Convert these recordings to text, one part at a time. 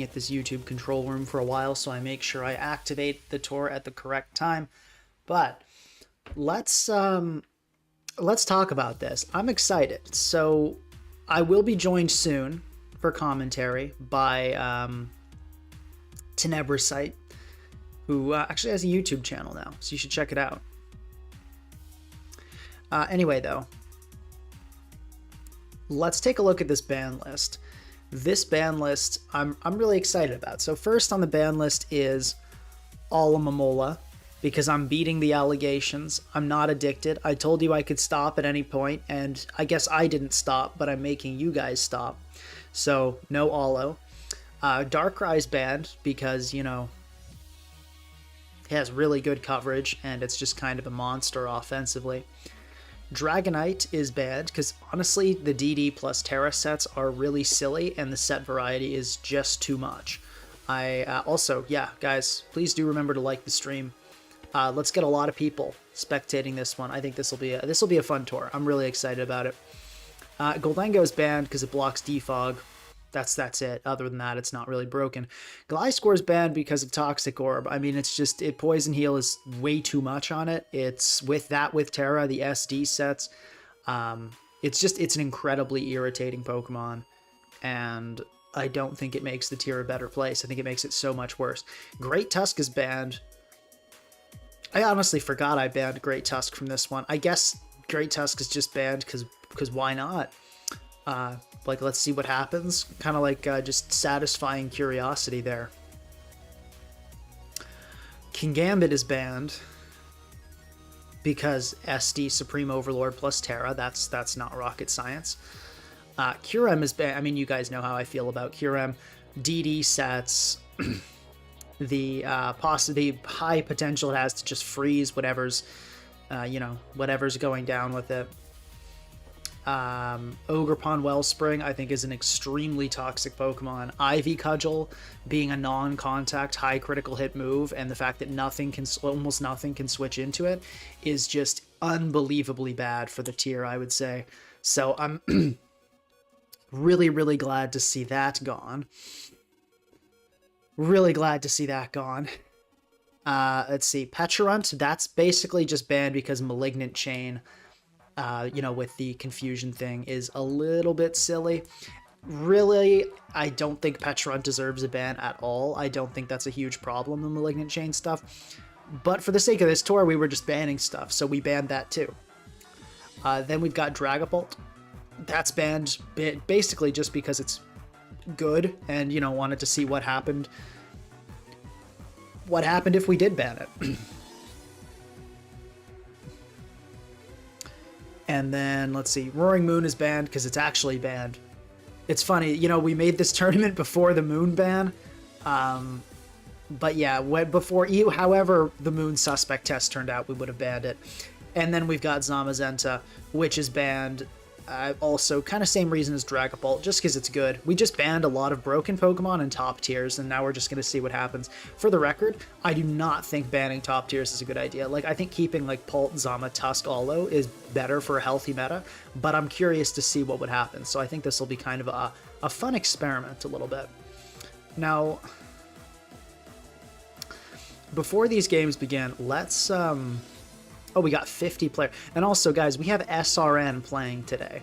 at this YouTube control room for a while, so I make sure I activate the tour at the correct time. But let's talk about this. I'm excited. So I will be joined soon for commentary by Tenebrasite, who actually has a YouTube channel now, so you should check it out. Anyway, though, let's take a look at this ban list. This ban list I'm really excited about. So first on the ban list is Alomomola, because I'm beating the allegations. I'm not addicted. I told you I could stop at any point, and I guess I didn't stop, but I'm making you guys stop. So no Alo. Darkrai's banned because, you know, it has really good coverage, and it's just kind of a monster offensively. Dragonite is banned because honestly the DD plus Terra sets are really silly and the set variety is just too much. Also, yeah, guys, please do remember to like the stream. Let's get a lot of people spectating this one. I think this will be a fun tour. I'm really excited about it. Gholdengo is banned because it blocks defog. That's it. Other than that, it's not really broken. Gliscor is banned because of Toxic Orb. I mean, it's just, Poison Heal is way too much on it. It's with Terra, the SD sets. It's an incredibly irritating Pokemon, and I don't think it makes the tier a better place. I think it makes it so much worse. Great Tusk is banned. I honestly forgot I banned Great Tusk from this one. I guess Great Tusk is just banned because why not? Like, let's see what happens. Kind of like just satisfying curiosity there. Kingambit is banned because SD Supreme Overlord plus Terra. That's not rocket science. Kyurem is banned. I mean, you guys know how I feel about Kyurem. DD sets. The high potential it has to just freeze whatever's going down with it. Ogerpon-Wellspring, I think, is an extremely toxic Pokemon. Ivy Cudgel being a non-contact high critical hit move, and the fact that almost nothing can switch into it is just unbelievably bad for the tier, I would say. So I'm really, really glad to see that gone. Really glad to see that gone. Let's see, Pecharunt, that's basically just banned because Malignant Chain, with the confusion thing, is a little bit silly. Really, I don't think Pecharunt deserves a ban at all. I don't think that's a huge problem, the Malignant Chain stuff. But for the sake of this tour, we were just banning stuff, so we banned that too. Then we've got Dragapult. That's banned basically just because it's good, and, wanted to see what happened. What happened if we did ban it. And then, let's see, Roaring Moon is banned because it's actually banned. It's funny, we made this tournament before the Moon ban. But yeah, however the Moon suspect test turned out, we would have banned it. And then we've got Zamazenta, which is banned. Also, kind of same reason as Dragapult, just because it's good. We just banned a lot of broken Pokemon in top tiers, and now we're just going to see what happens. For the record, I do not think banning top tiers is a good idea. Like, I think keeping, like, Pult, Zama, Tusk, Olo is better for a healthy meta, but I'm curious to see what would happen. So I think this will be kind of a fun experiment a little bit. Now, before these games begin, let's... Oh, we got 50 players. And also, guys, we have SRN playing today,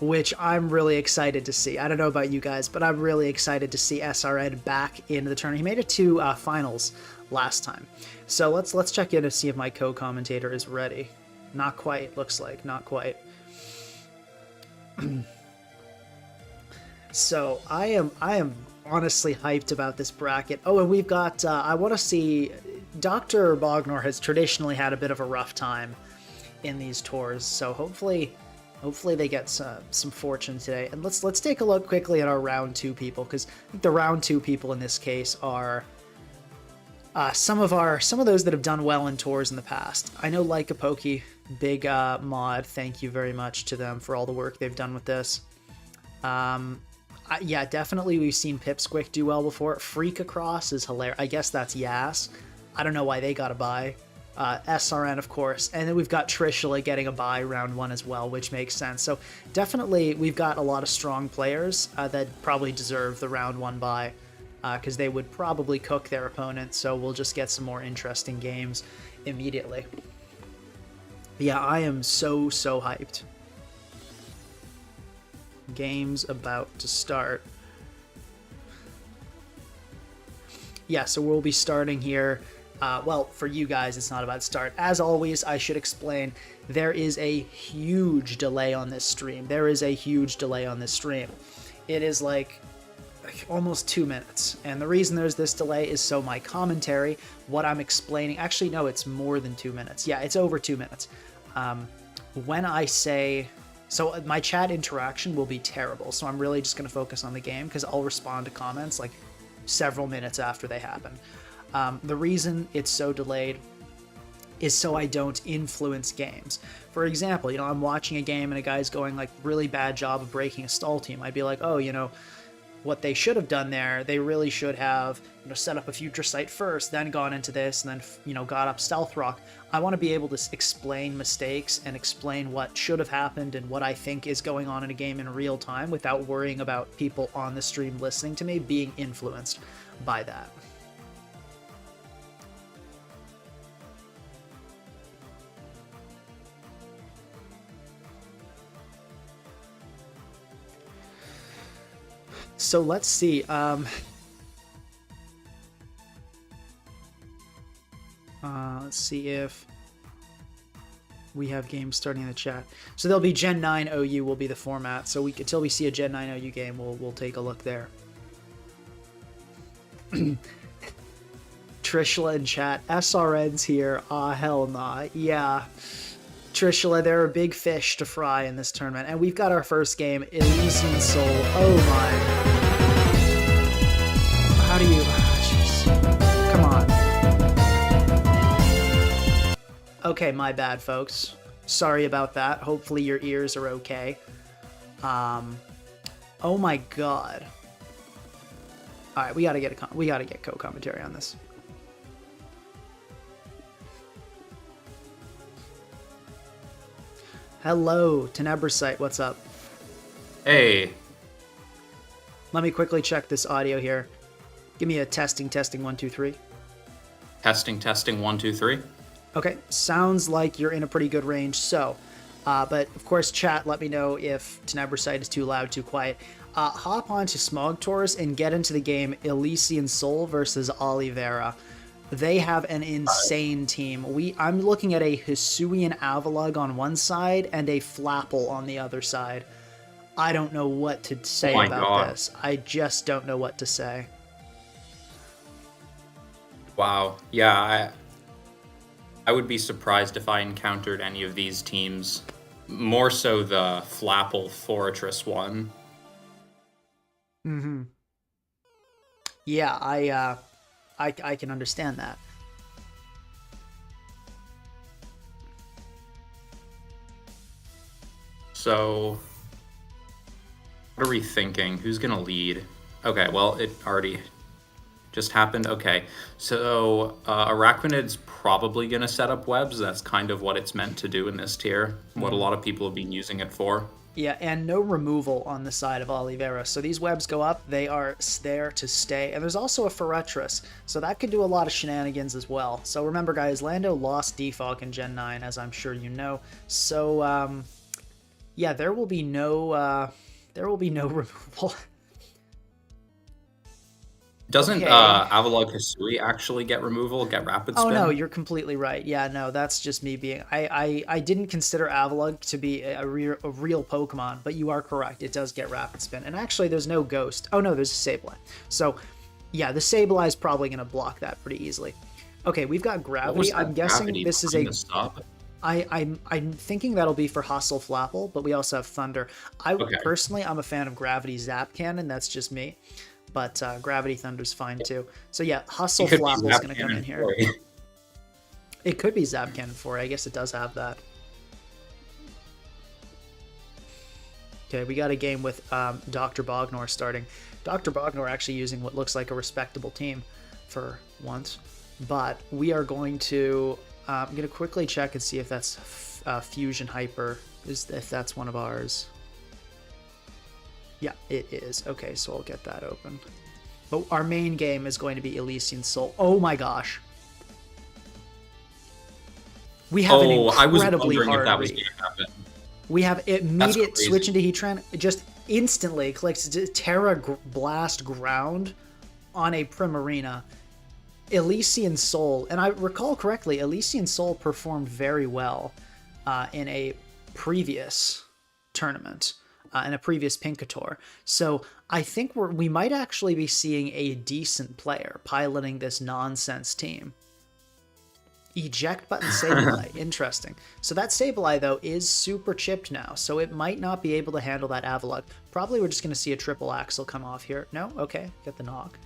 which I'm really excited to see. I don't know about you guys, but I'm really excited to see SRN back into the tournament. He made it to finals last time. So let's check in to see if my co-commentator is ready. Not quite, looks like. Not quite. So I am honestly hyped about this bracket. Oh, and we've got, I want to see... Dr. Bognor has traditionally had a bit of a rough time in these tours, so hopefully they get some fortune today. And let's take a look quickly at our round 2 people, because I think the round 2 people in this case are some of those that have done well in tours in the past. I know Lycopoke, big mod, thank you very much to them for all the work they've done with this. Yeah, definitely we've seen Pipsqueak do well before. Freak Across is hilarious. I guess that's Yas. I don't know why they got a bye. SRN, of course. And then we've got Trishula getting a bye round 1 as well, which makes sense. So definitely we've got a lot of strong players that probably deserve the round 1 bye. because they would probably cook their opponent, so we'll just get some more interesting games immediately. Yeah, I am so hyped. Game's about to start. Yeah, so we'll be starting here. Well, for you guys, it's not about to start. As always, I should explain, there is a huge delay on this stream. It is like almost 2 minutes. And the reason there's this delay is so my commentary, what I'm explaining, actually, no, it's more than 2 minutes. Yeah, it's over 2 minutes. When I say, so my chat interaction will be terrible. So I'm really just going to focus on the game because I'll respond to comments like several minutes after they happen. The reason it's so delayed is so I don't influence games. For example, I'm watching a game and a guy's going like really bad job of breaking a stall team. I'd be like, oh, what they should have done there, they really should have, set up a future sight first, then gone into this, and then, got up Stealth Rock. I want to be able to explain mistakes and explain what should have happened and what I think is going on in a game in real time without worrying about people on the stream listening to me being influenced by that. So let's see. Let's see if we have games starting in the chat. So there'll be Gen 9 OU will be the format. So until we see a Gen 9 OU game, we'll take a look there. Trishula in chat. SRN's here. Ah, hell nah. Yeah. Trishula, there are big fish to fry in this tournament. And we've got our first game, Elysian Soul. Oh my. How do you... Jeez. Come on. Okay, my bad, folks. Sorry about that. Hopefully your ears are okay. Oh my god. Alright, we gotta get co-commentary on this. Hello, Tenebrosite, what's up? Hey. Let me quickly check this audio here. Give me a testing, 1, 2, 3. Testing, 1, 2, 3. Okay, sounds like you're in a pretty good range, so. But, of course, chat, let me know if Tenebrosite is too loud, too quiet. Hop onto Smog Tours and get into the game Elysian Soul versus Alivera. They have an insane team. I'm looking at a Hisuian Avalugg on one side and a Flapple on the other side. I don't know what to say about this. I just don't know what to say. Wow. Yeah, I would be surprised if I encountered any of these teams. More so the Flapple Fortress one. Mm-hmm. Yeah, I can understand that. So, what are we thinking? Who's going to lead? Okay, well, it already just happened. Okay, so Arachnid's probably going to set up webs. That's kind of what it's meant to do in this tier, what a lot of people have been using it for. Yeah, and no removal on the side of Alivera. So these webs go up, they are there to stay. And there's also a Forretress, so that could do a lot of shenanigans as well. So remember, guys, Lando lost Defog in Gen 9, as I'm sure you know. So, yeah, there will be no removal. Doesn't Avalugg Hisui actually get removal, get rapid spin? Oh no, you're completely right. Yeah, no, that's just me being... I didn't consider Avalugg to be a real Pokemon, but you are correct. It does get rapid spin. And actually, there's no Ghost. Oh no, there's a Sableye. So, yeah, the Sableye is probably going to block that pretty easily. Okay, we've got Gravity. I'm guessing this is a... I'm thinking that'll be for Hustle Flapple, but we also have Thunder. Personally, I'm a fan of Gravity Zap Cannon. That's just me. But Gravity Thunder's fine too. So yeah, Hustle Flapple's going to come in here. It could be Zap Cannon 4. I guess it does have that. Okay, we got a game with Dr. Bognor starting. Dr. Bognor actually using what looks like a respectable team for once. But we are going to... I'm going to quickly check and see if that's Fusion Hyper, if that's one of ours. Yeah, it is. Okay, so I'll get that open. But our main game is going to be Elysian Soul. Oh my gosh. We have an incredibly hard read. We have immediate switch into Heatran. It just instantly clicks Terra Blast Ground on a Primarina. Elysian Soul, and I recall correctly, Elysian Soul performed very well in a previous tournament, in a previous Pinkator. So I think we might actually be seeing a decent player piloting this nonsense team. Eject button Sableye. Interesting. So that Sableye, though, is super chipped now, so it might not be able to handle that Avalugg. Probably we're just going to see a triple axle come off here. No? Okay. Get the knock.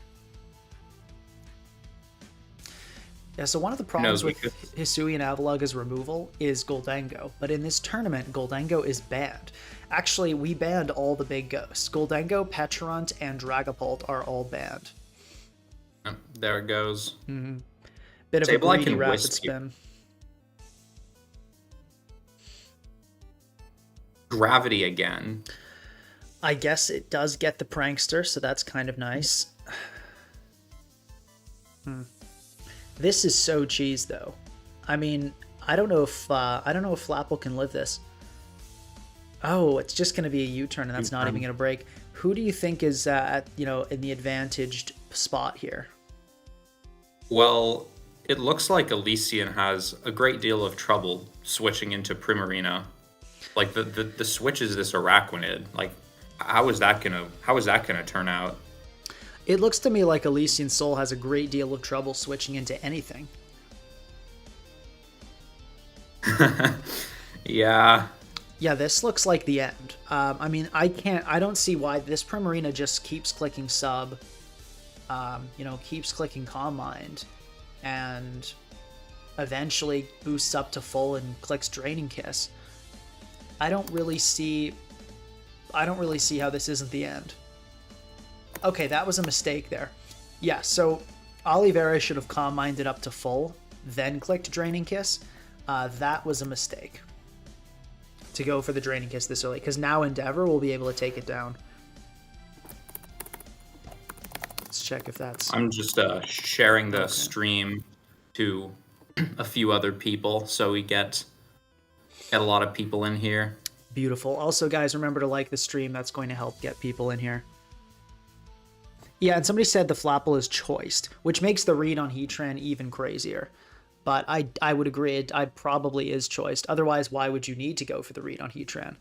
Yeah, so one of the problems with Hisuian Avalugg removal is Gholdengo, but in this tournament, Gholdengo is banned. Actually, we banned all the big ghosts. Gholdengo, Pecharunt, and Dragapult are all banned. There it goes. Mm-hmm. Bit of a greedy rapid spin. Gravity again. I guess it does get the Prankster, so that's kind of nice. This is so cheese, though. I mean, I don't know if Flapple can live this. Oh, it's just going to be a U-turn, and that's not even going to break. Who do you think is in the advantaged spot here? Well, it looks like Elysian has a great deal of trouble switching into Primarina. Like the switch is this Araquanid. Like, how is that gonna turn out? It looks to me like Elysian Soul has a great deal of trouble switching into anything. Yeah. Yeah, this looks like the end. I mean, I don't see why this Primarina just keeps clicking sub, keeps clicking Calm Mind, and eventually boosts up to full and clicks Draining Kiss. I don't really see how this isn't the end. Okay, that was a mistake there. Yeah, so Alivera should have Calm Minded up to full, then clicked Draining Kiss. That was a mistake to go for the Draining Kiss this early, because now Endeavor will be able to take it down. Let's check if that's... I'm just sharing the stream to a few other people, so we get a lot of people in here. Beautiful. Also, guys, remember to like the stream. That's going to help get people in here. Yeah, and somebody said the Flapple is choiced, which makes the read on Heatran even crazier. But I would agree, it probably is choiced. Otherwise, why would you need to go for the read on Heatran?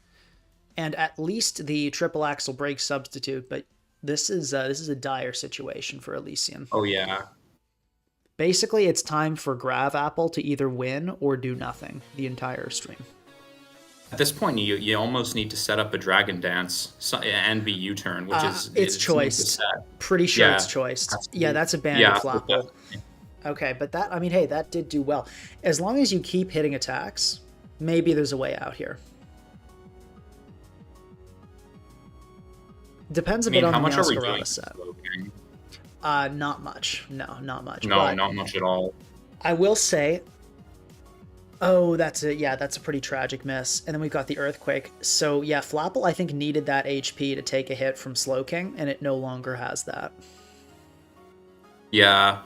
And at least the triple axle break substitute, but this is a dire situation for Elysian. Oh yeah. Basically, it's time for Grav Apple to either win or do nothing the entire stream. At this point, you almost need to set up a Dragon Dance and be U-turn, which is it's choiced. Pretty sure it's choiced. Yeah, that's a ban of Flapple. Okay, but that, I mean, hey, that did do well. As long as you keep hitting attacks, maybe there's a way out here. Depends a bit on the Meowscarada set. Not much. No, not much. No, but not much at all. I will say, that's a pretty tragic miss. And then we've got the Earthquake. So yeah, Flapple, I think, needed that HP to take a hit from Slowking, and it no longer has that. Yeah.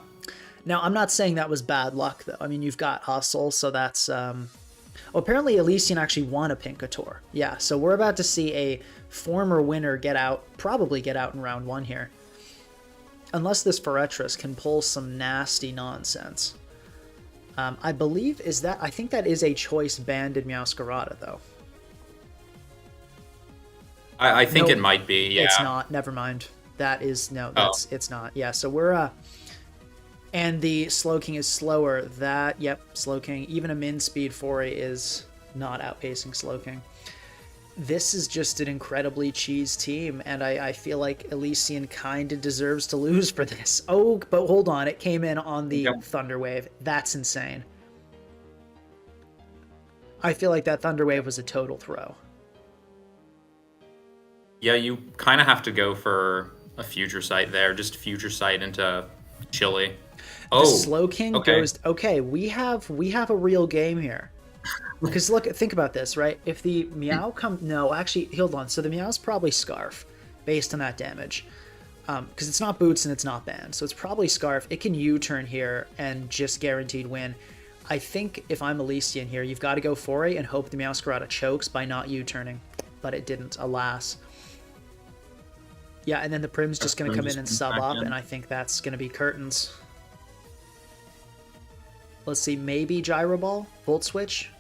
Now, I'm not saying that was bad luck, though. I mean, you've got Hustle, so that's... apparently Elysian actually won a Pinkator. Yeah, so we're about to see a former winner probably get out in round 1 here. Unless this Forretress can pull some nasty nonsense. I think that is a choice banded Meowscarada, though. I think it might be, yeah. It's not. Never mind. It's not. Yeah, so we're... And the Slowking is slower. Slowking. Even a min speed foray is not outpacing Slowking. This is just an incredibly cheese team, and I feel like Elysian kind of deserves to lose for this. Oh, but hold on. It came in on the Thunder Wave. That's insane. I feel like that Thunder Wave was a total throw. Yeah, you kind of have to go for a Future Sight there. Just Future Sight into Chili. The Slowking goes... Okay, we have a real game here. Because think about this, right? If the Meow no, actually, hold on. So the Meow's probably Scarf, based on that damage. because it's not Boots and it's not Band, so it's probably Scarf. It can U-turn here and just guaranteed win. I think if I'm Elysian here, you've got to go Foray and hope the Meowscarada chokes by not U-turning, but it didn't, alas. Yeah, and then the Prim's just going to come in and sub up, and I think that's going to be Curtains. Let's see, maybe Gyro Ball, Volt Switch.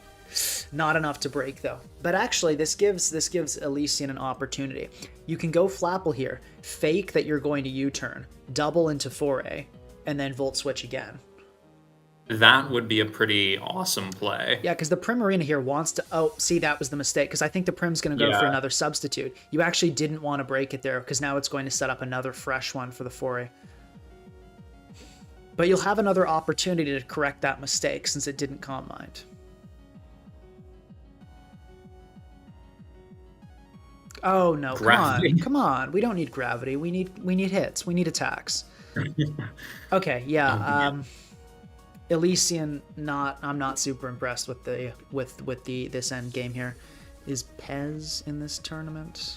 Not enough to break though. But actually, this gives Elysian an opportunity. You can go Flapple here, fake that you're going to U-turn, double into Foray, and then Volt Switch again. That would be a pretty awesome play. Yeah, because the Primarina here wants to... Oh, see, that was the mistake, because I think the Prim's going to go for another substitute. You actually didn't want to break it there, because now it's going to set up another fresh one for the Foray. But you'll have another opportunity to correct that mistake, since it didn't Calm Mind. Oh no, Gravity. come on. We don't need gravity. We need hits. We need attacks. Okay, yeah. Elysian, I'm not super impressed with this end game here. Is Pez in this tournament?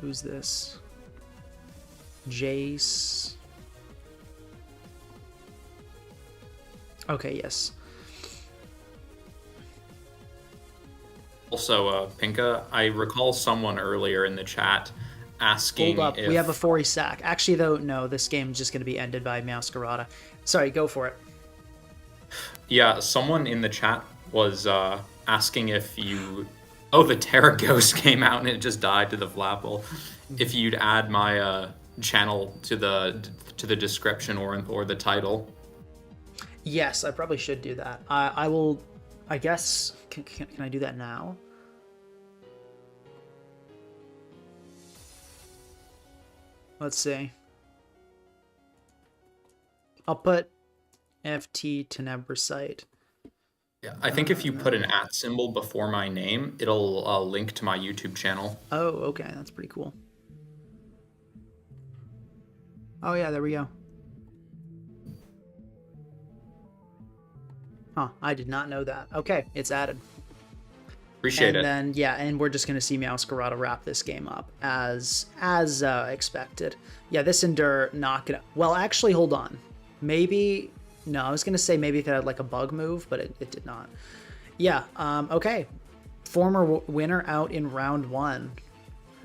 Who's this? Jace. Okay, yes. Also, Pinka, I recall someone earlier in the chat asking Hold up, if... we have a Foray sack. Actually, though, no, this game's just going to be ended by Meowscarada. Sorry, go for it. Yeah, someone in the chat was asking if you... Oh, the Terra Ghost came out and it just died to the Flapple. If you'd add my channel to the description or the title. Yes, I probably should do that. I will... I guess... Can I do that now? Let's see. I'll put FT Tenebrosite. Yeah, I think if you put an @ symbol before my name, it'll link to my YouTube channel. Oh, okay, that's pretty cool. Oh yeah, there we go. Huh, I did not know that. Okay, it's added. Appreciate it. And then, yeah, and we're just going to see Meowscarada wrap this game up as expected. Yeah, this Endure not going to... Well, actually, hold on. Maybe... No, I was going to say maybe if it had like a bug move, but it did not. Yeah, okay. Former winner out in round 1.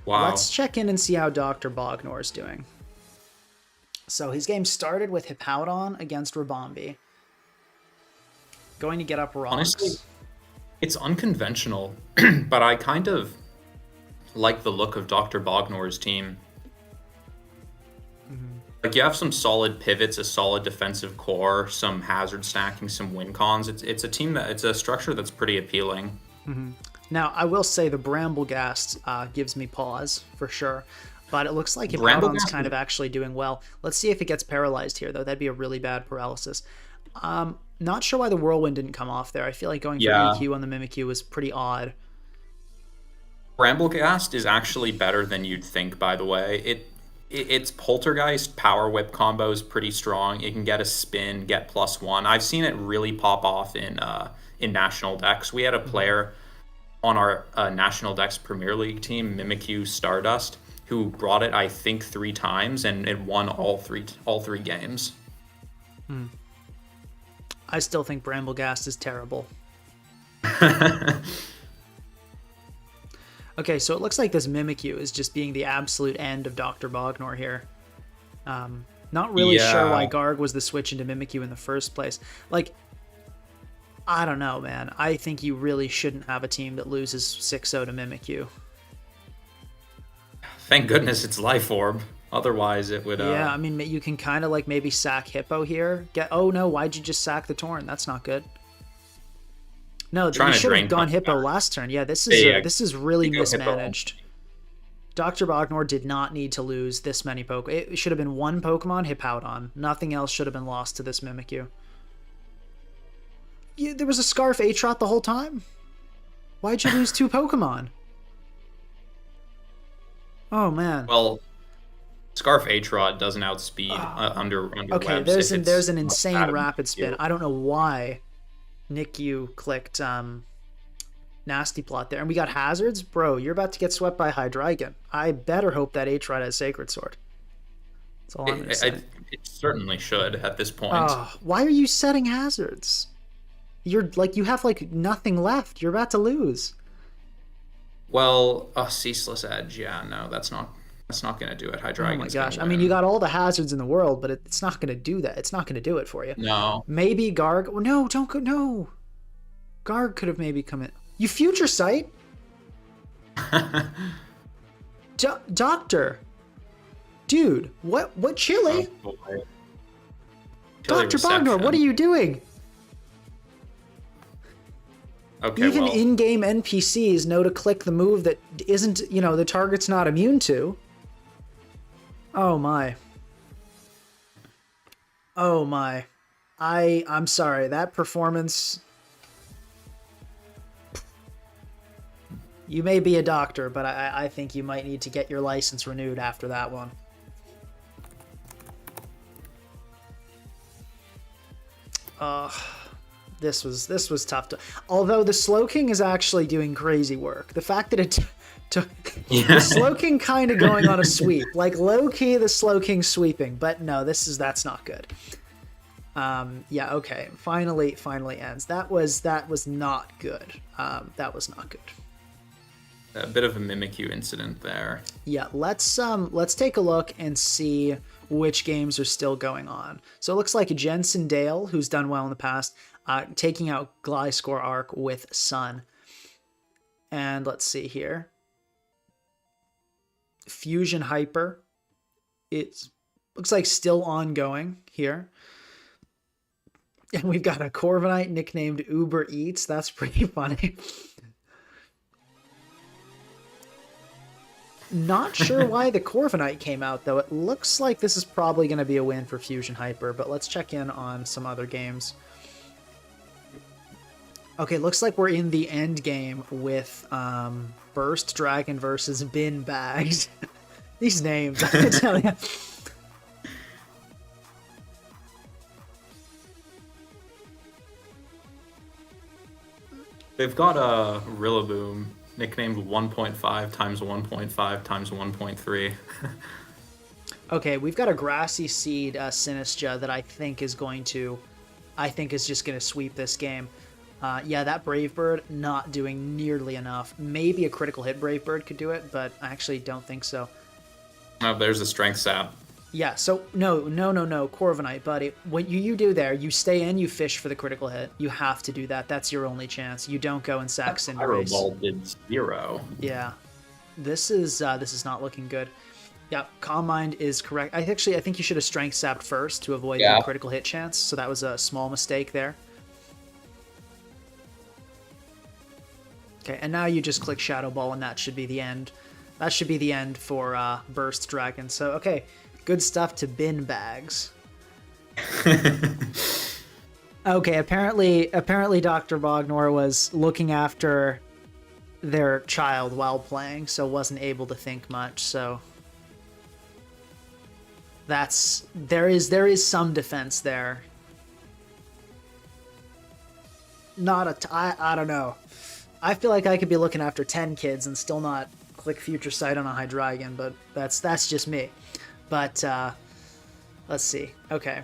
Wow. Let's check in and see how Dr. Bognor is doing. So his game started with Hippowdon against Rabombi. Going to get up rocks. Honestly, it's unconventional, but I kind of like the look of Dr. Bognor's team. Mm-hmm. Like, you have some solid pivots, a solid defensive core, some hazard stacking, some win cons. It's a team it's a structure that's pretty appealing. Mm-hmm. Now, I will say the Bramblegast gives me pause, for sure. But it looks like Hippowdon's kind of actually doing well. Let's see if it gets paralyzed here, though. That'd be a really bad paralysis. Not sure why the Whirlwind didn't come off there. I feel like going for EQ on the Mimikyu was pretty odd. Bramblegast is actually better than you'd think, by the way. Its Poltergeist Power Whip combo is pretty strong. It can get a spin, get +1. I've seen it really pop off in National Dex. We had a player on our National Dex Premier League team, Mimikyu Stardust, who brought it, I think, 3 times, and it won all three games. I still think Bramblegast is terrible. Okay, so it looks like this Mimikyu is just being the absolute end of Dr. Bognor here. Not really sure why Garg was the switch into Mimikyu in the first place. Like, I don't know, man. I think you really shouldn't have a team that loses 6-0 to Mimikyu. Thank goodness it's Life Orb. Otherwise, it would... Yeah, I mean, you can kind of, like, maybe sack Hippo here. Oh, no, why'd you just sack the Torn? That's not good. No, you should have gone Hippo last turn. Yeah, this is really mismanaged. Dr. Bognor did not need to lose this many Pokemon. It should have been 1 Pokemon, Hippowdon. Nothing else should have been lost to this Mimikyu. There was a Scarf Atrot the whole time? Why'd you lose 2 Pokemon? Oh, man. Well, Scarf Atrot doesn't outspeed under okay, webs. there's an insane rapid spin. I don't know why Nick Yu clicked nasty plot there. And we got hazards? Bro, you're about to get swept by Hydreigon. I better hope that H-Rod has Sacred Sword. That's all I'm going to say. It certainly should at this point. Why are you setting hazards? You're like, you have like nothing left. You're about to lose. Well, Ceaseless Edge. Yeah, no, that's not going to do it. Hydreigon's Oh my gosh. I mean, you got all the hazards in the world, but it's not going to do that. It's not going to do it for you. No. Maybe Garg. Oh, no, don't go. No. Garg could have maybe come in. You Future Sight? Doctor. Dude, what Chili? Oh, Dr. Bognor, what are you doing? Okay, even in-game NPCs know to click the move that isn't, the target's not immune to. Oh my. Oh my. I'm sorry, that performance... You may be a doctor, but I think you might need to get your license renewed after that one. This was tough to... Although the Slowking is actually doing crazy work. The fact that it took... The Slowking kind of going on a sweep. Like, low-key, the Slowking sweeping. But no, that's not good. Yeah, okay. Finally ends. That was not good. That was not good. A bit of a Mimikyu incident there. Yeah, let's take a look and see which games are still going on. So it looks like Jensen Dale, who's done well in the past, taking out Gliscor Arc with Sun. And let's see here. Fusion Hyper. It looks like still ongoing here. And we've got a Corviknight nicknamed Uber Eats. That's pretty funny. Not sure why the Corviknight came out, though. It looks like this is probably going to be a win for Fusion Hyper, but let's check in on some other games. Okay, looks like we're in the end game with Burst Dragon versus Bin Bags. These names, I tell you. They've got a Rillaboom nicknamed 1.5 times 1.5 times 1.3. Okay, we've got a Grassy Seed Sinistra that I think is just going to sweep this game. Yeah, that Brave Bird not doing nearly enough. Maybe a critical hit Brave Bird could do it, but I actually don't think so. Oh, there's a Strength Sap. Yeah, so no, Corviknight, buddy. What you do there, you stay in, you fish for the critical hit. You have to do that. That's your only chance. You don't go and sack Cinderace. Ball did 0. Yeah, this is not looking good. Yeah, Calm Mind is correct. I think you should have Strength Sapped first to avoid the critical hit chance. So that was a small mistake there. Okay, and now you just click Shadow Ball, and that should be the end. That should be the end for Burst Dragon. So okay. Good stuff to Bin Bags. Okay, apparently Dr. Bognor was looking after their child while playing, so wasn't able to think much. So there is some defense there. I don't know. I feel like I could be looking after 10 kids and still not click Future Sight on a Hydreigon, but that's just me. But, let's see. Okay.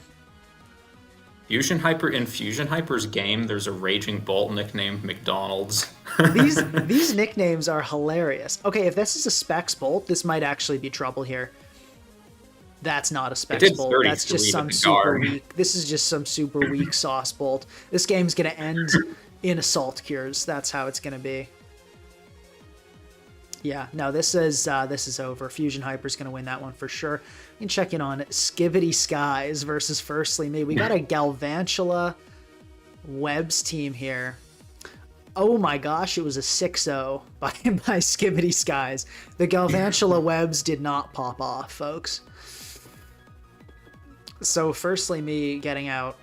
Fusion Hyper in Fusion Hyper's game, there's a Raging Bolt nicknamed McDonald's. These nicknames are hilarious. Okay, if this is a Specs Bolt, this might actually be trouble here. That's not a Specs Bolt. That's just some super weak. This is just some super weak Sauce Bolt. This game's gonna end in Assault Cures. That's how it's gonna be. Yeah, no, this is over. Fusion Hyper's going to win that one for sure. You can check in on Skibidi Skies versus Firstly Me. We got a Galvantula Webs team here. Oh my gosh, it was a 6-0 by Skibidi Skies. The Galvantula Webs did not pop off, folks. So Firstly Me getting out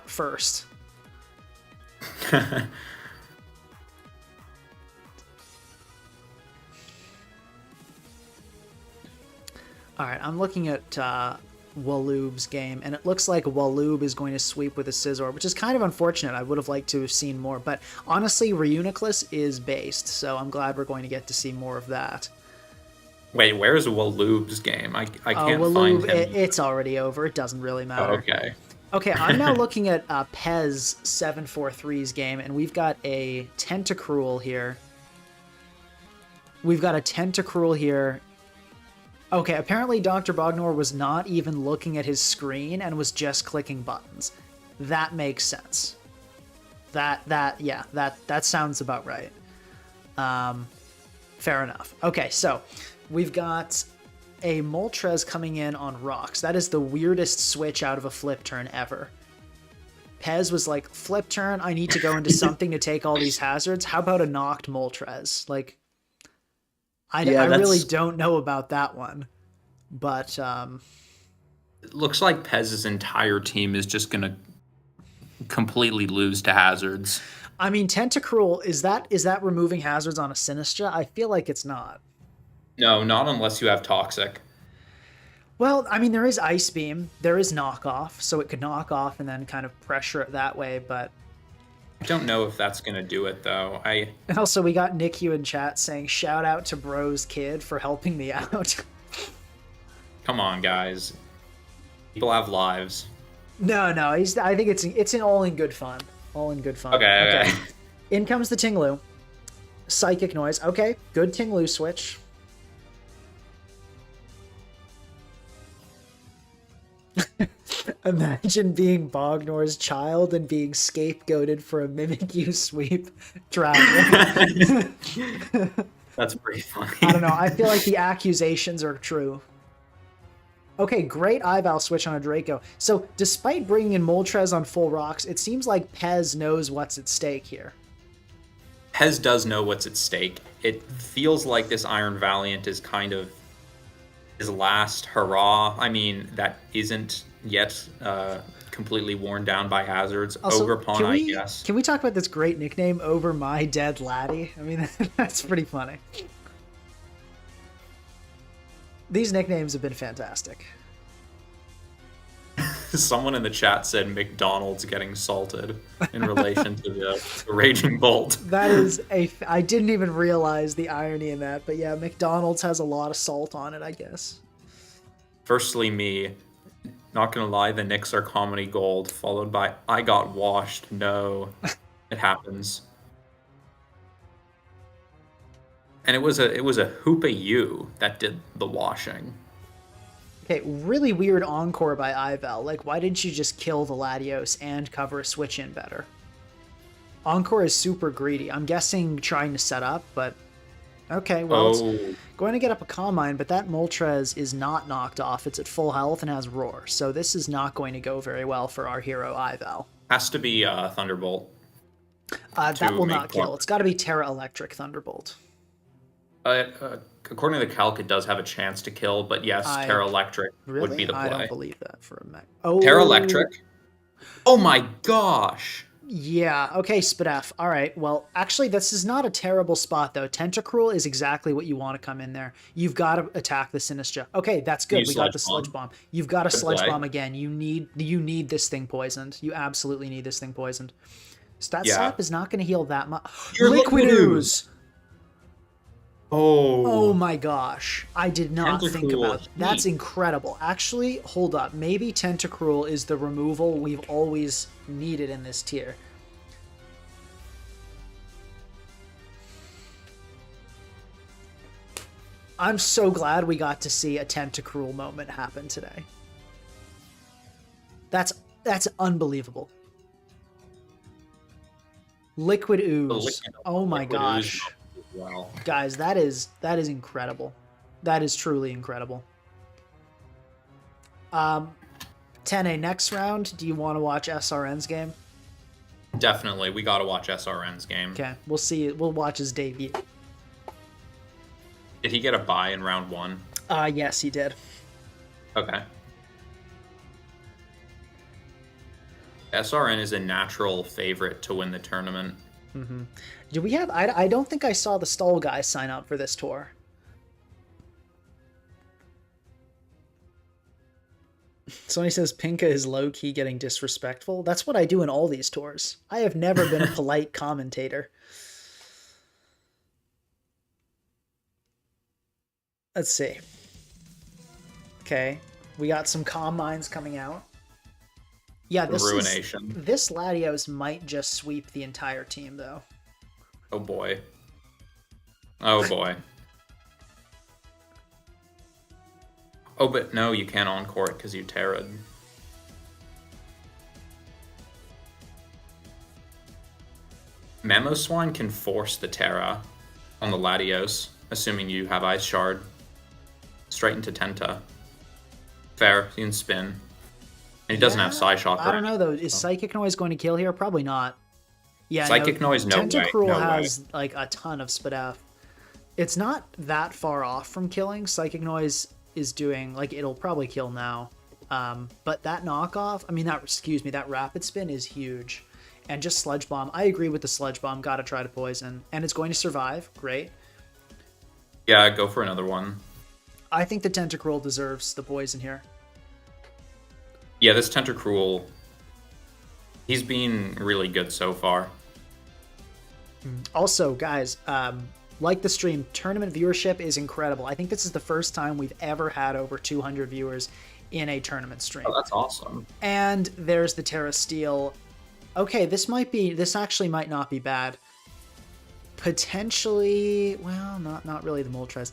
first. All right, I'm looking at Waloob's game, and it looks like Waloob is going to sweep with a Scizor, which is kind of unfortunate. I would have liked to have seen more, but honestly, Reuniclus is based, so I'm glad we're going to get to see more of that. Wait, where's Waloob's game? I can't Waloob, find him. it's already over. It doesn't really matter. Oh, okay. Okay, I'm now looking at Pez 743's game, and we've got a Tentacruel here. We've got a Tentacruel here. Okay, apparently Dr. Bognor was not even looking at his screen and was just clicking buttons. That makes sense. That sounds about right. Fair enough. Okay, so we've got a Moltres coming in on rocks. That is the weirdest switch out of a flip turn ever. Pez was like, flip turn, I need to go into something to take all these hazards. How about a knocked Moltres? Like, I really don't know about that one. But it looks like Pez's entire team is just going to completely lose to hazards. I mean, Tentacruel, is that removing hazards on a Sinistra? I feel like it's not. No, not unless you have Toxic. Well, I mean, there is Ice Beam. There is Knock Off, so it could knock off and then kind of pressure it that way, but... I don't know if that's going to do it, though. And also, we got Nick in chat saying, shout out to Bro's kid for helping me out. Come on, guys. People have lives. No, I think it's all in good fun. All in good fun. Okay. In comes the Tinglu. Psychic Noise. Okay, good Tinglu switch. Imagine being Bognor's child and being scapegoated for a Mimikyu sweep. Dragon. That's pretty funny. I don't know. I feel like the accusations are true. Okay, great Eyeball switch on a Draco. So, despite bringing in Moltres on full rocks, it seems like Pez knows what's at stake here. Pez does know what's at stake. It feels like this Iron Valiant is kind of his last hurrah. I mean, that isn't yet completely worn down by hazards. Also, Ogerpon, I guess. Can we talk about this great nickname, Over My Dead Laddie? I mean, that's pretty funny. These nicknames have been fantastic. Someone in the chat said McDonald's getting salted in relation to the Raging Bolt. That is I didn't even realize the irony in that, but yeah, McDonald's has a lot of salt on it, I guess. Firstly, me. Not gonna lie, the Knicks are comedy gold, followed by I got washed. No, it happens. And it was a Hoopa U that did the washing. Okay, really weird Encore by Ivel. Like, why didn't you just kill the Latios and cover a switch in better? Encore is super greedy. I'm guessing trying to set up, but... Okay, well, it's going to get up a Calm Mind, but that Moltres is not knocked off. It's at full health and has Roar, so this is not going to go very well for our hero Ivel. Has to be Thunderbolt. That will not kill. It's got to be Terra Electric Thunderbolt. According to the calc, it does have a chance to kill, but yes, Terra Electric would be the play. I don't believe that for a mech. Oh, Terra Electric? Oh my gosh! Yeah, okay, Spadef. All right, well, actually, this is not a terrible spot, though. Tentacruel is exactly what you want to come in there. You've got to attack the Sinistra. Okay, that's good. We got the Sludge Bomb. You've got a Sludge Bomb again. You need this thing poisoned. You absolutely need this thing poisoned. Stat Slap is not going to heal that much. Liquid Ooze! Oh my gosh. I did not think about that. That's incredible. Actually, hold up. Maybe Tentacruel is the removal we've always needed in this tier. I'm so glad we got to see a Tentacruel moment happen today. That's unbelievable. Liquid Ooze. Oh my gosh. Wow. Guys, that is incredible. That is truly incredible. 10A, next round, do you want to watch SRN's game? Definitely. We got to watch SRN's game. Okay, we'll see. We'll watch his debut. Did he get a bye in round 1? Yes, he did. Okay. SRN is a natural favorite to win the tournament. Mm-hmm. Do we have... I don't think I saw the stall guy sign up for this tour. Somebody says Pinka is low-key getting disrespectful. That's what I do in all these tours. I have never been a polite commentator. Let's see. Okay, we got some Calm Minds coming out. Yeah, Ruination. This Latios might just sweep the entire team, though. Oh boy. Oh boy. Oh, but no, you can't encore it because you Terra'd. Mamoswine can force the Terra on the Latios, assuming you have Ice Shard. Straight into Tenta. Fair, you can spin. And he doesn't have Psyshock. I don't know, though. Is Psychic Noise going to kill here? Probably not. Yeah, Psychic Noise, no way. Tentacruel has like a ton of SPDF. It's not that far off from killing. Psychic Noise is doing, like, it'll probably kill now. But that knockoff, I mean, that Rapid Spin is huge. And just Sludge Bomb. I agree with the Sludge Bomb. Gotta try to poison. And it's going to survive. Great. Yeah, go for another one. I think the Tentacruel deserves the poison here. Yeah, this Tentacruel, he's been really good so far. Also, guys, like the stream, tournament viewership is incredible. I think this is the first time we've ever had over 200 viewers in a tournament stream. Oh, that's awesome. And there's the Terra Steel. Okay, this actually might not be bad. Potentially, well, not really the Moltres.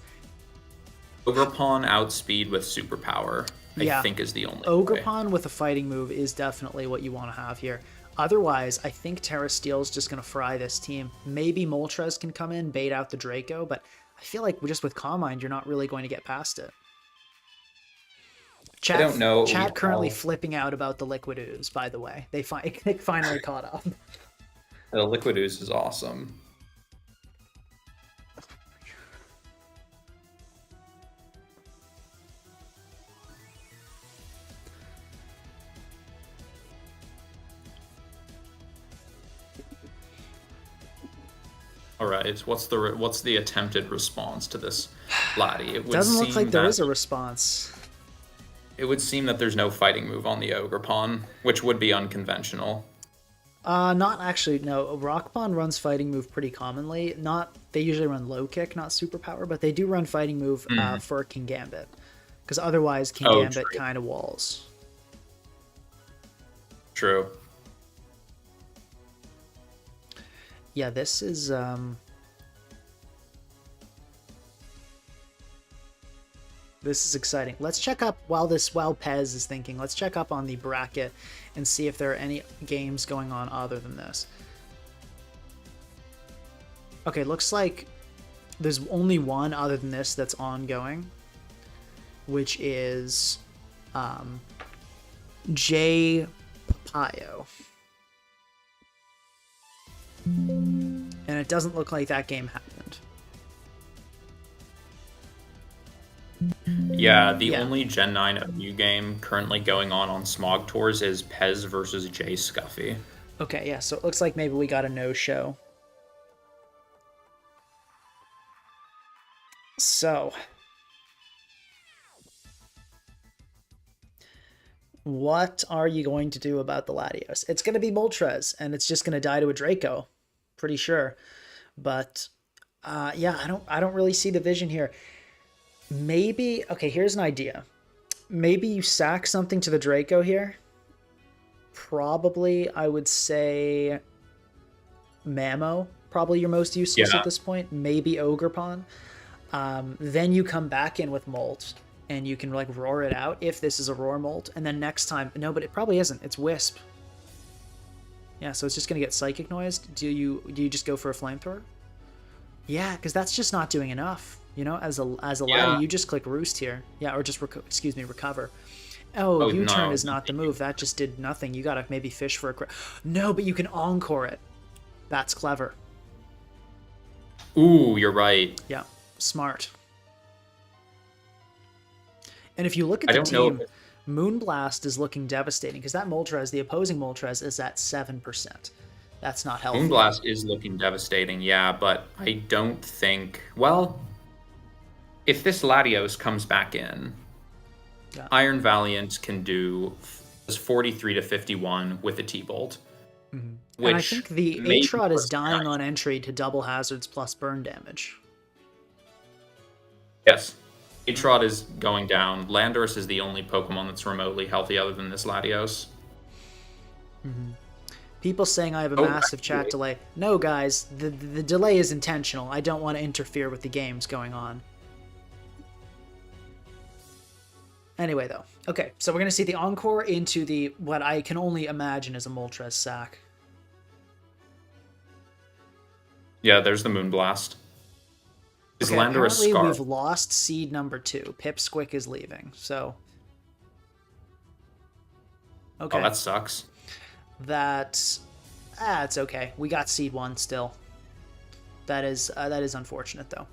Ogerpon outspeed with superpower, I think, is the only Ogerpon with a fighting move is definitely what you want to have here. Otherwise, I think Terra Steel is just going to fry this team. Maybe Moltres can come in, bait out the Draco, but I feel like just with Calm Mind, you're not really going to get past it. Chat, I don't know. Chat currently flipping out about the Liquid Ooze, by the way. They finally caught up. The Liquid Ooze is awesome. All right, what's the attempted response to this Lati? It doesn't look like there is a response. It would seem that there's no fighting move on the Ogerpon, which would be unconventional. Not actually, no. Rockpon runs fighting move pretty commonly. They usually run low kick, not superpower, but they do run fighting move for Kingambit. Because otherwise Kingambit kind of walls. True. Yeah, this is exciting. Let's check up while Pez is thinking. Let's check up on the bracket and see if there are any games going on other than this. Okay, looks like there's only one other than this that's ongoing, which is J Papayo. And it doesn't look like that game happened. Yeah, the only Gen 9 OU game currently going on Smog Tours is Pez versus Jay Scuffy. Okay, yeah, so it looks like maybe we got a no-show. So, what are you going to do about the Latios? It's going to be Moltres, and it's just going to die to a Draco. Pretty sure. But, yeah, I don't really see the vision here. Maybe, okay, here's an idea. Maybe you sack something to the Draco here. Probably, I would say Mamo. Probably your most useless at this point. Maybe Ogerpon. Then you come back in with Molt, and you can, like, roar it out if this is a roar Molt. And then next time, no, but it probably isn't. It's Wisp. Yeah, so it's just going to get Psychic Noised. Do you just go for a Flamethrower? Yeah, because that's just not doing enough. You know, as a Lati, you just click Roost here. Yeah, or just, recover. Oh, U-turn is not the move. That just did nothing. You got to maybe fish for a... No, but you can Encore it. That's clever. Ooh, you're right. Yeah, smart. And if you look at the team, Moonblast is looking devastating because that Moltres, the opposing Moltres, is at 7%. That's not helpful. Moonblast is looking devastating, yeah, but I don't think... Well, if this Latios comes back in... Yeah. Iron Valiant can do 43 to 51 with a T-Bolt. And I Which think the may be Aatrod is plus dying 9. on entry to double hazards plus burn damage. Yes. Aatrod is going down. Landorus is the only Pokemon that's remotely healthy other than this Latios. People saying I have a massive chat delay. No, guys, the delay is intentional. I don't want to interfere with the games going on. Anyway, though. Okay, so we're going to see the Encore into the, what I can only imagine is a Moltres sack. Yeah, there's the Moonblast. Is Okay, Landorus apparently Scarf? we've lost seed number 2. Pipsqueak is leaving, so... Okay. Oh, that sucks. It's okay. We got seed 1 still. That is unfortunate, though.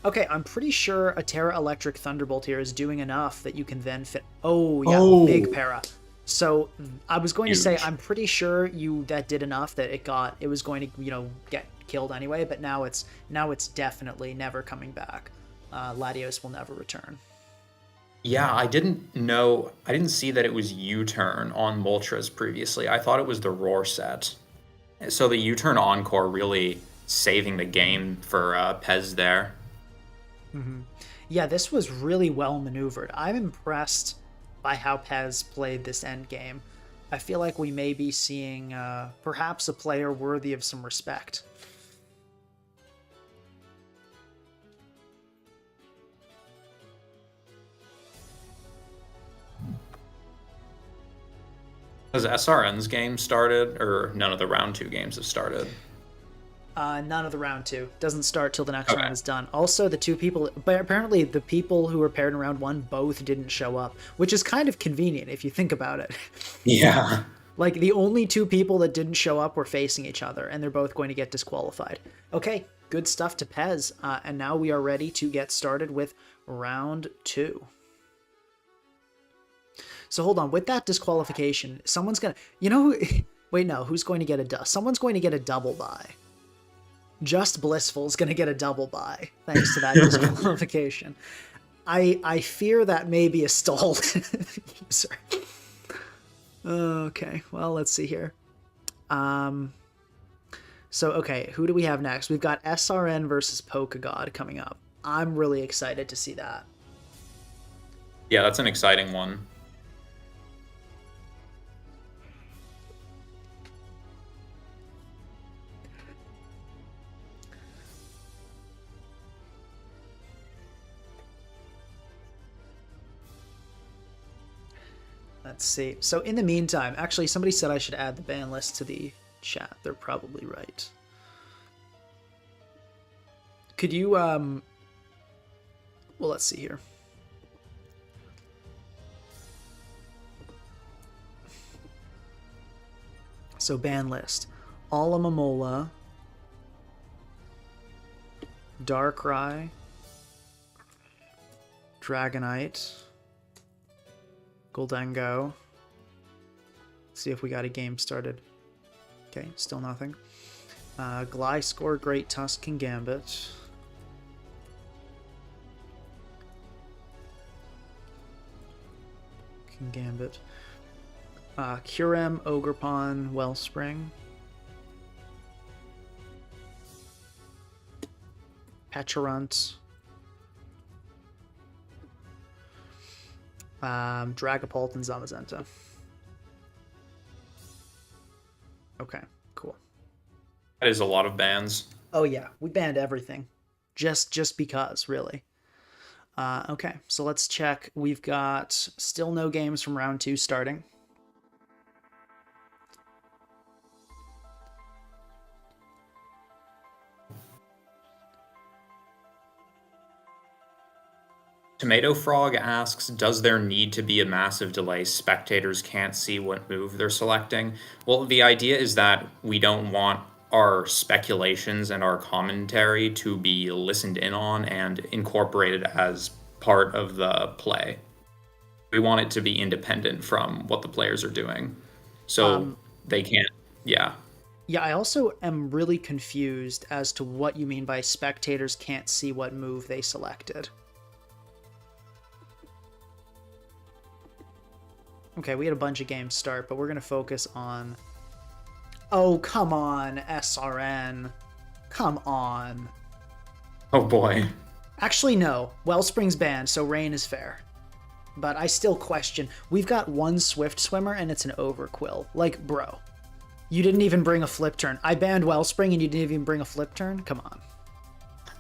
Okay, I'm pretty sure a Terra Electric Thunderbolt here is doing enough that you can then fit... Oh, yeah, big para. So, I was going to say, I'm pretty sure that did enough that it was going to, get killed anyway, but now it's definitely never coming back. Latios will never return. Yeah, I didn't see that it was U-Turn on Moltres previously. I thought it was the Roar set. So the U-Turn Encore really saving the game for Pez there. Yeah, this was really well maneuvered. I'm impressed by how Pez played this endgame. I feel like we may be seeing perhaps a player worthy of some respect. Has SRN's game started, or none of the round 2 games have started? None of the round 2. Doesn't start till the next round is done. Also, the 2 people... But apparently, the people who were paired in round 1 both didn't show up, which is kind of convenient if you think about it. Yeah. Like, the only 2 people that didn't show up were facing each other, and they're both going to get disqualified. Okay, good stuff to Pez, and now we are ready to get started with round 2. So hold on, with that disqualification, someone's gonna... Wait, no, who's going to get a dust? Someone's going to get a double bye. Just Blissful's going to get a double bye, thanks to that disqualification. I fear that may be a stalled user. Okay, well, let's see here. So, okay, who do we have next? We've got SRN versus Polkagod coming up. I'm really excited to see that. Yeah, that's an exciting one. Let's see. So in the meantime, actually, somebody said I should add the ban list to the chat. They're probably right. Could you, well, let's see here. So ban list. Alomomola, Darkrai, Dragonite, Gholdengo. See if we got a game started. Okay, still nothing. Gliscor, Great Tusk, Kingambit. Kyurem, Ogerpon-Wellspring. Pecharunt. Dragapult and Zamazenta. Okay, cool. That is a lot of bans. Oh yeah, we banned everything. Just because, really. Okay, so let's check. We've got still no games from round 2 starting. Tomato Frog asks, does there need to be a massive delay? Spectators can't see what move they're selecting. Well, the idea is that we don't want our speculations and our commentary to be listened in on and incorporated as part of the play. We want it to be independent from what the players are doing. So they can't, yeah. Yeah, I also am really confused as to what you mean by spectators can't see what move they selected. Okay, we had a bunch of games start, but we're going to focus on... Oh, come on, SRN. Come on. Oh boy. Actually, no. Wellspring's banned, so rain is fair. But I still question. We've got one Swift Swimmer, and it's an Overquill. Like, bro. You didn't even bring a flip turn. I banned Wellspring, and you didn't even bring a flip turn? Come on.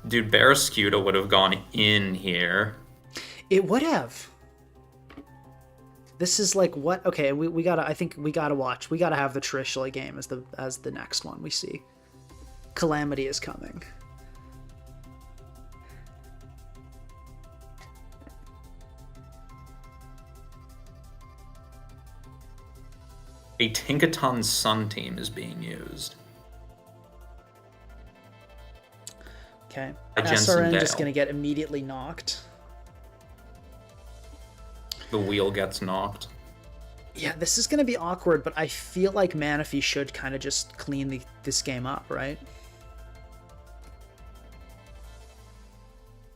Dude, Barrascuda would have gone in here. It would have. This is like what? Okay, we gotta. I think we gotta watch. We gotta have the Trishula game as the next one we see. Calamity is coming. A Tinkaton Sun team is being used. Okay. A Jensen SRN Dale. just gonna get immediately knocked. The wheel gets knocked. Yeah, this is gonna be awkward, but I feel like Manaphy should kind of just clean this game up, right?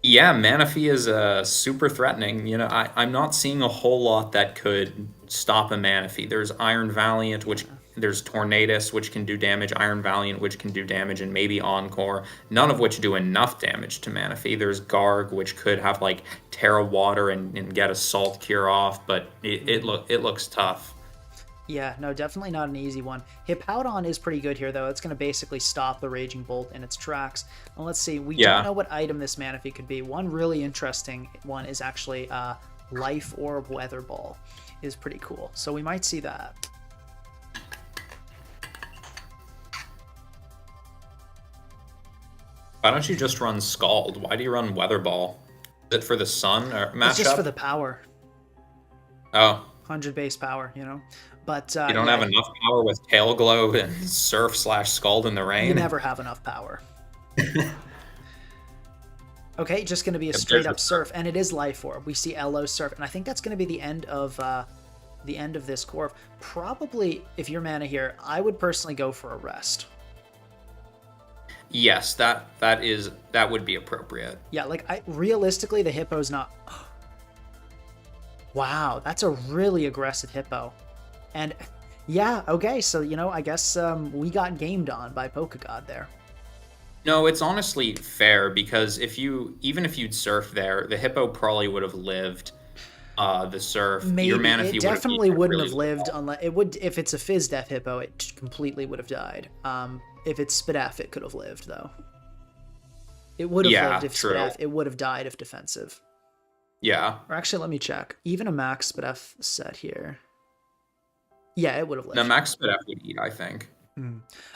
Yeah, Manaphy is super threatening. You know, I'm not seeing a whole lot that could stop a Manaphy. There's Iron Valiant, which there's Tornadus, which can do damage, Iron Valiant, which can do damage, and maybe Encore, none of which do enough damage to Manaphy. There's Garg, which could have like Terra Water and get a Salt Cure off, but it looks tough. Yeah, no, definitely not an easy one. Hippowdon is pretty good here, though. It's going to basically stop the Raging Bolt in its tracks. And let's see, we don't know what item this Manaphy could be. One really interesting one is actually Life Orb Weather Ball. Is pretty cool. So we might see that. Why don't you just run Scald? Why do you run Weather Ball? Is it for the Sun or matchup? It's just for the power. Oh. 100 base power, you know? But you don't have enough power with Tail Glow and Surf/Scald in the rain? You never have enough power. Okay, just going to be a straight up Surf, and it is Life Orb. We see Elo Surf, and I think that's going to be the end of this Corv. Probably, if you're mana here, I would personally go for a Rest. Yes, that would be appropriate. Yeah, like realistically, the Hippo's not. Wow, that's a really aggressive Hippo, and yeah, okay, so you know, I guess we got gamed on by Pokagod there. No, it's honestly fair because even if you'd surf there, the Hippo probably would have lived the surf. Maybe your Manaphy it definitely wouldn't really have lived unless it would. If it's a Fizz Death Hippo, it completely would have died. If it's Spidef, it could have lived though. It would have lived if Spidef. It would have died if defensive. Yeah. Or actually, let me check. Even a Max Spidef set here. Yeah, it would have lived. No, Max Spidef would eat, I think.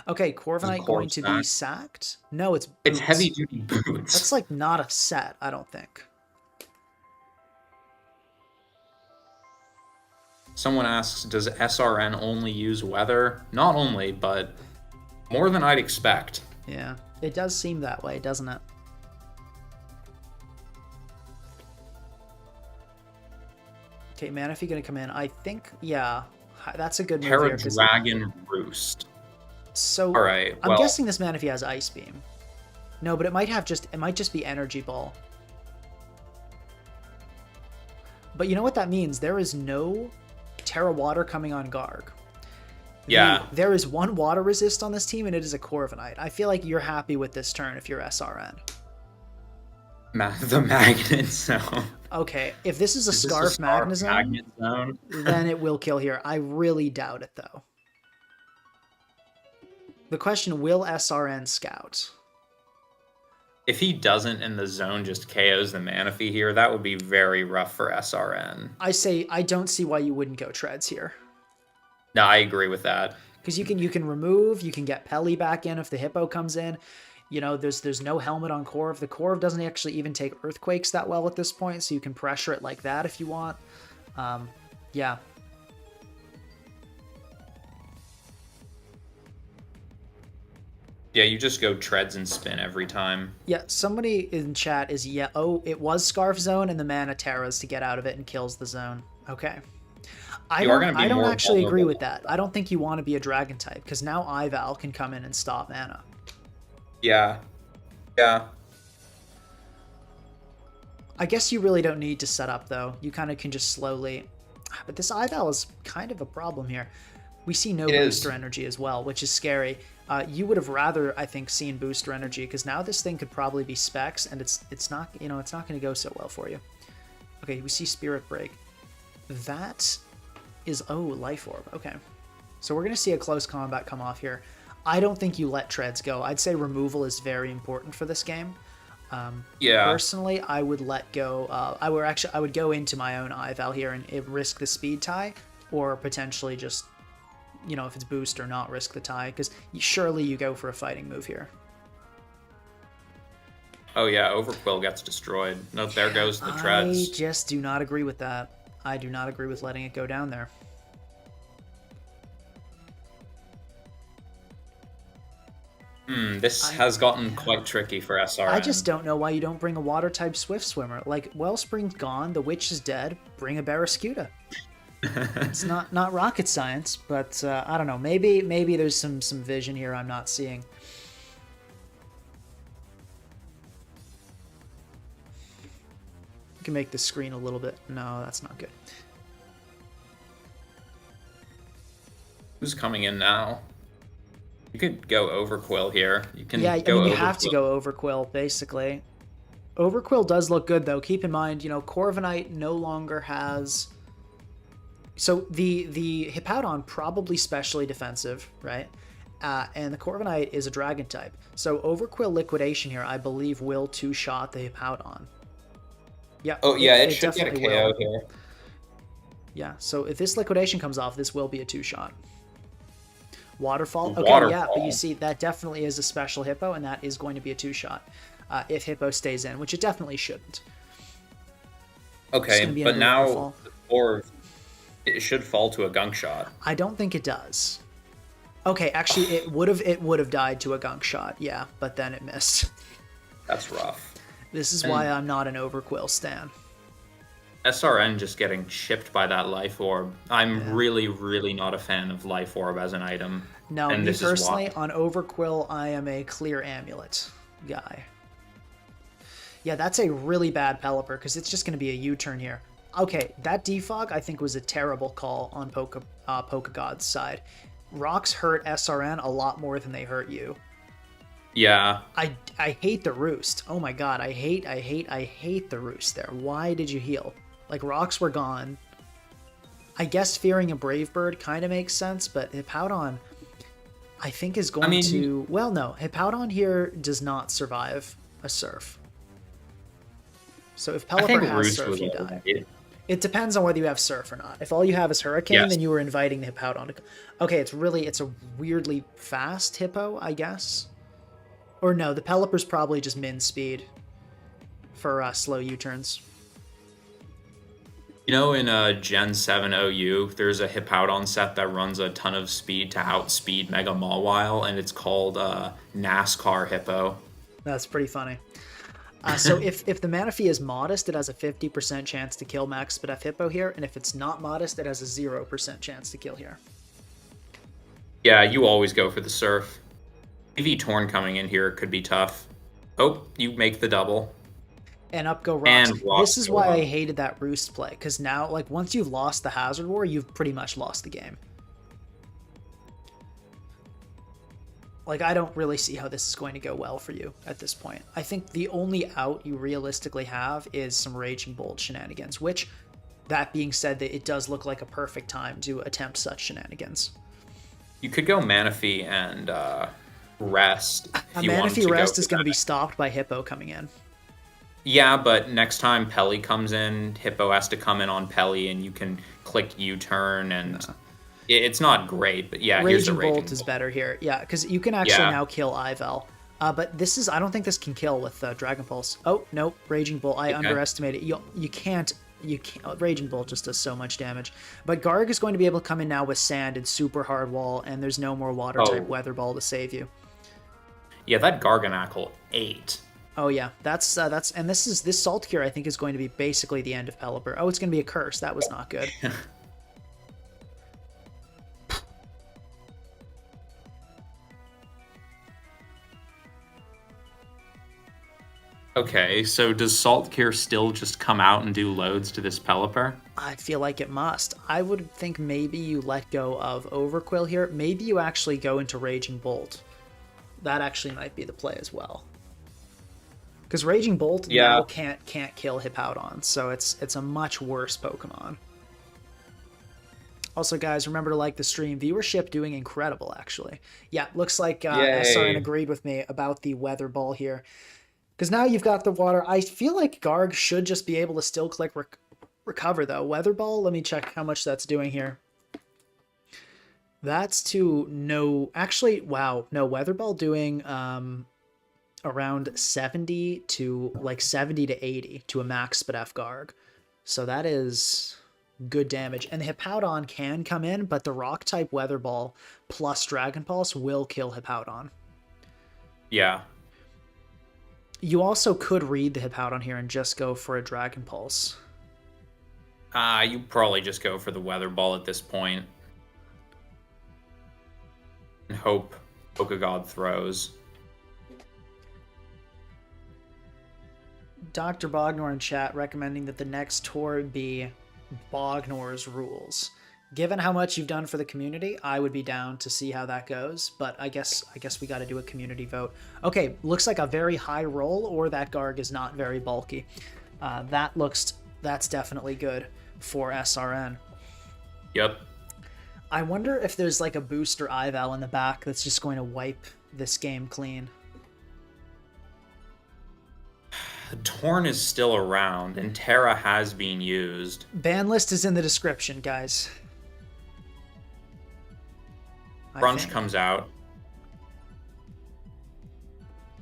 Okay, Corviknight going to be sacked? No, it's boots. It's heavy duty boots. That's like not a set, I don't think. Someone asks, does SRN only use weather? Not only, but more than I'd expect. Yeah, it does seem that way, doesn't it? Okay, Manaphy gonna come in. I think, yeah, that's a good move here. Dragon Roost. So, all right, I'm guessing this Manaphy has Ice Beam. No, but it might just be Energy Ball. But you know what that means? There is no Terra Water coming on Garg. Yeah. There is one water resist on this team, and it is a Corviknight. I feel like you're happy with this turn if you're SRN. The Magnet Zone. Okay, if this is a Scarf Magnet Zone, then it will kill here. I really doubt it, though. The question, will SRN scout? If he doesn't and the zone just KOs the Manaphy here, that would be very rough for SRN. I don't see why you wouldn't go Treads here. No, I agree with that. Because you can remove, you can get Pelly back in if the Hippo comes in. You know, there's no helmet on Corv. The Corv doesn't actually even take Earthquakes that well at this point, so you can pressure it like that if you want. Yeah. Yeah, you just go Treads and spin every time. Yeah, somebody in chat is, oh, it was Scarf Zone and the mana Terras to get out of it and kills the zone. Okay. I don't actually agree with that. I don't think you want to be a Dragon type, because now Ival can come in and stop mana. Yeah. Yeah. I guess you really don't need to set up, though. You kind of can just slowly... But this Ival is kind of a problem here. We see no It booster is. energy as well, which is scary. You would have rather, I think, seen booster energy, because now this thing could probably be specs, and it's not, you know, it's not going to go so well for you. Okay, we see Spirit Break. That is, oh, Life Orb. Okay. So we're going to see a close combat come off here. I don't think you let treads go. I'd say removal is very important for this game. Yeah. Personally, I would let go. I would go into my own Ival here and risk the speed tie, or potentially just, you know, if it's boost or not, risk the tie, because surely you go for a fighting move here. Oh yeah, Overquill gets destroyed. No, there goes the treads. I just do not agree with that. I do not agree with letting it go down there. This has gotten quite tricky for SRN. I just don't know why you don't bring a water-type Swift Swimmer. Like, Wellspring's gone, the Witch is dead, bring a Barraskewda. It's not rocket science, but I don't know. Maybe there's some vision here I'm not seeing. You can make the screen a little bit. No, that's not good. Who's coming in now? You could go Overquill here. You can Yeah, I go mean, you Overquill. have to go Overquill, basically. Overquill does look good, though. Keep in mind, you know, Corviknight no longer has... So the Hippowdon probably specially defensive, right? And the Corviknight is a Dragon type. So Overquill Liquidation here, I believe, will two-shot the Hippowdon. Yeah. Oh yeah, it should get a KO here. Yeah, so if this Liquidation comes off, this will be a two-shot. Waterfall? Okay, Waterfall. yeah, but you see, that definitely is a special Hippo, and that is going to be a two-shot if Hippo stays in, which it definitely shouldn't. Okay, but now Waterfall. or it should fall to a gunk shot. I don't think it does. Okay, actually, it would have died to a gunk shot, yeah, but then it missed. That's rough. This is why I'm not an Overquill stan. SRN just getting chipped by that Life Orb. I'm really not a fan of Life Orb as an item. No, and me this personally, is why. on Overquill, I am a clear Amulet guy. Yeah, that's a really bad Pelipper, because it's just going to be a U-turn here. Okay, that Defog, I think, was a terrible call on Pokegod's side. Rocks hurt SRN a lot more than they hurt you. Yeah. I hate the Roost. Oh my god, I hate the Roost there. Why did you heal? Like, rocks were gone. I guess fearing a Brave Bird kind of makes sense, but Hippowdon, I think, is going to... Well, no. Hippowdon here does not survive a Surf. So if Pelipper has Surf, you die. It depends on whether you have Surf or not. If all you have is Hurricane, then you were inviting the Hippowdon to... Okay, it's a weirdly fast Hippo, I guess. Or no, the Pelipper's probably just min speed for slow U-turns. You know, in Gen 7 OU, there's a Hippowdon set that runs a ton of speed to outspeed Mega Mawile, and it's called NASCAR Hippo. That's pretty funny. So if the Manaphy is modest, it has a 50% chance to kill Max Speed F Hippo here, and if it's not modest, it has a 0% chance to kill here. Yeah, you always go for the Surf. EV Torn coming in here could be tough. Oh, you make the double. And up go Rocks. This is why I hated that Roost play, because now, like, once you've lost the Hazard War, you've pretty much lost the game. Like, I don't really see how this is going to go well for you at this point. I think the only out you realistically have is some Raging Bolt shenanigans, which, that being said, that it does look like a perfect time to attempt such shenanigans. You could go Manaphy and Rest. A Manaphy Rest is going to be stopped by Hippo coming in. Yeah, but next time Pelly comes in, Hippo has to come in on Pelly, and you can click U-turn, and it's not great, but yeah, here's the Raging Bolt. Is better here. Yeah, because you can actually now kill Ival. But this is, I don't think this can kill with Dragon Pulse. Oh, nope, Raging Bolt. I underestimated it. You can't, Raging Bolt just does so much damage. But Garg is going to be able to come in now with Sand and super hard wall, and there's no more water-type Weather Ball to save you. Yeah, that Garganackle ate. Oh yeah, that's and this Salt Cure I think is going to be basically the end of Pelipper. Oh, it's going to be a curse. That was not good. Okay, so does Saltcare still just come out and do loads to this Pelipper? I feel like it must. I would think maybe you let go of Overquill here. Maybe you actually go into Raging Bolt. That actually might be the play as well. Because Raging Bolt now can't kill Hippowdon, so it's a much worse Pokemon. Also, guys, remember to like the stream. Viewership doing incredible, actually. Yeah, looks like SRN agreed with me about the Weather Ball here. Because now you've got the water. I feel like Garg should just be able to still click recover, though. Weather Ball, let me check how much that's doing here. That's to no... Actually, wow. No, Weather Ball doing around 70 to 80 to a max SPDF Garg. So that is good damage. And the Hippowdon can come in, but the Rock-type Weather Ball plus Dragon Pulse will kill Hippowdon. Yeah. You also could read the Hippowdon here and just go for a Dragon Pulse. You probably just go for the Weather Ball at this point. And hope Pokegod throws. Dr. Bognor in chat recommending that the next tour be Bognor's rules. Given how much you've done for the community, I would be down to see how that goes, but I guess we got to do a community vote. Okay, looks like a very high roll, or that Garg is not very bulky. That's definitely good for SRN. Yep. I wonder if there's like a booster Ival in the back that's just going to wipe this game clean. Torn is still around, and Terra has been used. Ban list is in the description, guys. Crunch comes out.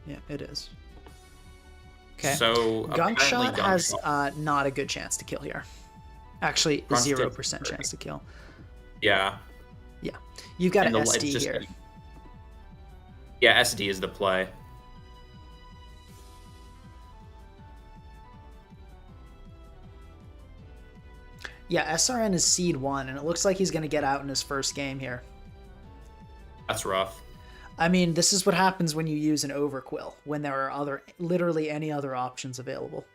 Yeah, it is. Okay. So Gunk Shot has not a good chance to kill here. Actually, 0% chance to kill. Yeah. Yeah. You've got an SD here. Yeah, SD is the play. Yeah, SRN is Seed 1, and it looks like he's going to get out in his first game here. That's rough. I mean, this is what happens when you use an Overquill, when there are literally any other options available.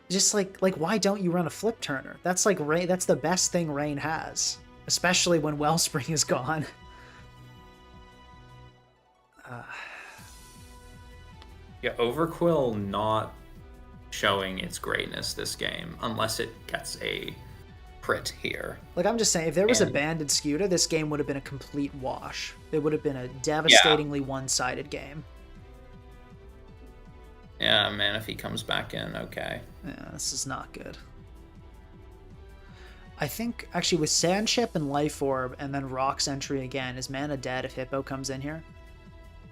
Just like why don't you run a Flip Turner? That's like Rain. That's the best thing Rain has, especially when Wellspring is gone. Yeah, Overquill not showing its greatness this game, unless it gets a crit here. Like, I'm just saying, if there was a Banded Scooter, this game would have been a complete wash. It would have been a devastatingly one-sided game. Yeah, man, if he comes back in, okay. Yeah, this is not good. I think, actually, with Sandship and Life Orb, and then Rock's entry again, is mana dead if Hippo comes in here?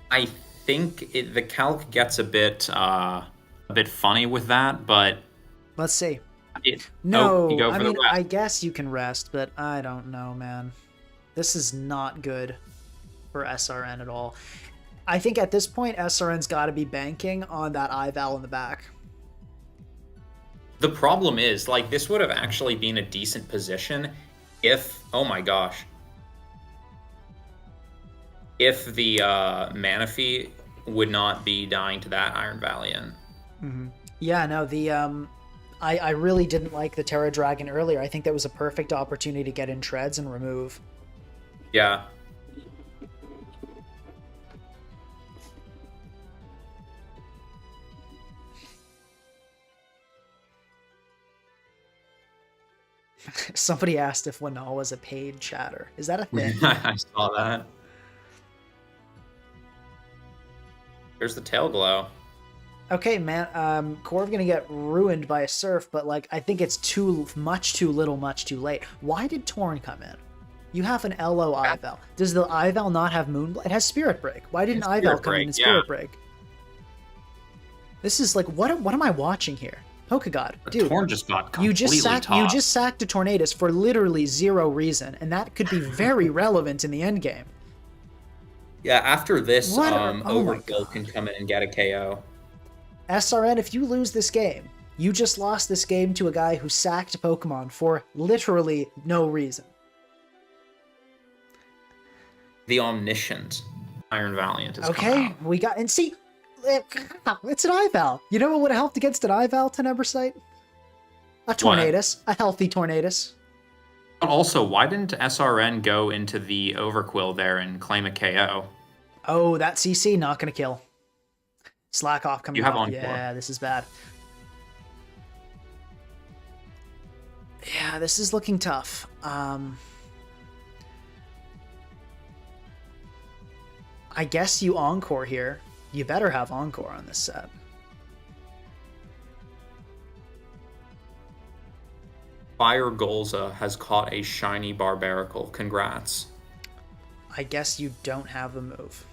I think the calc gets a bit funny with that, but... Let's see. No, I mean, I guess you can rest, but I don't know, man. This is not good for SRN at all. I think at this point, SRN's got to be banking on that Ival in the back. The problem is, like, this would have actually been a decent position if... Oh my gosh. If the Manaphy would not be dying to that Iron Valiant. Mm-hmm. Yeah, no, the... I really didn't like the Terra Dragon earlier. I think that was a perfect opportunity to get in treads and remove. Yeah. Somebody asked if Winall was a paid chatter. Is that a thing? I saw that. There's the tail glow. Okay, man, Corv gonna get ruined by a Surf, but, like, I think it's much too little, much too late. Why did Torn come in? You have an LO Ival. Does the Ival not have Moonblade? It has Spirit Break. Why didn't Ival come in Spirit Break? This is, like, what am I watching here? Pokegod, dude. Torn just got completely tossed. You just sacked a Tornadus for literally zero reason, and that could be very relevant in the endgame. Yeah, after this, Overkill can come in and get a KO. SRN, if you lose this game, you just lost this game to a guy who sacked Pokemon for literally no reason. The omniscient Iron Valiant is okay, we got... And see, It's an Ival. You know what would have helped against an Ival, Tenebrosite? A Tornadus. A healthy Tornadus. But also, why didn't SRN go into the Overquill there and claim a KO? Oh, that CC, not going to kill. Slack off coming You have off. Encore. Yeah, this is bad. Yeah, this is looking tough. I guess you Encore here. You better have Encore on this set. Fire Golza has caught a shiny Barbaracle. Congrats. I guess you don't have the move.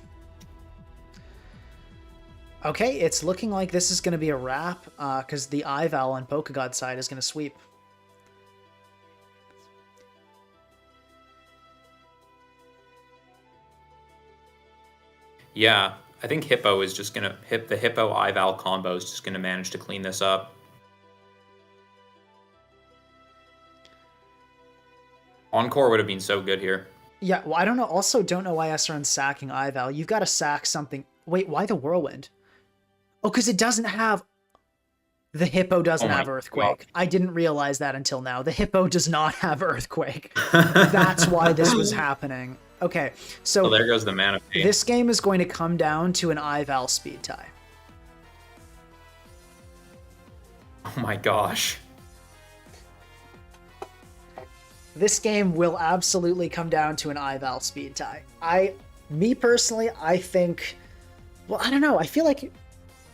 Okay, it's looking like this is going to be a wrap, because the Ival on Pokegod side is going to sweep. Yeah, I think Hippo is just gonna the Hippo Ival combo is just gonna manage to clean this up. Encore would have been so good here. Yeah, well, I don't know. Also, don't know why SRN's sacking Ival. You've got to sack something. Wait, why the Whirlwind? Oh, because it doesn't have... The Hippo doesn't have Earthquake. God. I didn't realize that until now. The Hippo does not have Earthquake. That's why this was happening. Okay, so... Well, there goes the mana fee. This game is going to come down to an Ival speed tie. Oh my gosh. This game will absolutely come down to an Ival speed tie. Me personally, I think... Well, I don't know. I feel like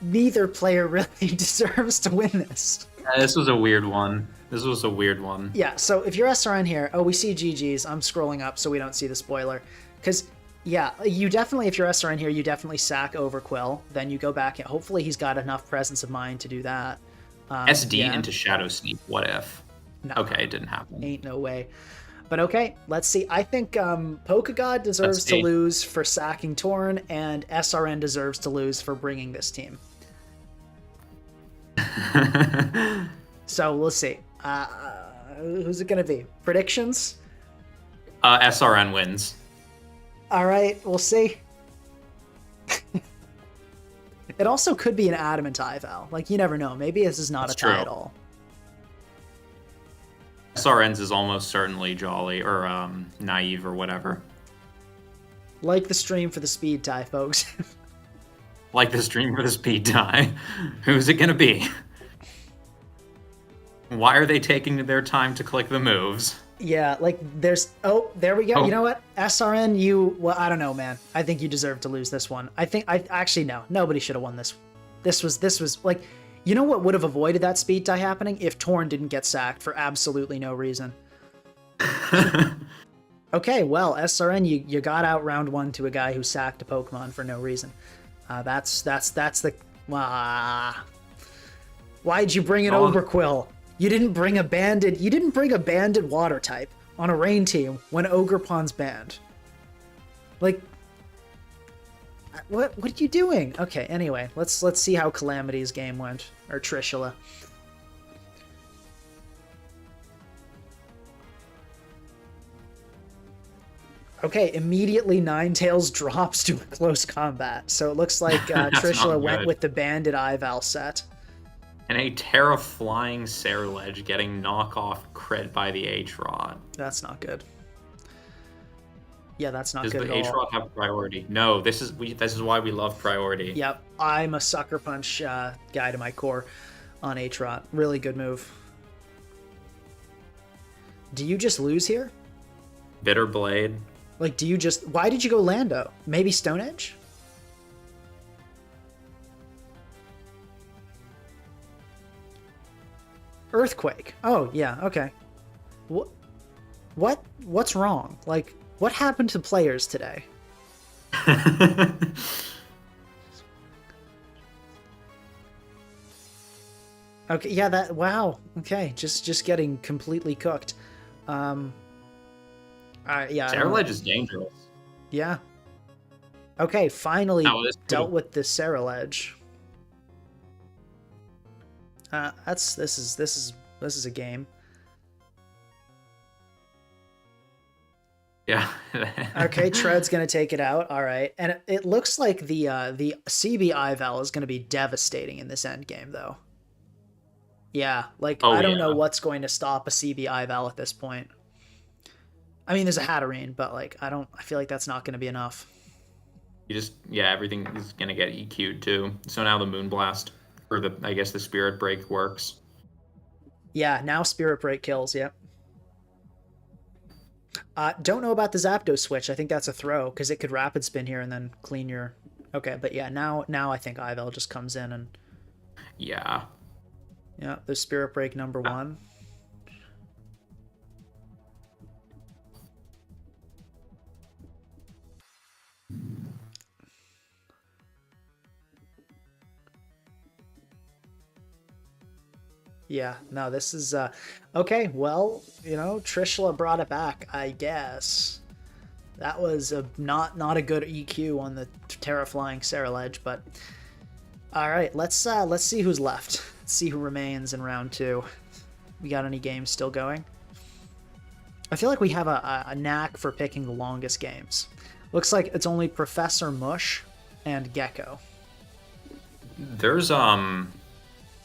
neither player really deserves to win this. This was a weird one. This was a weird one. Yeah, so if you're SRN here... Oh, we see GG's. I'm scrolling up so we don't see the spoiler. Because, yeah, you definitely, if you're SRN here, you definitely sack Overquill. Then you go back and hopefully he's got enough presence of mind to do that. SD into Shadow Sneak. What if? No. Okay, it didn't happen. Ain't no way. But okay, let's see. I think Pokegod deserves to lose for sacking Torn, and SRN deserves to lose for bringing this team. So we'll see. Who's it going to be? Predictions? SRN wins. All right, we'll see. It also could be an Adamant Ival. Like, you never know. Maybe this is not a tie at all. SRN's is almost certainly Jolly or Naive or whatever. Like the stream for the speed tie, folks. Like the stream for the speed tie. Who's it going to be? Why are they taking their time to click the moves? Yeah, like there's... Oh, there we go. Oh. You know what? SRN, well, I don't know, man. I think you deserve to lose this one. Actually, no. Nobody should have won this. This was like... You know what would have avoided that speed tie happening? If Torn didn't get sacked for absolutely no reason. Okay, well, SRN, you got out round one to a guy who sacked a Pokemon for no reason. That's the... Why'd you bring an Overquill? You didn't bring a banded water type on a rain team when Ogerpon's banned. Like... What are you doing? Okay, anyway, let's see how Calamity's game went. Or Trishula. Okay, immediately Ninetales drops to a close combat. So it looks like Trishula went with the Banded Ival set. And a Terra-Flying Ceruledge getting knockoff crit by the H-Rod. That's not good. Yeah, that's not good at all. Does the H-Rod have priority? No, this is why we love priority. Yep, I'm a Sucker Punch guy to my core on H-Rod. Really good move. Do you just lose here? Bitter Blade. Like, do you just... Why did you go Lando? Maybe Stone Edge? Earthquake. Oh, yeah, okay. What's wrong? Like... What happened to players today? Okay, yeah, wow. Okay, just getting completely cooked. Yeah. Ceruledge is dangerous. Yeah. Okay, finally dealt with the Ceruledge. This is a game. Yeah. Okay, Tread's gonna take it out. All right, and it looks like the CB Ival is gonna be devastating in this end game, though. Yeah, like Oh I don't know yeah. what's going to stop a CB Ival at this point. I mean, there's a Hatterene, but like I don't. I feel like that's not gonna be enough. You just yeah, everything is gonna get EQ'd too. So now the Moonblast or the I guess the Spirit Break works. Yeah, now Spirit Break kills. Yep. Don't know about the Zapdos switch. I think that's a throw because it could Rapid Spin here and then clean your. Okay, but yeah, now I think Ivel just comes in and Yeah. yeah, the Spirit Break number one. Yeah, no, this is okay. Well, Trishula brought it back, I guess. That was not a good EQ on the Terraflying Ceruledge, but all right, let's see who's left. Let's see who remains in round two. We got any games still going? I feel like we have a knack for picking the longest games. Looks like it's only Professor Mush and Gecko. There's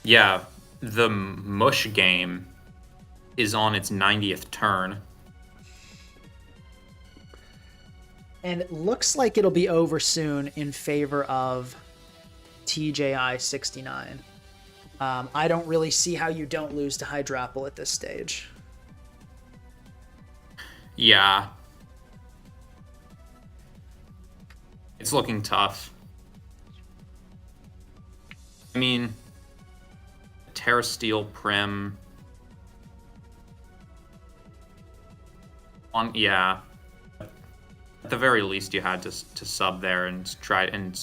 yeah, the Mush game is on its 90th turn. And it looks like it'll be over soon in favor of TJI 69. I don't really see how you don't lose to Hydrapple at this stage. Yeah. It's looking tough. I mean, Terra Steel Prim. Yeah. At the very least, you had to sub there and try to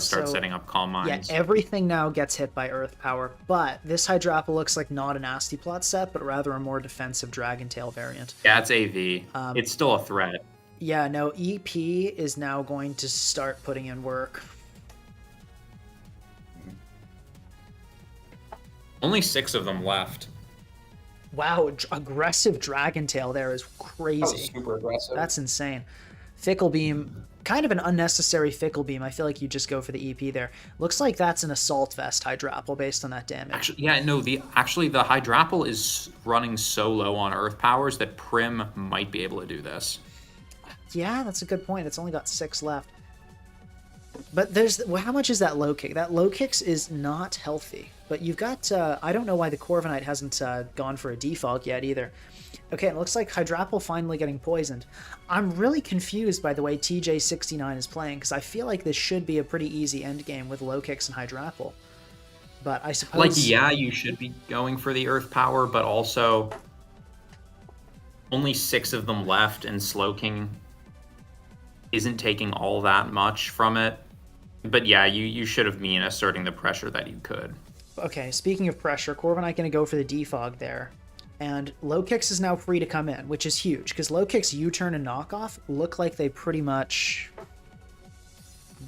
start setting up Calm Minds. Yeah, everything now gets hit by Earth Power, but this Hydrapple looks like not a Nasty Plot set, but rather a more defensive Dragon Tail variant. Yeah, it's AV. It's still a threat. Yeah, no, EP is now going to start putting in work. Only 6 of them left. Wow, aggressive Dragon Tail there is crazy. That was super aggressive. That's insane. Fickle Beam, kind of an unnecessary Fickle Beam. I feel like you just go for the EP there. Looks like that's an Assault Vest Hydrapple based on that damage. Actually, yeah, no, the Hydrapple is running so low on Earth Powers that Prim might be able to do this. Yeah, that's a good point. It's only got 6 left. But how much is that low kick? That low kicks is not healthy. But you've got, I don't know why the Corviknight hasn't gone for a defog yet either. Okay, it looks like Hydrapple finally getting poisoned. I'm really confused by the way TJ69 is playing, because I feel like this should be a pretty easy endgame with low kicks and Hydrapple. But I suppose... Like, yeah, you should be going for the Earth Power, but also only 6 of them left, and Slowking isn't taking all that much from it. But yeah, you should have been asserting the pressure that you could. Okay, speaking of pressure, Corviknight going to go for the defog there. And low kicks is now free to come in, which is huge, because low kicks, U-turn, and knockoff look like they pretty much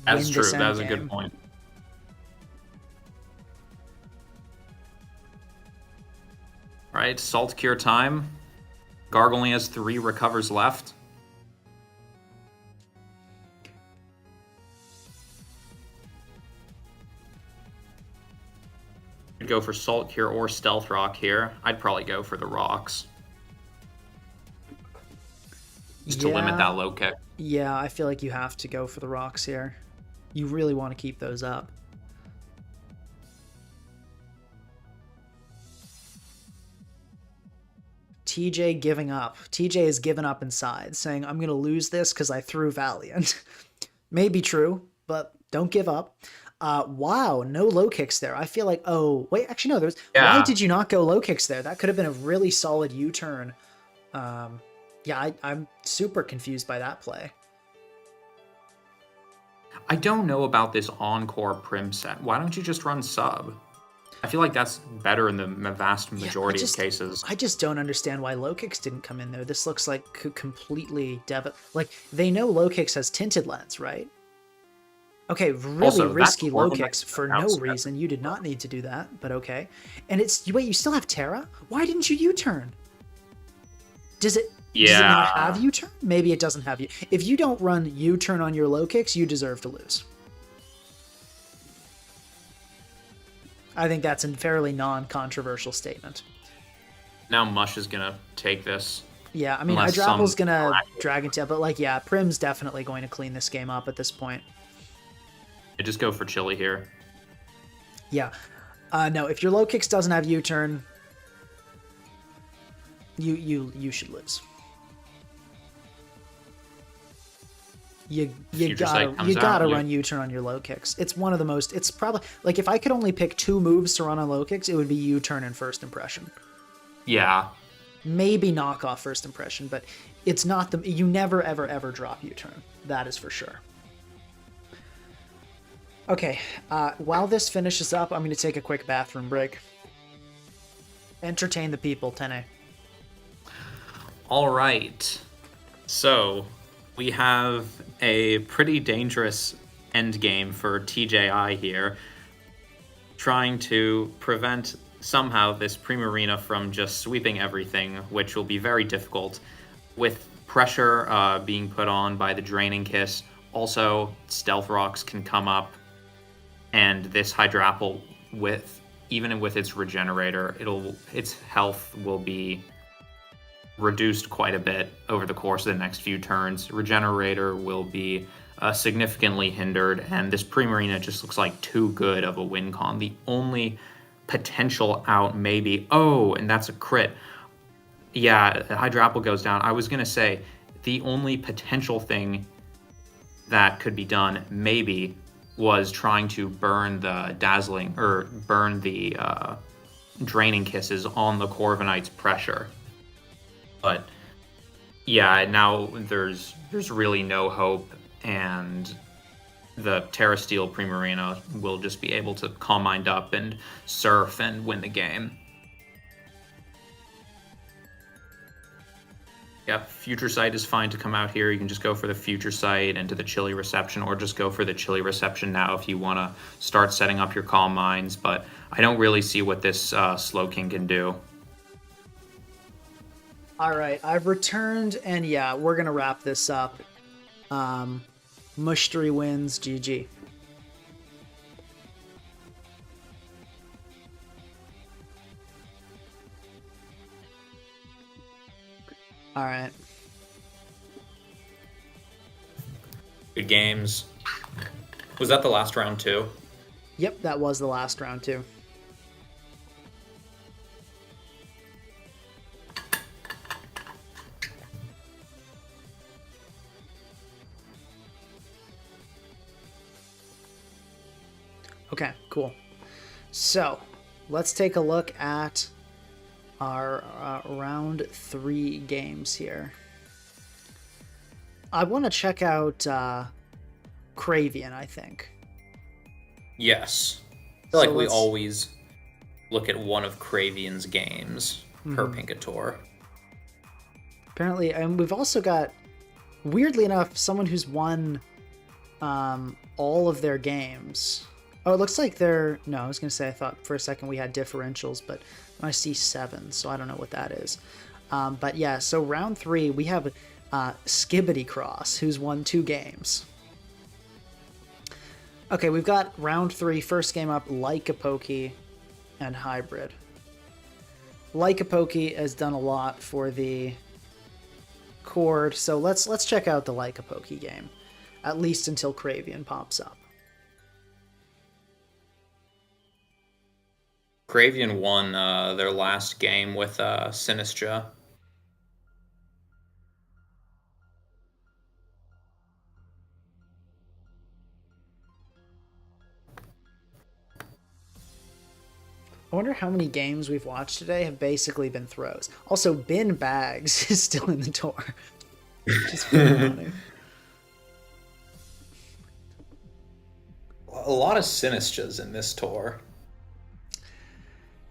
That's true. That was a good point. All right, Salt Cure time. Garg only has 3 recovers left. Go for Salt Cure or Stealth Rock here. I'd probably go for the rocks. Just to limit that low kick. Yeah, I feel like you have to go for the rocks here. You really want to keep those up. TJ giving up. TJ has given up inside, saying, I'm going to lose this because I threw Valiant. May be true, but don't give up. Wow, no low kicks there. I feel like, oh, wait, actually, no, there's... Yeah. Why did you not go low kicks there? That could have been a really solid U-turn. Yeah, I'm super confused by that play. I don't know about this Encore Prim set. Why don't you just run sub? I feel like that's better in the vast majority of cases. I just don't understand why low kicks didn't come in there. This looks like completely... Like, they know low kicks has tinted lens, right? Okay, really also, risky low kicks for no reason. You did not need to do that, but okay. And it's... Wait, you still have Terra? Why didn't you U-turn? Does it... Does it not Yeah. have U-turn? Maybe it doesn't have you. If you don't run U-turn on your low kicks, you deserve to lose. I think that's a fairly non-controversial statement. Now Mush is gonna take this. Yeah, I mean, Unless Hydrapul's some gonna Dragon Tail, but like, yeah, Prim's definitely going to clean this game up at this point. I just go for Chili here. Yeah. No, if your low kicks doesn't have U-turn, you should lose. You gotta run U-turn on your low kicks. It's one of the most. It's probably like if I could only pick 2 moves to run on low kicks, it would be U-turn and first impression. Yeah. Maybe knock off first impression, but it's not the. You never ever drop U-turn. That is for sure. Okay, while this finishes up, I'm going to take a quick bathroom break. Entertain the people, Tene. All right. So we have a pretty dangerous endgame for TJI here, trying to prevent somehow this Primarina from just sweeping everything, which will be very difficult with pressure being put on by the Draining Kiss. Also, Stealth Rocks can come up, and this Hydrapult, even with its Regenerator, its health will be reduced quite a bit over the course of the next few turns. Regenerator will be significantly hindered, and this Primarina just looks like too good of a win con. The only potential out maybe, and that's a crit. Yeah, Hydrapult goes down. I was going to say, the only potential thing that could be done maybe was trying to burn the Draining Kisses on the Corviknight's pressure. But yeah, now there's really no hope, and the Terra Steel Primarina will just be able to Calm Mind up and surf and win the game. Yep, Future Sight is fine to come out here. You can just go for the Future Sight into the Chilly Reception, or just go for the Chilly Reception now if you want to start setting up your Calm Minds, but I don't really see what this Slowking can do. Alright, I've returned, and yeah, we're going to wrap this up. Mush 3 wins, GG. Alright. Good games. Was that the last round too? Yep, that was the last round too. Okay, cool. So, let's take a look at our round 3 games here. I want to check out Cravian, I think. Yes. I feel like we always look at one of Cravian's games per Pinkator. Apparently, and we've also got, weirdly enough, someone who's won all of their games. Oh, it looks like they're... No, I was going to say, I thought for a second we had differentials, but I see 7, so I don't know what that is. But yeah, so round 3, we have Skibbity Cross, who's won 2 games. Okay, we've got round 3, first game up, Lycopoke and Hybrid. Lycopoke has done a lot for the Cord, so let's check out the Lycopoke game, at least until Cravian pops up. Cravian won their last game with Sinistra. I wonder how many games we've watched today have basically been throws. Also, Bin Bags is still in the tour. Just funny. A lot of Sinistras in this tour.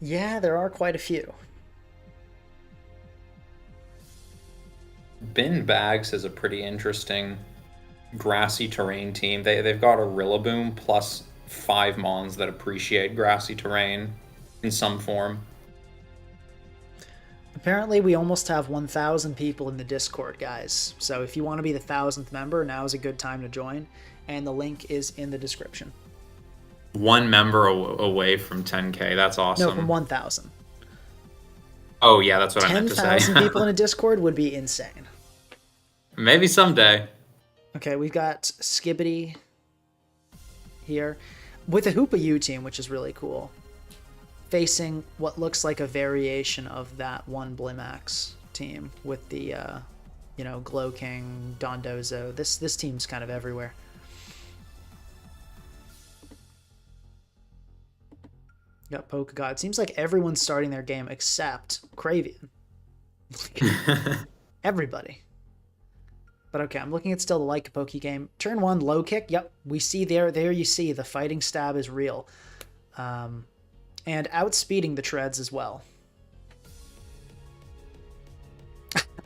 Yeah, there are quite a few. Bin Bags is a pretty interesting grassy terrain team. They've got a Rillaboom plus 5 Mons that appreciate grassy terrain in some form. Apparently, we almost have 1,000 people in the Discord, guys. So if you want to be the 1,000th member, now is a good time to join. And the link is in the description. One member away from 10K. That's awesome. No, from 1,000. Oh, yeah, that's what I meant to say. 10,000 people in a Discord would be insane. Maybe someday. Okay, we've got Skibidi here with a Hoopa U team, which is really cool. Facing what looks like a variation of that one Blimax team with the, Glow King, Dondozo. This team's kind of everywhere. Got Polkagod. It seems like everyone's starting their game except Cravian. Everybody. But okay, I'm looking at still the Lycopoke game. Turn 1, low kick. Yep, we see there you see the fighting stab is real. And outspeeding the treads as well.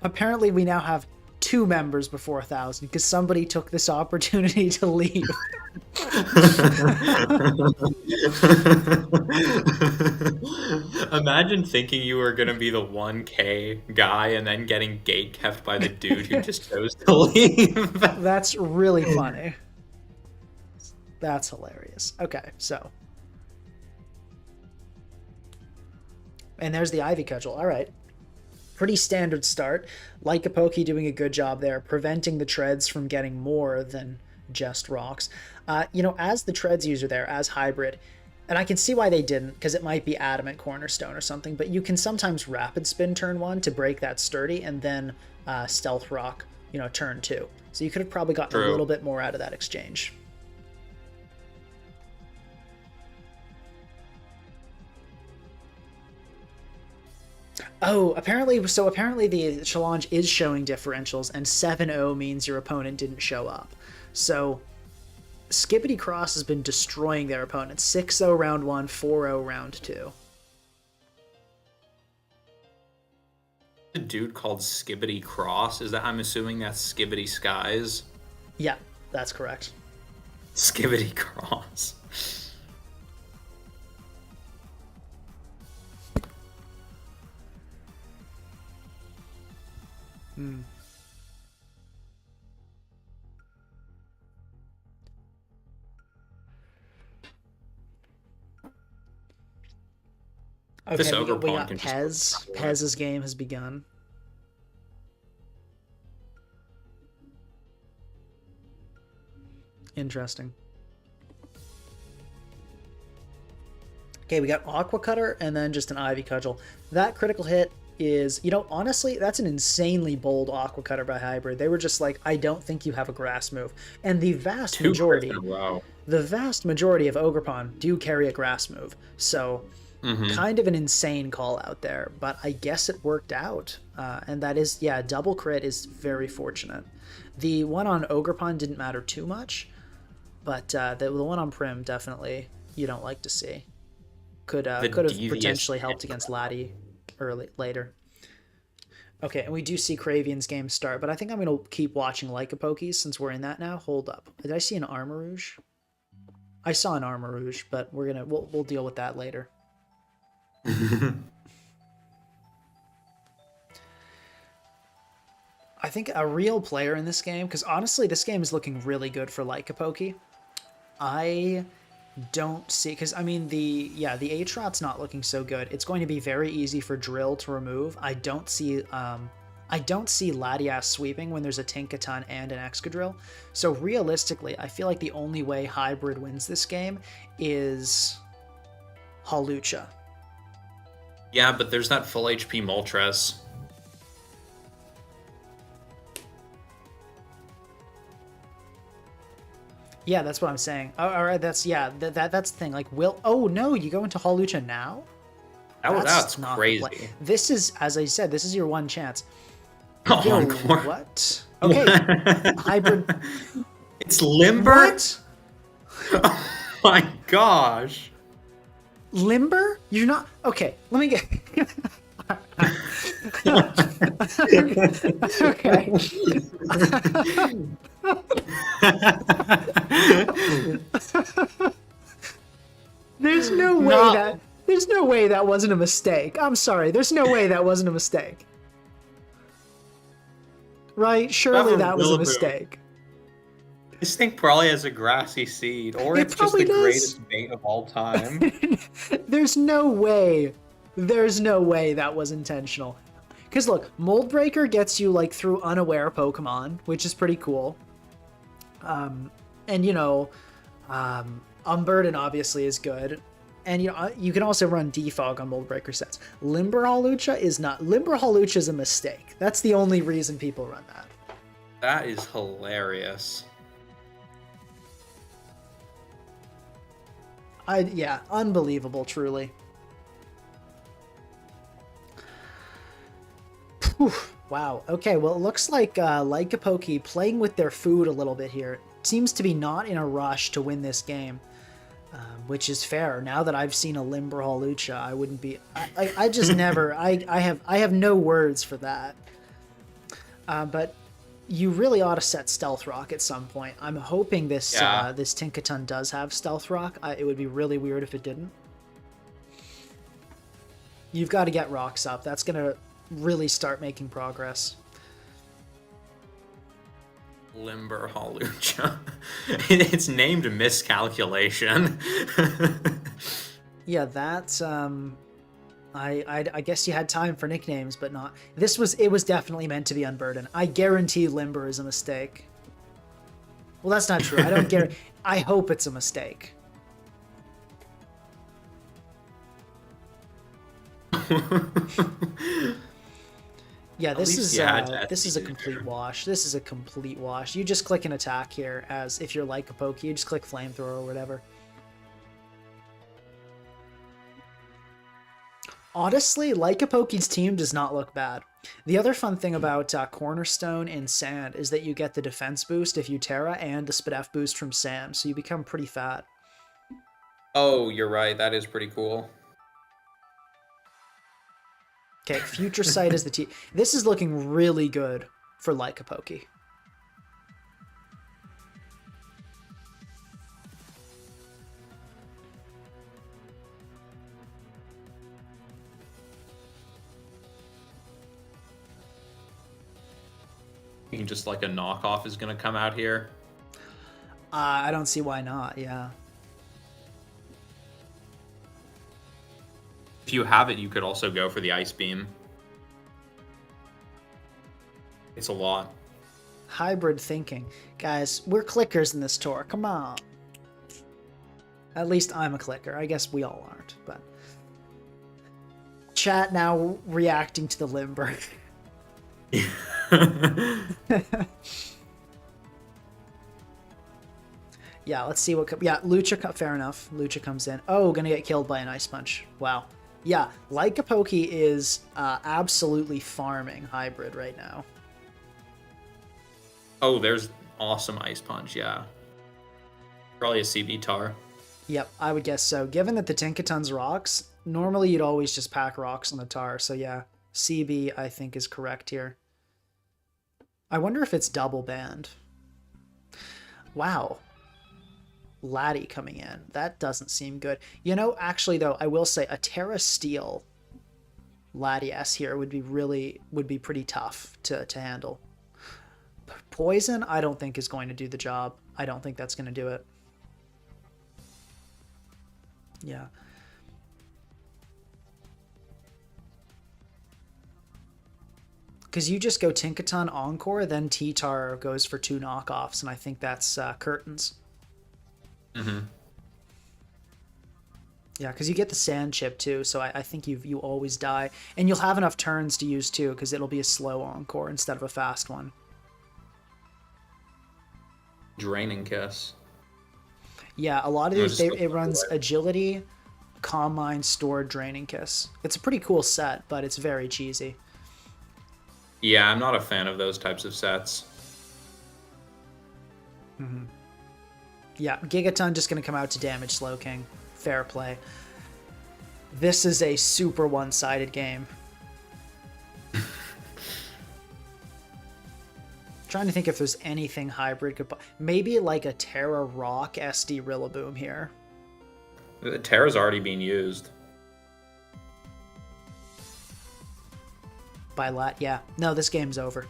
Apparently we now have 2 members before 1,000 because somebody took this opportunity to leave. Imagine thinking you were going to be the 1K guy and then getting gate kept by the dude who just chose to leave. That's really funny. That's hilarious. Okay, so. And there's the Ivy Cudgel. All right. Pretty standard start. Lycopoke doing a good job there, preventing the treads from getting more than just rocks. As the treads user there, as hybrid, and I can see why they didn't, because it might be adamant cornerstone or something, but you can sometimes rapid spin turn 1 to break that sturdy, and then stealth rock, turn 2. So you could have probably gotten a little bit more out of that exchange. Oh, apparently the challenge is showing differentials, and 7-0 means your opponent didn't show up. So Skibidi Cross has been destroying their opponents. 6-0 round 1, 4-0 round 2. A dude called Skibidi Cross? I'm assuming that's Skibidi Skies? Yeah, that's correct. Skibidi Cross. Hmm. Okay, this we got can Pez. Pez's game has begun. Interesting. Okay, we got Aqua Cutter and then just an Ivy Cudgel. That critical hit is, honestly, that's an insanely bold Aqua Cutter by Hybrid. They were just like, I don't think you have a grass move. And the vast majority of Ogerpon do carry a grass move. So kind of an insane call out there, but I guess it worked out. And that is, double crit is very fortunate. The one on Ogerpon didn't matter too much, but the one on Prim definitely you don't like to see. Could have potentially helped against Laddie later. Okay, and we do see Cravian's game start, but I think I'm going to keep watching Lycopoke since we're in that now. Hold up. Did I see an Armarouge? I saw an Armarouge, but we'll deal with that later. I think a real player in this game, because honestly, this game is looking really good for Lycopoke. I don't see, because I mean the Atrot's not looking so good. It's going to be very easy for Drill to remove. I don't see Latias sweeping when there's a Tinkaton and an Excadrill. So realistically, I feel like the only way Hybrid wins this game is Hawlucha. Yeah, but there's that full HP Moltres. Yeah, that's what I'm saying. Oh, all right, that's the thing. Like, oh no, you go into Hawlucha now? That's not crazy. This is, as I said, this is your one chance. Oh, yo, what? Okay, Hybrid. It's Limber? What? Oh my gosh. Limber? You're not... Okay, let me get... Okay. There's no way that wasn't a mistake. I'm sorry. There's no way that wasn't a mistake. Right? Surely that was a mistake. This thing probably has a grassy seed, or it's just the greatest bait of all time. There's no way. There's no way that was intentional. Because look, Mold Breaker gets you like through unaware Pokemon, which is pretty cool. And you know, Unburden obviously is good. And you can also run Defog on Mold Breaker sets. Limber Hawlucha is not. Limber Hawlucha is a mistake. That's the only reason people run that. That is hilarious. Yeah, unbelievable, truly. Whew, wow. Okay, well, it looks like Lycopoke playing with their food a little bit here. Seems to be not in a rush to win this game, which is fair. Now that I've seen a Limber Hawlucha, I wouldn't be. I just never. I have no words for that. But you really ought to set Stealth Rock at some point. I'm hoping this this Tinkaton does have Stealth Rock. It would be really weird if it didn't. You've got to get rocks up. That's going to really start making progress. Limber Hawlucha. It's named Miscalculation. Yeah, that's I guess you had time for nicknames, but not. It was definitely meant to be Unburden. I guarantee Limber is a mistake. Well, that's not true. I don't guarantee. I hope it's a mistake. Yeah, this is a complete wash. This is a complete wash. You just click an attack here as if you're Lycopoke. You just click Flamethrower or whatever. Honestly, Lycopoke's team does not look bad. The other fun thing about Cornerstone and Sand is that you get the defense boost if you Terra and the Spadef boost from Sand, so you become pretty fat. Oh, you're right. That is pretty cool. Okay, Future Sight is the team. This is looking really good for Lycopoke. Just like a knockoff is going to come out here. I don't see why not, yeah. If you have it, you could also go for the Ice Beam. It's a lot. Hybrid thinking. Guys, we're clickers in this tour. Come on. At least I'm a clicker. I guess we all aren't, but... Chat now reacting to the Limber. Yeah, let's see what... Yeah, Lucha... Fair enough. Lucha comes in. Oh, gonna get killed by an Ice Punch. Wow. Yeah, Lycopoke is absolutely farming Hybrid right now. Oh, there's awesome Ice Punch, yeah. Probably a CB Tar. Yep, I would guess so. Given that the Tinkaton's rocks, normally you'd always just pack rocks on the Tar. So yeah, CB I think is correct here. I wonder if it's double banned. Wow. Laddie coming in. That doesn't seem good. You know, actually though, I will say a Terra Steel Latias here would be pretty tough to handle. Poison, I don't think is going to do the job. I don't think that's going to do it. Yeah. Because you just go Tinkaton Encore, then T-Tar goes for 2 knockoffs, and I think that's Curtains. Mm-hmm. Yeah, because you get the Sand Chip too, so I think you always die. And you'll have enough turns to use too, because it'll be a slow Encore instead of a fast one. Draining Kiss. Yeah, a lot of these, it runs Agility, Calm Mind, Stored, Draining Kiss. It's a pretty cool set, but it's very cheesy. Yeah, I'm not a fan of those types of sets. Mm-hmm. Yeah, Gigaton just going to come out to damage Slowking. Fair play. This is a super one-sided game. Trying to think if there's anything hybrid could... Maybe like a Terra Rock SD Rillaboom here. The Terra's already being used. By lat, yeah. No, this game's over.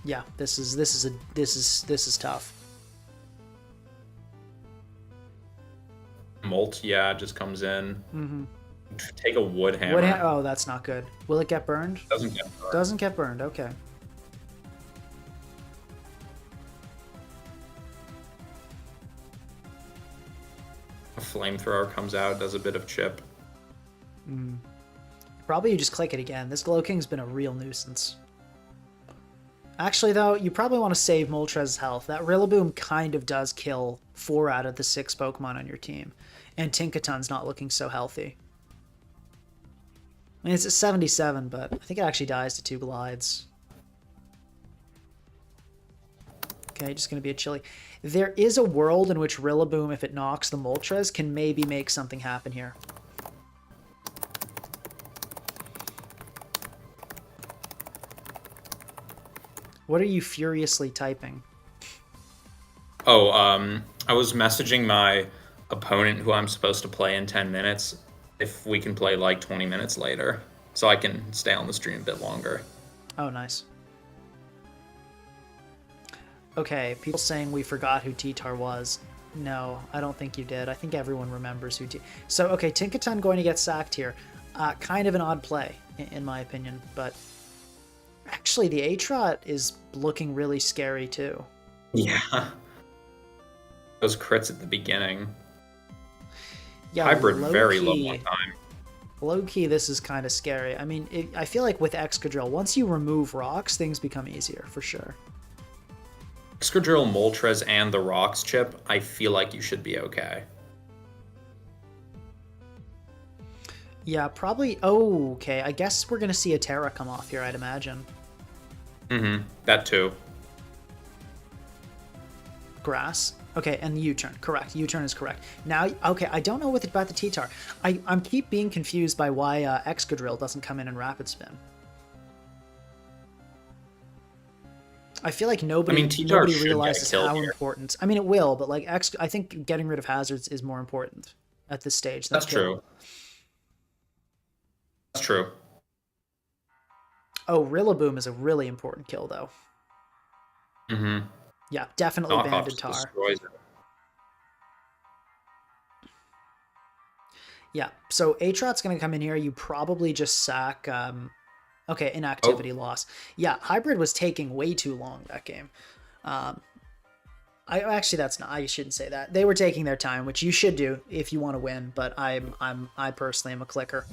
Yeah, this is tough. Molt, yeah, just comes in. Mm-hmm. Take a wood hammer. Oh, that's not good. Will it get burned? Doesn't get burned. Doesn't get burned. Okay. A flamethrower comes out, does a bit of chip. Probably you just click it again. This Glowking's been a real nuisance. Actually, though, you probably want to save Moltres' health. That Rillaboom kind of does kill 4 out of the 6 Pokemon on your team. And Tinkaton's not looking so healthy. I mean, it's at 77, but I think it actually dies to 2 glides. Okay, just going to be a chilly. There is a world in which Rillaboom, if it knocks the Moltres, can maybe make something happen here. What are you furiously typing? Oh, I was messaging my opponent who I'm supposed to play in 10 minutes if we can play like 20 minutes later, so I can stay on the stream a bit longer. Oh, nice. Okay, people saying we forgot who T-Tar was. No, I don't think you did. I think everyone remembers who So, okay, Tinkaton going to get sacked here. Kind of an odd play, in my opinion, but actually the Aatrot is looking really scary too. Yeah. Those crits at the beginning. Yeah, Hybrid very low one time. Low-key, this is kind of scary. I mean, I feel like with Excadrill, once you remove rocks, things become easier, for sure. Excadrill, Moltres, and the Rocks chip, I feel like you should be okay. Yeah, probably... Oh, okay. I guess we're going to see a Terra come off here, I'd imagine. Mm-hmm. That too. Grass. Okay, and the U-turn. Correct. U-turn is correct. Now, okay, I don't know what about the T-Tar. I'm keep being confused by why Excadrill doesn't come in and Rapid Spin. I feel like nobody realizes how important... I mean, it will, but like I think getting rid of hazards is more important at this stage. That's true. That's true. Oh, Rillaboom is a really important kill, though. Mm-hmm. Yeah, definitely Banded Tar. Yeah, so Aatrot's going to come in here. You probably just sack... Okay, inactivity loss. Yeah, Hybrid was taking way too long that game. Actually, that's not... I shouldn't say that. They were taking their time, which you should do if you want to win, but I personally am a clicker.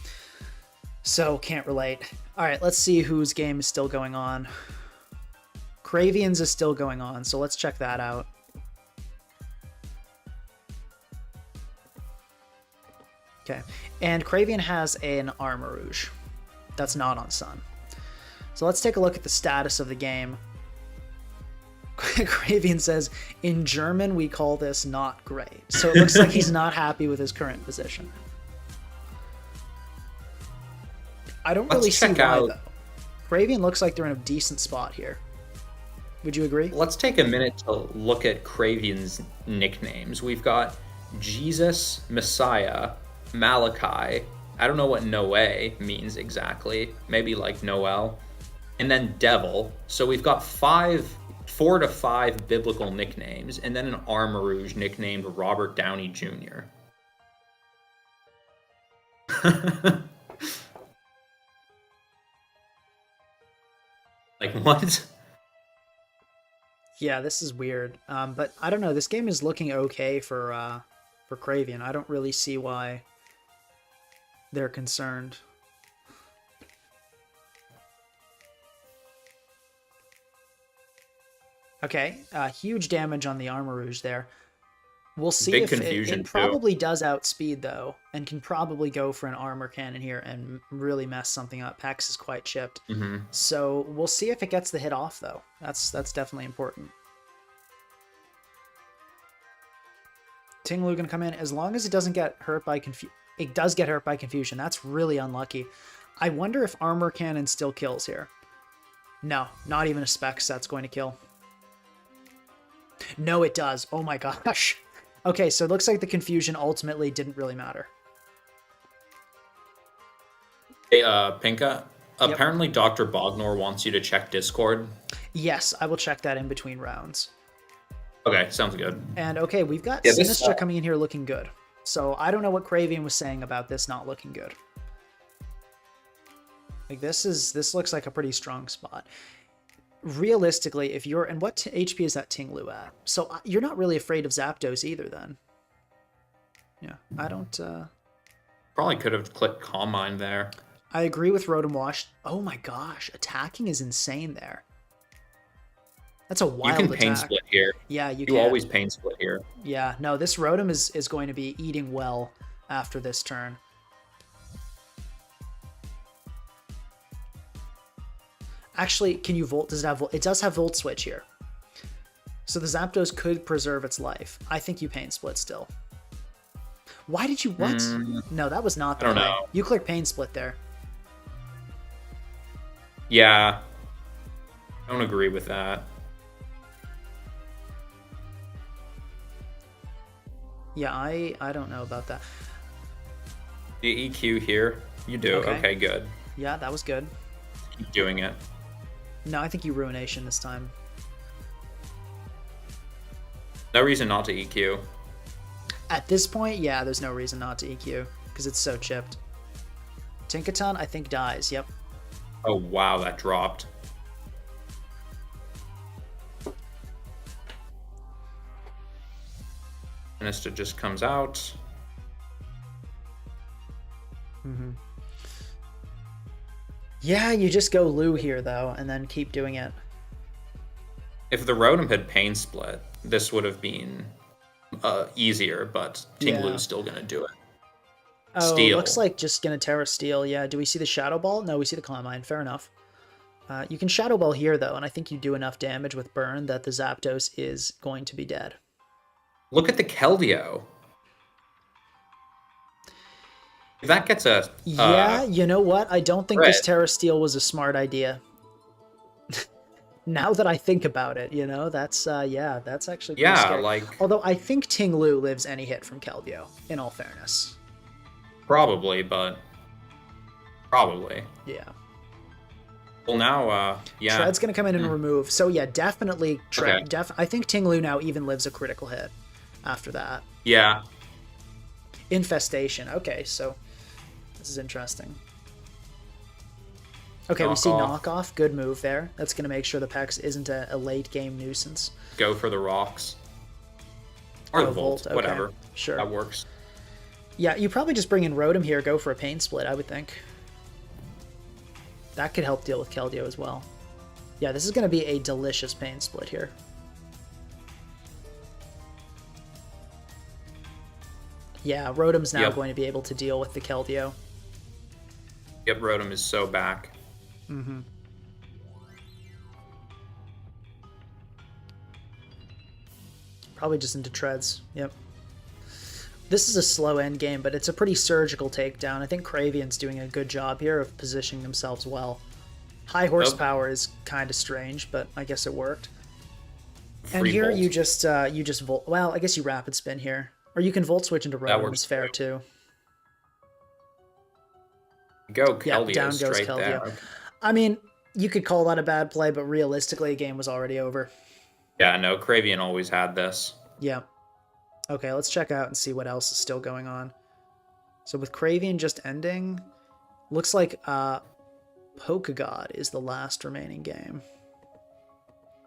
So, can't relate. All right, let's see whose game is still going on. Cravian's is still going on, so let's check that out. Okay, and Cravian has an Armarouge. That's not on Sun. So let's take a look at the status of the game. Cravian says, in German, we call this not great. So it looks like he's not happy with his current position. I don't really see why, though. Cravian looks like they're in a decent spot here. Would you agree? Let's take a minute to look at Cravian's nicknames. We've got Jesus, Messiah, Malachi. I don't know what Noe means exactly. Maybe like Noel. And then Devil. So we've got 4 to 5 biblical nicknames, and then an Armarouge nicknamed Robert Downey Jr. Like, what? Yeah, this is weird. But I don't know. This game is looking okay for Cravian. I don't really see why they're concerned. Okay, huge damage on the Armarouge there. We'll see if it probably does outspeed, though, and can probably go for an armor cannon here and really mess something up. Pax is quite chipped. Mm-hmm. So we'll see if it gets the hit off, though. That's definitely important. Tinglu gonna come in. As long as it doesn't get hurt by confusion. It does get hurt by confusion. That's really unlucky. I wonder if armor cannon still kills here. No, not even a spec set's going to kill. No, it does. Oh my gosh. Okay, so it looks like the confusion ultimately didn't really matter. Hey, Pinka. Yep. Apparently, Dr. Bognor wants you to check Discord. Yes, I will check that in between rounds. Okay, sounds good. And okay, we've got Yeah, Sinistra coming in here looking good. So I don't know what Cravian was saying about this not looking good. Like this looks like a pretty strong spot. Realistically, if you're, and what HP is that Tinglu at? So you're not really afraid of Zapdos either then. Yeah, I don't, Probably could have clicked Calm Mind there. I agree with Rotom Wash. Oh my gosh, attacking is insane there. That's a wild You can pain attack. split here. Yeah, you can. You always pain split here. Yeah, no, this Rotom is going to be eating well after this turn. Actually, can you Volt? Does it have Volt? It does have Volt Switch here. So the Zapdos could preserve its life. I think you Pain Split still. Why did you, what? No, that was not the I don't play. know. You click Pain Split there. Yeah. I don't agree with that. Yeah, I don't know about that. The EQ here? You do. Okay, good. Yeah, that was good. Keep doing it. No, I think you Ruination this time. No reason not to EQ. At this point, yeah, there's no reason not to EQ, because it's so chipped. Tinkaton, I think, dies, yep. Oh, wow, that dropped. Minister just comes out. Yeah, you just go Lou here, though, and then keep doing it. If the Rotom had Pain Split, this would have been easier, but Tinglu's still going to do it. Oh, Steel. looks like just gonna Terra Steel. Yeah, do we see the Shadow Ball? No, we see the Calm Mind. Fair enough. You can Shadow Ball here, though, and I think you do enough damage with Burn that the Zapdos is going to be dead. Look at the Keldeo. If that gets a... yeah, you know what? I don't think this Terra Steel was a smart idea. Now that I think about it, you know, that's, yeah, that's actually pretty scary. like... Although I think Tinglu lives any hit from Keldeo, in all fairness. Probably, but... Probably. Yeah. Well, now, yeah. Tread's going to come in and remove. So, yeah, definitely Tread. Okay. I think Tinglu now even lives a critical hit after that. Yeah. Infestation. Okay, so this is interesting. Okay, we see Knockoff. Knockoff. Good move there. That's going to make sure the Pex isn't a late-game nuisance. Go for the rocks. Or the Volt, okay. whatever. Sure. That works. Yeah, you probably just bring in Rotom here, go for a Pain Split, I would think. That could help deal with Keldeo as well. Yeah, this is going to be a delicious Pain Split here. Yeah, Rotom's now going to be able to deal with the Keldeo. Yep, Rotom is so back. Mm-hmm. Probably just into Treads. Yep. This is a slow end game, but it's a pretty surgical takedown. I think Cravian's doing a good job here of positioning themselves well. High horsepower is kind of strange, but I guess it worked. And here Volt. you just Volt. Well, I guess you Rapid Spin here, or you can Volt Switch into Rotom. It's fair too. Go Keldeo, yeah, down goes straight Keldeo. there. Okay. I mean, you could call that a bad play, but realistically, the game was already over. Yeah, no, Cravian always had this. Yeah. Okay, let's check out and see what else is still going on. So with Cravian just ending, looks like Pokagod is the last remaining game.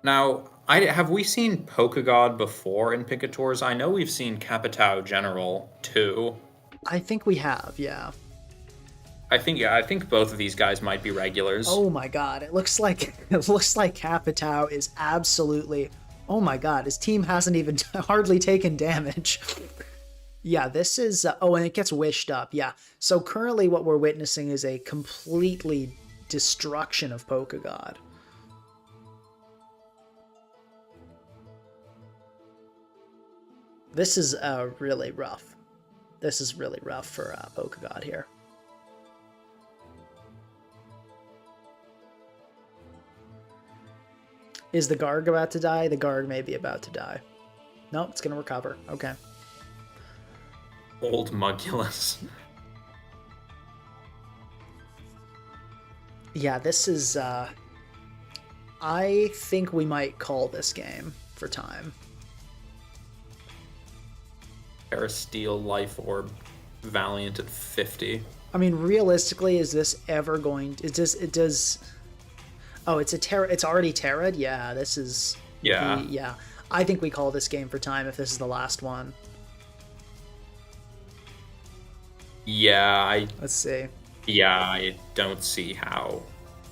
Now, have we seen Pokagod before in Picatours? I know we've seen Capitao General too. I think we have, yeah. I think both of these guys might be regulars. Oh my god, it looks like Capitao is absolutely... Oh my god, his team hasn't even hardly taken damage. Yeah, this is... oh, and it gets wished up, yeah. So currently what we're witnessing is a completely destruction of Pokagod. This is really rough. This is really rough for Pokagod here. Is the Garg about to die? The Garg may be about to die. No, it's going to recover. Okay. Old Mugulus. Yeah, this is, I think we might call this game for time. Steel, Life Orb, Valiant at 50. I mean, realistically, is this ever going, is this, it does, oh, it's a Terra, it's already Terra'd? Yeah, this is, Yeah. yeah. I think we call this game for time if this is the last one. Yeah, Let's see. I don't see how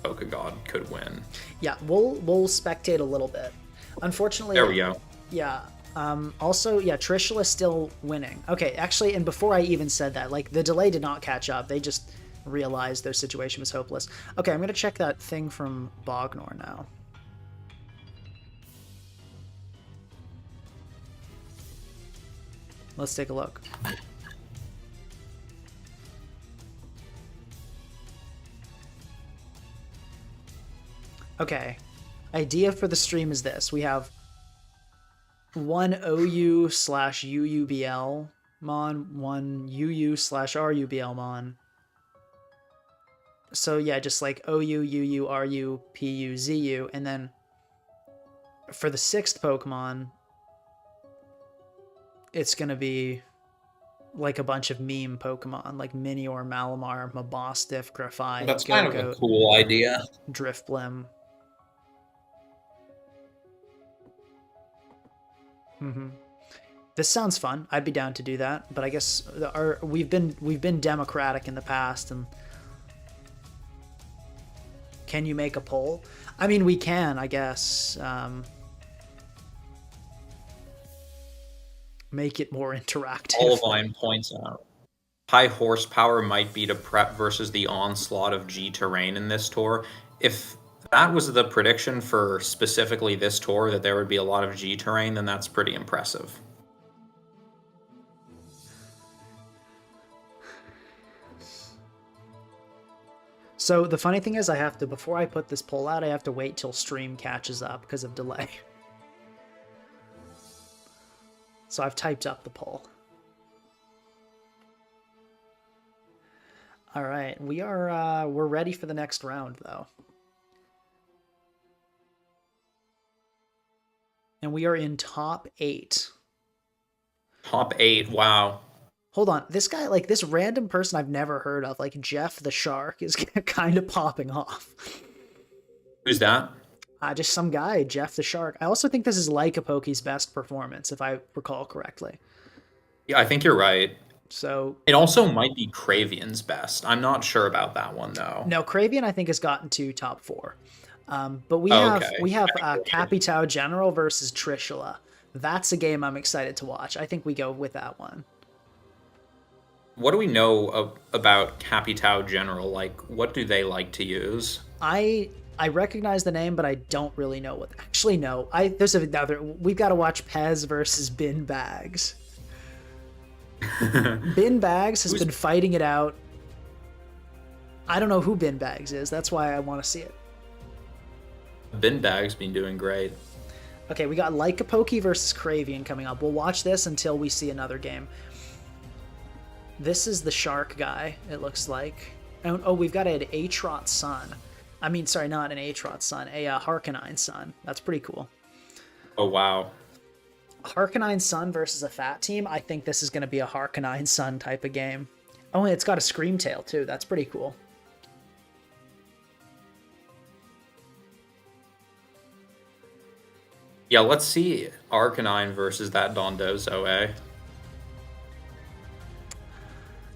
Pokegod could win. Yeah, we'll spectate a little bit. Unfortunately, There we go. Yeah. Also, yeah, Trishula is still winning. Okay, actually, and before I even said that, like, the delay did not catch up. They just realized their situation was hopeless. Okay, I'm going to check that thing from Bognor now. Let's take a look. Okay, idea for the stream is this. We have one OU/UUBL mon, one UU/RUBL mon. So yeah, just like OU, UU, RU, PU, ZU, and then for the 6th Pokemon, it's gonna be like a bunch of meme Pokemon, like Minior, Malamar, Mabostiff, Grafai, That's kind of a cool idea. Drifblim. This sounds fun. I'd be down to do that, but I guess we've been democratic in the past, and can you make a poll? I mean, we can, I guess. Make it more interactive. Olivine points out high horsepower might be to prep versus the onslaught of G terrain in this tour. If that was the prediction for specifically this tour, that there would be a lot of G terrain, then that's pretty impressive. So the funny thing is, I have to, before I put this poll out, I have to wait till stream catches up because of delay. So I've typed up the poll. All right, we're ready for the next round though. And we are in top 8. Top 8, wow. Hold on, this guy, like this random person I've never heard of, like Jeff the Shark, is kind of popping off. Who's that? Just some guy, Jeff the Shark. I also think this is Lycopoke's best performance, if I recall correctly. Yeah, I think you're right. So it also might be Cravian's best. I'm not sure about that one though. No, Cravian I think has gotten to top 4. But we have Capitao General versus Trishula. That's a game I'm excited to watch. I think we go with that one. What do we know about Capitao General? Like, what do they like to use? I recognize the name, but I don't really know what. Actually, no. There's another. We've got to watch Pez versus Bin Bags. Bin Bags has been fighting it out. I don't know who Bin Bags is. That's why I want to see it. Bin Bags been doing great. Okay, we got Lycopoke versus Cravian coming up. We'll watch this until we see another game. This is the Shark guy, it looks like. Oh, we've got an Atrot Sun. I mean, sorry, not an Atrot Sun, a Harkonine Sun. That's pretty cool. Oh, wow. Harkonine Sun versus a Fat Team. I think this is going to be a Harkonine Sun type of game. Oh, and it's got a Screamtail, too. That's pretty cool. Yeah, let's see Arcanine versus that Dondozo, eh?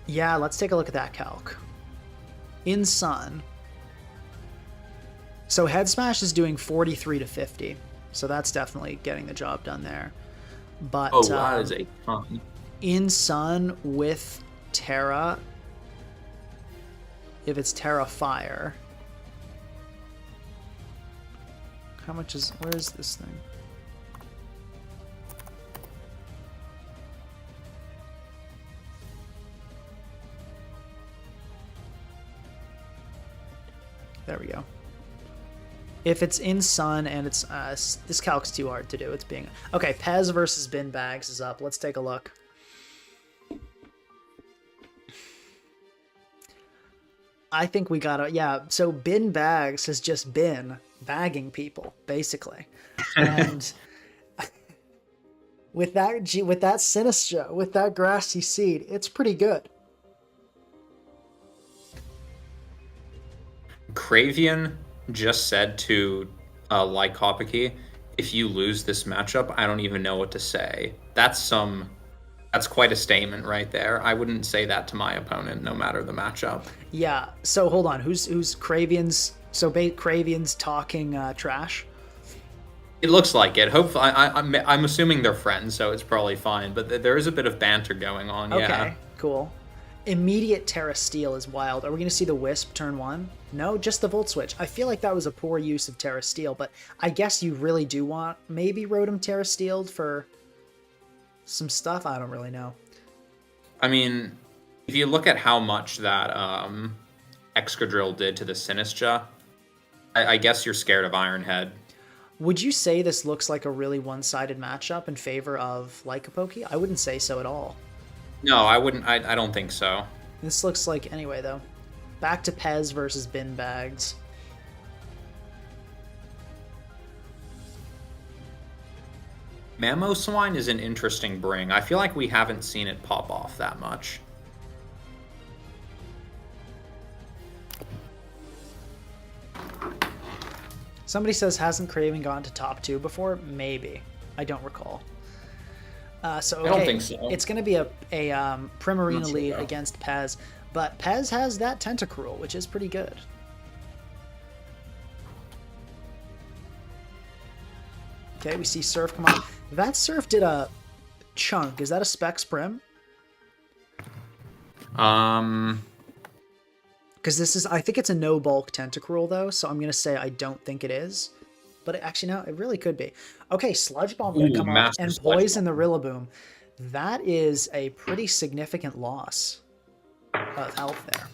Yeah, let's take a look at that calc. In Sun. So Head Smash is doing 43 to 50. So that's definitely getting the job done there. But oh, that is a ton. In Sun with Terra, if it's Terra Fire, how much is, where is this thing? There we go. If it's in Sun and it's this calc's too hard to do. It's being okay. Pez versus Bin Bags is up. Let's take a look. I think we gotta, yeah. So Bin Bags has just been bagging people, basically. And with that Sinistra, with that Grassy Seed, it's pretty good. Cravian just said to Lycopiki, if you lose this matchup, I don't even know what to say. That's quite a statement right there. I wouldn't say that to my opponent, no matter the matchup. Yeah. So hold on, who's Cravian's? So Cravian's talking trash. It looks like it. Hopefully, I'm assuming they're friends, so it's probably fine. But there is a bit of banter going on. Okay, yeah. Cool. Immediate Terra Steel is wild. Are we going to see the Wisp turn 1? No, just the Volt Switch. I feel like that was a poor use of Terra Steel, but I guess you really do want maybe Rotom Terra Steeled for some stuff. I don't really know. I mean, if you look at how much that Excadrill did to the Sinistra, I guess you're scared of Iron Head. Would you say this looks like a really one-sided matchup in favor of Lycopoke? I wouldn't say so at all. No, I wouldn't. I don't think so. This looks like, anyway, though. Back to Pez versus Bin Bags. Mamoswine is an interesting bring. I feel like we haven't seen it pop off that much. Somebody says, hasn't Craven gone to top 2 before? Maybe. I don't recall. So okay, I don't think so. It's going to be a Primarina Sure, lead though. against Pez, but Pez has that Tentacruel, which is pretty good. Okay, we see Surf come on. That Surf did a chunk. Is that a Specs Prim? Because this is, I think it's a no bulk Tentacruel though, so I'm gonna say I don't think it is. But actually, no, it really could be. Okay, Sludge Bomb gonna come off and poison the Rillaboom. That is a pretty significant loss of health there.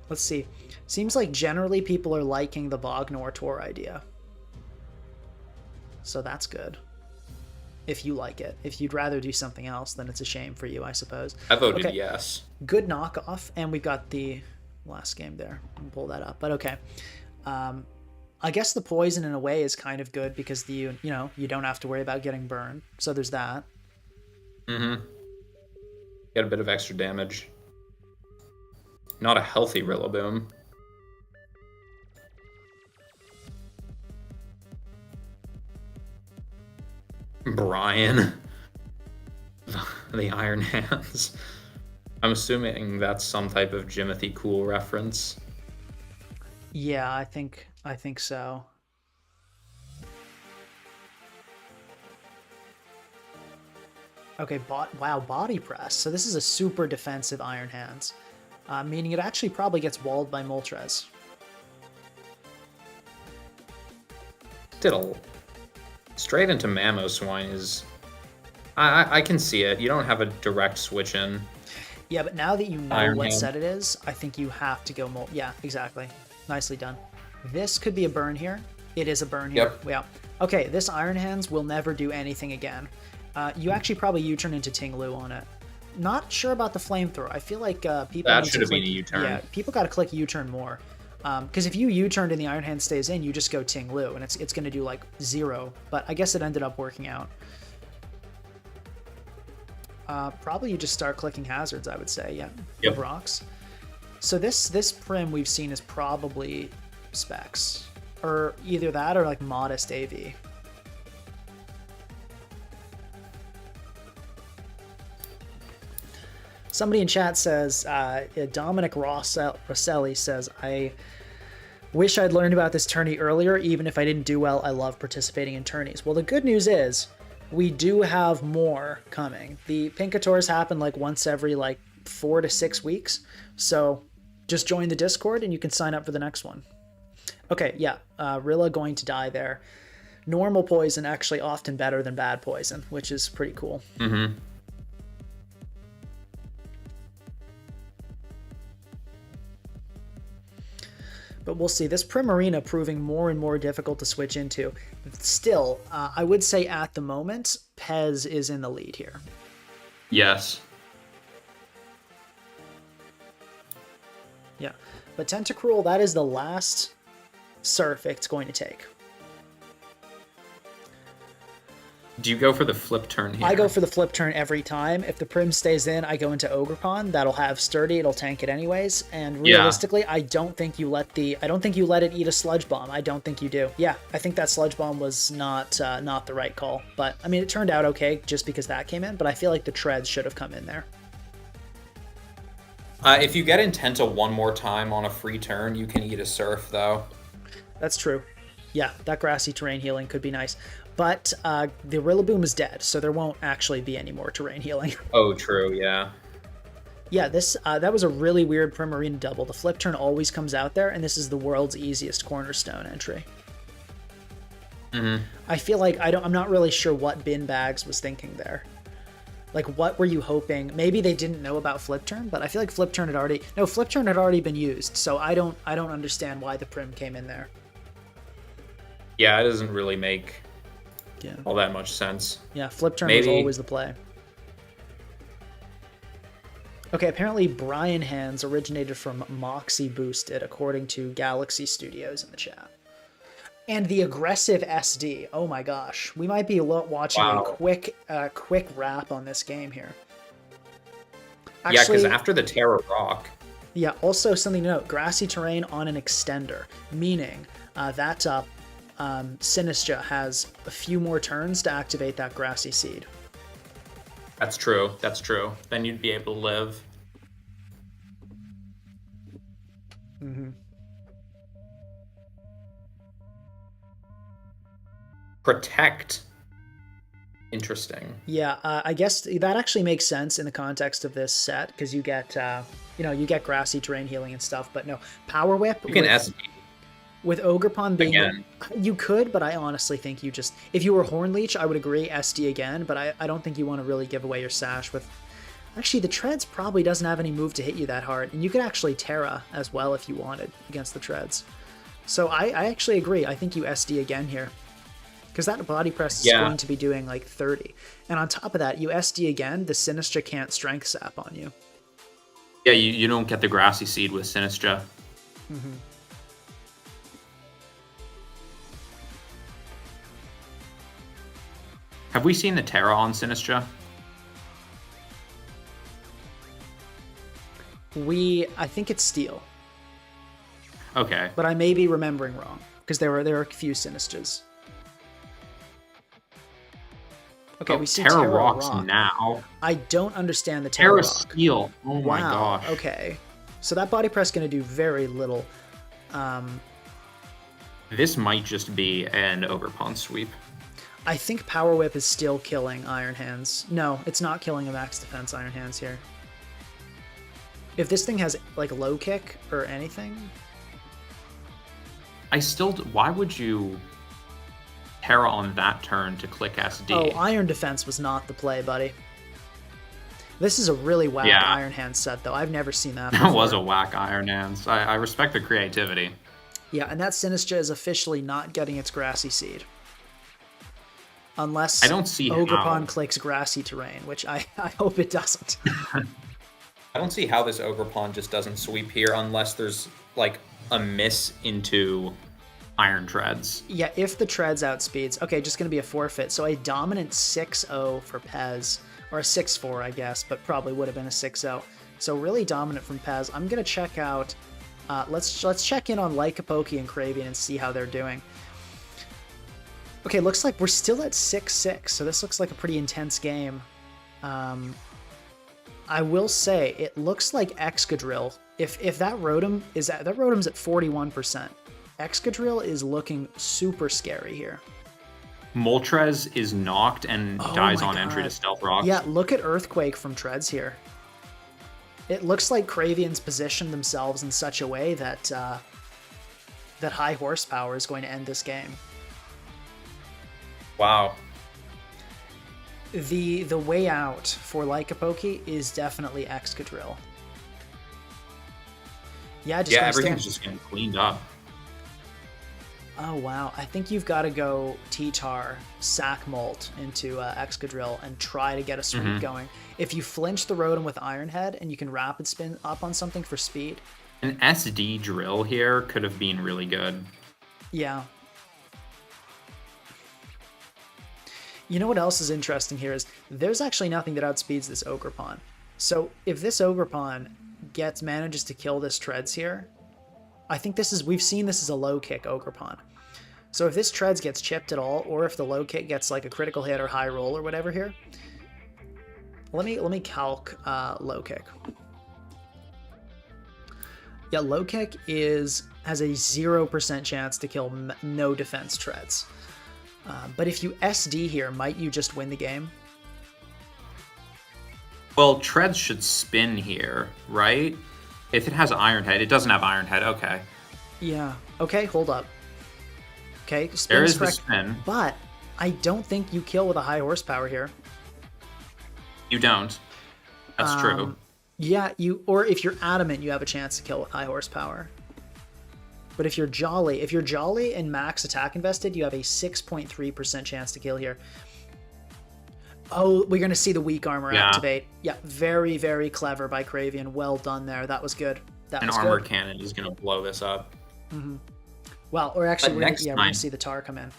Let's see. Seems like generally people are liking the Bognor Tour idea. So that's good. If you like it. If you'd rather do something else, then it's a shame for you, I suppose. I voted yes. Good knockoff, and we've got the last game there. I'll pull that up, but okay. I guess the poison in a way is kind of good because you don't have to worry about getting burned. So there's that. Mm-hmm. Get a bit of extra damage. Not a healthy Rillaboom. Brian. The Iron Hands. I'm assuming that's some type of Jimothy Cool reference. Yeah, I think so. Okay, wow, Body Press. So this is a super defensive Iron Hands, meaning it actually probably gets walled by Moltres. Straight into Mamoswine is... I can see it. You don't have a direct switch in. Yeah, but now that you know Iron what Hand. set it is, I think you have to go Yeah, exactly. Nicely done. This could be a burn here. It is a burn here. Yep. Yeah. Okay, this Iron Hands will never do anything again. You actually probably U-turn into Ting-Lu on it. Not sure about the flamethrower. I feel like people That need should to have been click, a U-turn. Yeah, people got to click U-turn more. Because if you U-turned and the Iron Hand stays in, you just go Ting-Lu, and it's going to do like 0. But I guess it ended up working out. Probably you just start clicking hazards, I would say. Yeah, Yep. rocks. So this Prim we've seen is probably Specs. Or either that or like modest AV. Somebody in chat says, Dominic Rosselli says, I wish I'd learned about this tourney earlier. Even if I didn't do well, I love participating in tourneys. Well, the good news is we do have more coming. The Pinkatours happen like once every like 4 to 6 weeks. So just join the Discord and you can sign up for the next one. Okay, yeah, Rilla going to die there. Normal poison actually often better than bad poison, which is pretty cool. Mm-hmm. But we'll see. This Primarina proving more and more difficult to switch into. Still, I would say at the moment, Pez is in the lead here. Yes. Yeah. But Tentacruel, that is the last surf it's going to take. Do you go for the flip turn here? I go for the flip turn every time. If the Prim stays in, I go into Ogerpon. That'll have Sturdy. It'll tank it anyways. And realistically, I don't think you let it eat a Sludge Bomb. I don't think you do. Yeah, I think that Sludge Bomb was not the right call. But I mean, it turned out okay just because that came in. But I feel like the Treads should have come in there. If you get Intenta one more time on a free turn, you can eat a Surf though. That's true. Yeah, that Grassy Terrain healing could be nice. But the Rillaboom is dead, so there won't actually be any more terrain healing. Oh, true, yeah. Yeah, that was a really weird Primarina double. The flip turn always comes out there, and this is the world's easiest cornerstone entry. Mm-hmm. I feel like I'm not really sure what Bin Bags was thinking there. Like, what were you hoping? Maybe they didn't know about flip turn, but I feel like flip turn had already been used, so I don't understand why the Prim came in there. Yeah, it doesn't really make all that much sense. Yeah, flip turn was always the play. Okay, apparently Brian Hands originated from Moxie Boosted, according to Galaxy Studios in the chat. And the aggressive SD. Oh my gosh, we might be watching a quick wrap on this game here. Actually, yeah, because after the Terra Rock. Yeah, also something to note: Grassy Terrain on an extender, meaning that Sinistra has a few more turns to activate that Grassy Seed. That's true. That's true. Then you'd be able to live. Mm-hmm. Protect. Interesting. Yeah, I guess that actually makes sense in the context of this set because you get, you get Grassy Terrain healing and stuff. But no, Power Whip. You can SD. With Ogerpon being... Again. You could, but I honestly think you just... If you were Horn Leech, I would agree, SD again, but I don't think you want to really give away your Sash with... Actually, the Treads probably doesn't have any move to hit you that hard, and you could actually Terra as well if you wanted against the Treads. So I actually agree. I think you SD again here. Because that Body Press is going to be doing like 30. And on top of that, you SD again, the Sinistra can't Strength Sap on you. Yeah, you don't get the Grassy Seed with Sinistra. Mm-hmm. Have we seen the Terra on Sinistra? I think it's Steel. Okay. But I may be remembering wrong, because there were a few Sinistras. Okay, we see Terra Rock now. I don't understand the Terra Rock. Steel. Oh my gosh. Okay. So that Body Press going to do very little. This might just be an Ogerpon sweep. I think Power Whip is still killing Iron Hands. No, it's not killing a max defense Iron Hands here. If this thing has, like, low kick or anything... Why would you Terra on that turn to click SD? Oh, Iron Defense was not the play, buddy. This is a really whack Iron Hands set, though. I've never seen that before. That was a whack Iron Hands. I respect the creativity. Yeah, and that Sinistra is officially not getting its Grassy Seed. Unless I don't see Ogerpon clicks Grassy Terrain, which I hope it doesn't. I don't see how this Ogerpon just doesn't sweep here unless there's, like, a miss into Iron Treads. Yeah, if the Treads outspeeds... Okay, just going to be a forfeit. So a dominant 6-0 for Pez. Or a 6-4, I guess, but probably would have been a 6-0. So really dominant from Pez. I'm going to check out... let's check in on Lycopoke and Cravian and see how they're doing. Okay, looks like we're still at 6-6, so this looks like a pretty intense game. I will say, it looks like Excadrill. If that Rotom is at... That Rotom's at 41%. Excadrill is looking super scary here. Moltres is knocked and dies on entry to Stealth Rocks. Yeah, look at Earthquake from Treads here. It looks like Cravian's positioned themselves in such a way that that high horsepower is going to end this game. Wow. The way out for Lycopoke is definitely Excadrill. Yeah, everything's just getting cleaned up. Oh, wow. I think you've got to go T-Tar, sack Molt into Excadrill and try to get a sweep going. If you flinch the Rotom with Iron Head and you can Rapid Spin up on something for speed, An SD drill here could have been really good. Yeah. You know what else is interesting here is there's actually nothing that outspeeds this Ogerpon. So if this Ogerpon manages to kill this Treads here, I think we've seen this as a low kick Ogerpon. So if this Treads gets chipped at all, or if the low kick gets like a critical hit or high roll or whatever here, let me calc low kick. Yeah, low kick has a 0% chance to kill no defense Treads. But if you SD here, might you just win the game? Well, Treads should spin here, right? If it has Iron Head, it doesn't have Iron Head. Okay. Yeah. Okay, hold up. Okay, there is the spin. But I don't think you kill with a high horsepower here. You don't. That's true. Yeah, or if you're adamant, you have a chance to kill with high horsepower. But if you're jolly and max attack invested, you have a 6.3% chance to kill here. Oh, we're going to see the weak armor activate. Yeah, very, very clever by Cravian. Well done there. That was good. An armor cannon is going to blow this up. Mm-hmm. Well, or actually, we're going to see the tar come in.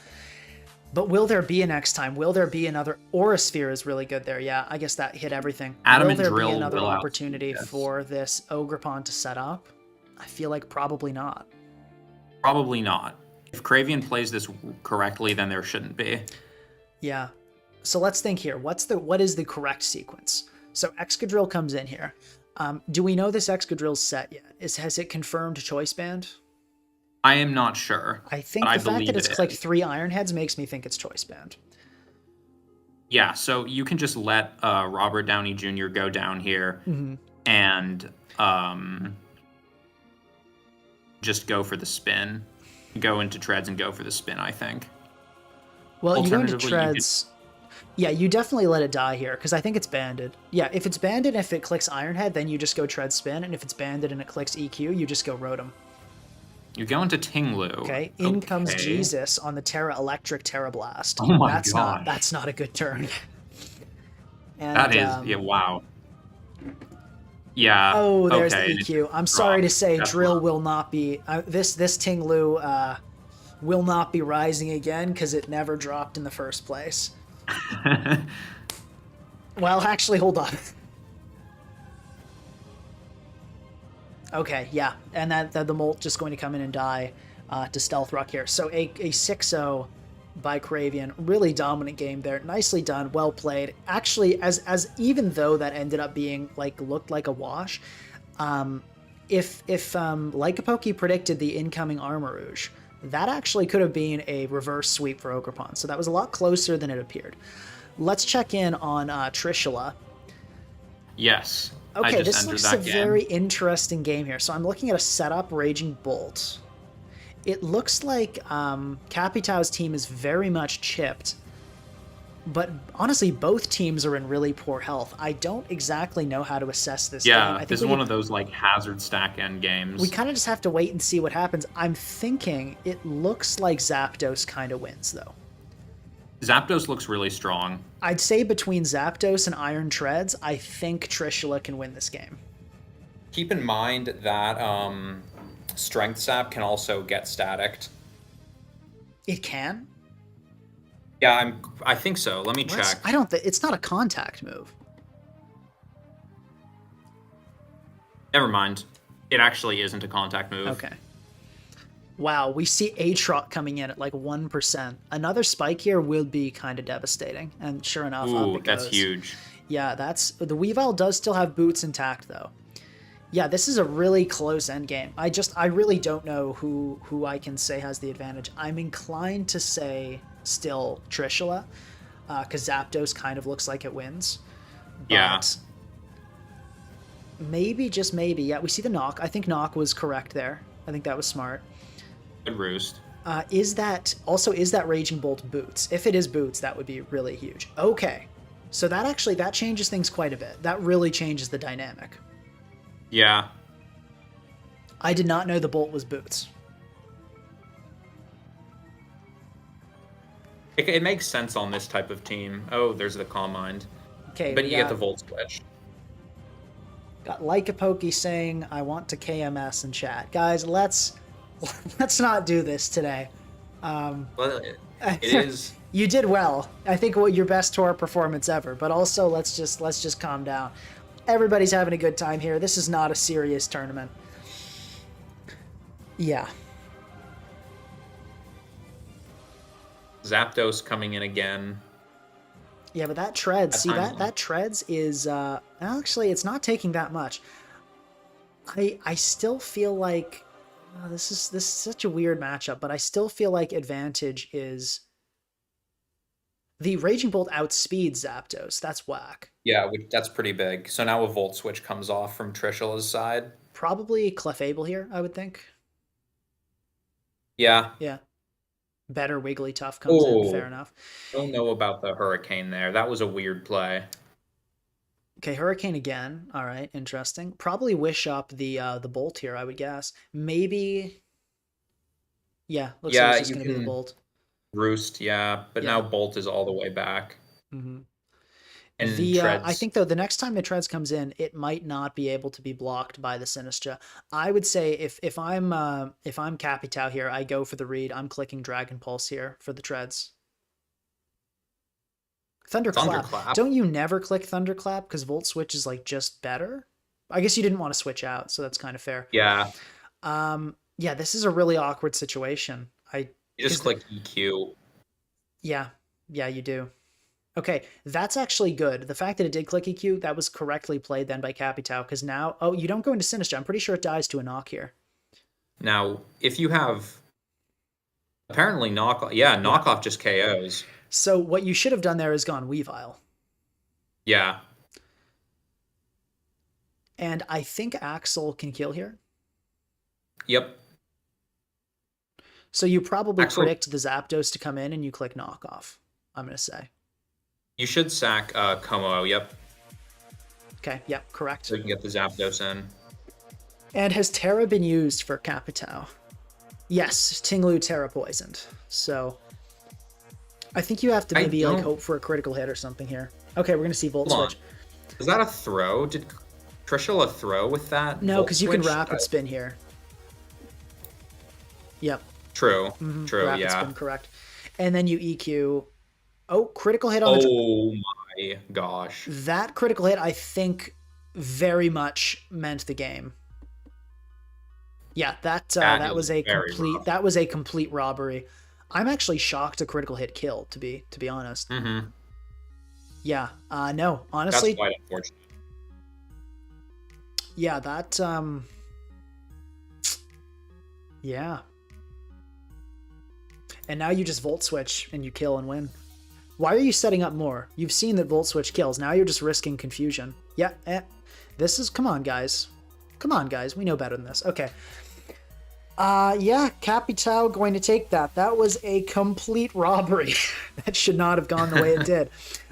But will there be a next time? Will there be another? Aura Sphere is really good there. Yeah, I guess that hit everything. Adamant will there Drill be another opportunity for this Ogerpon to set up? I feel like probably not. Probably not. If Cravian plays this correctly, then there shouldn't be. Yeah. So let's think here. What is the correct sequence? So Excadrill comes in here. Do we know this Excadrill's set yet? Has it confirmed Choice Band? I am not sure. I think the fact that it's clicked 3 Iron Heads makes me think it's Choice Band. Yeah, so you can just let Robert Downey Jr. go down here and just go for the spin. Go into Treads and go for the spin, I think. Well, you go into Treads... Yeah, you definitely let it die here, because I think it's banded. Yeah, if it's banded, if it clicks Iron Head, then you just go Tread Spin, and if it's banded and it clicks EQ, you just go Rotom. You go into Tinglu. Okay, in comes Jesus on the Terra Electric Terra Blast. Oh my god. That's not a good turn. And, that is, yeah, wow. Yeah. Oh, there's the EQ. I'm sorry to say, Drill will not be... this Tinglu will not be rising again, because it never dropped in the first place. Well, actually, hold on. Okay, yeah, and that the Molt just going to come in and die to Stealth Rock here. So a 6-0 by Cravian, really dominant game there. Nicely done, well played. Actually, as even though that ended up being looked like a wash, if Lycopoke predicted the incoming Armarouge, that actually could have been a reverse sweep for Ogerpon. So that was a lot closer than it appeared. Let's check in on Trishula. Yes. Okay, this looks a very interesting game here. So I'm looking at a setup Raging Bolt. It looks like Capitão's team is very much chipped. But honestly, both teams are in really poor health. I don't exactly know how to assess this game. I think this is one of those hazard stack end games. We kind of just have to wait and see what happens. I'm thinking it looks like Zapdos kind of wins, though. Zapdos looks really strong. I'd say between Zapdos and Iron Treads, I think Trishula can win this game. Keep in mind that Strength Sap can also get staticked. It can? Yeah, I think so. Let me check. I don't think it's not a contact move. Never mind. It actually isn't a contact move. Okay. Wow, we see Aatrox coming in at 1%. Another spike here will be kind of devastating, and sure enough, up it goes. That's huge. Yeah, the Weavile does still have boots intact though. Yeah, this is a really close end game. I really don't know who I can say has the advantage. I'm inclined to say still Trishula, because Zapdos kind of looks like it wins. But yeah. Maybe, just maybe. Yeah, we see the knock. I think knock was correct there. I think that was smart. Good roost. Is that Raging Bolt boots? If it is boots, that would be really huge. Okay, so that changes things quite a bit. That really changes the dynamic. Yeah. I did not know the Bolt was boots. It makes sense on this type of team. Oh, there's the Calm Mind. Okay, but you get the Volt Switch. Got Lycopoke saying, I want to KMS in chat. Guys, let's not do this today. Well, it is. You did well. I think your best tour performance ever, but also let's just calm down. Everybody's having a good time here. This is not a serious tournament. Yeah. Zapdos coming in again. Yeah, but that treads. See, that treads is actually it's not taking that much. I still feel like this is such a weird matchup, but I still feel like advantage is the Raging Bolt outspeeds Zapdos. That's whack. Yeah, that's pretty big. So now a Volt Switch comes off from Trishula's side. Probably Clefable here, I would think. Yeah. Yeah. Better Wigglytuff comes in, fair enough. Don't know about the Hurricane there. That was a weird play. Okay, Hurricane again. All right, interesting. Probably wish up the Bolt here, I would guess. Maybe. Yeah, looks like it's just gonna be the Bolt. Roost, yeah, but now Bolt is all the way back. Mm-hmm. And I think though the next time the Treads comes in, it might not be able to be blocked by the Sinistra. I would say if I'm Capitao here, I go for the read. I'm clicking Dragon Pulse here for the Treads. Thunderclap. Don't you never click Thunderclap because Volt Switch is like just better? I guess you didn't want to switch out, so that's kind of fair. Yeah. Yeah, this is a really awkward situation. You just click EQ. Yeah, you do. Okay, that's actually good. The fact that it did click EQ, that was correctly played then by Capitao, because now... Oh, you don't go into Sinistra. I'm pretty sure it dies to a knock here. Now, if you have... Apparently knockoff... Yeah, knockoff just KOs. So what you should have done there is gone Weavile. Yeah. And I think Axel can kill here. Yep. So you probably predict the Zapdos to come in and you click knockoff, I'm going to say. You should sack Como, yep. Okay, yep, correct. So you can get the Zapdos in. And has Terra been used for Capitao? Yes, Tinglu Terra poisoned. So I think you have to maybe like hope for a critical hit or something here. Okay, we're going to see Volt Switch. Is that a throw? Did Trishula throw with that? No, because you can Rapid Spin here. Yep. True, true, Rapid Spin, correct. And then you EQ... Oh, critical hit on the... Oh my gosh. That critical hit, I think, very much meant the game. Yeah, that was a complete robbery. I'm actually shocked a critical hit killed, to be honest. Mm-hmm. Yeah, no, honestly. That's quite unfortunate. Yeah, that, yeah. And now you just Volt Switch and you kill and win. Why are you setting up more? You've seen that Volt Switch kills. Now you're just risking confusion. Yeah, this is... Come on, guys. Come on, guys. We know better than this. Okay. Yeah, Capitao going to take that. That was a complete robbery. That should not have gone the way it did.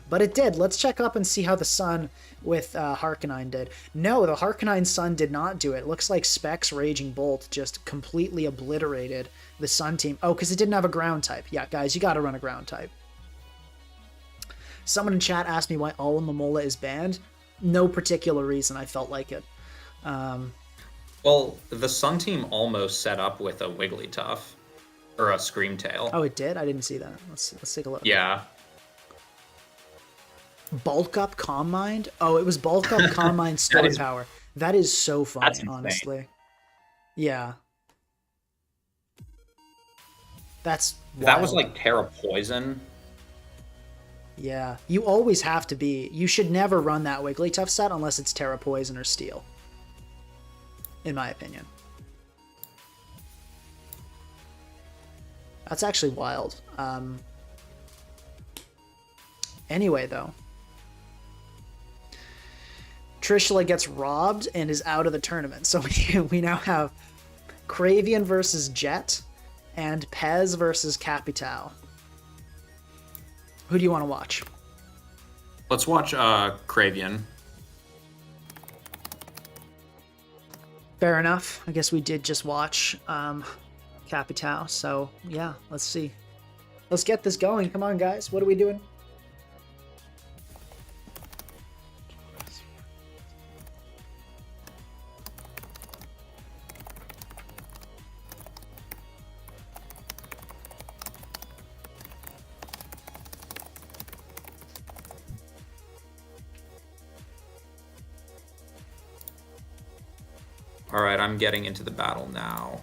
But it did. Let's check up and see how the Sun with Harkonine did. No, the Harkonine Sun did not do it. Looks like Specs Raging Bolt just completely obliterated the Sun team. Oh, because it didn't have a ground type. Yeah, guys, you got to run a ground type. Someone in chat asked me why Alomomola is banned. No particular reason. I felt like it. Well, the Sun team almost set up with a Wigglytuff. Or a Screamtail. Oh, it did? I didn't see that. Let's take a look. Yeah. Bulk Up Calm Mind? Oh, it was Bulk Up Calm Mind Storm Power. That is so funny, honestly. Yeah. That's wild. That was like Terra Poison. Yeah, you always have to be... You should never run that Wigglytuff set unless it's Terra Poison or Steel. In my opinion. That's actually wild. Anyway, though. Trishula gets robbed and is out of the tournament. So we now have Cravian versus Jet and Pez versus Capitao. Who do you want to watch? Let's watch Cravian. Fair enough. I guess we did just watch Capitao. So, yeah, let's see. Let's get this going. Come on, guys. What are we doing? All right, I'm getting into the battle now.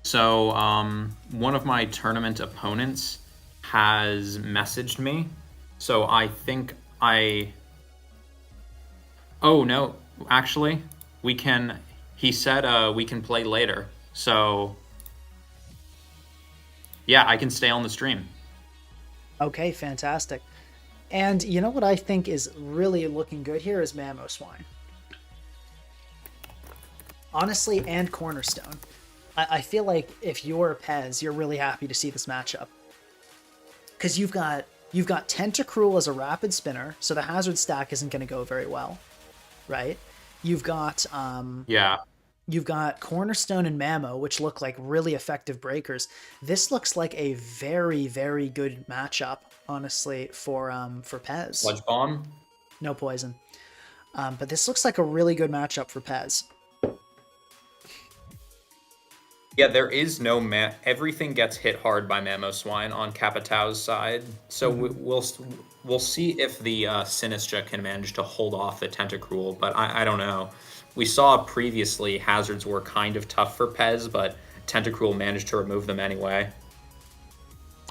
So, one of my tournament opponents has messaged me. So I think I... Oh, no. Actually, we can... He said we can play later. So, yeah, I can stay on the stream. Okay, fantastic. And you know what I think is really looking good here is Mamoswine. Honestly, and Cornerstone. I feel like if you're Pez, you're really happy to see this matchup. Because you've got Tentacruel as a rapid spinner, so the hazard stack isn't going to go very well, right? You've got Yeah. You've got Cornerstone and Mamo, which look like really effective breakers. This looks like a very, very good matchup, honestly, for Pez. Sludge Bomb? No poison. But this looks like a really good matchup for Pez. Yeah, there is no everything gets hit hard by Mamoswine on Capitão's side. So we'll see if the Sinistra can manage to hold off the Tentacruel, but I don't know. We saw previously hazards were kind of tough for Pez, but Tentacruel managed to remove them anyway.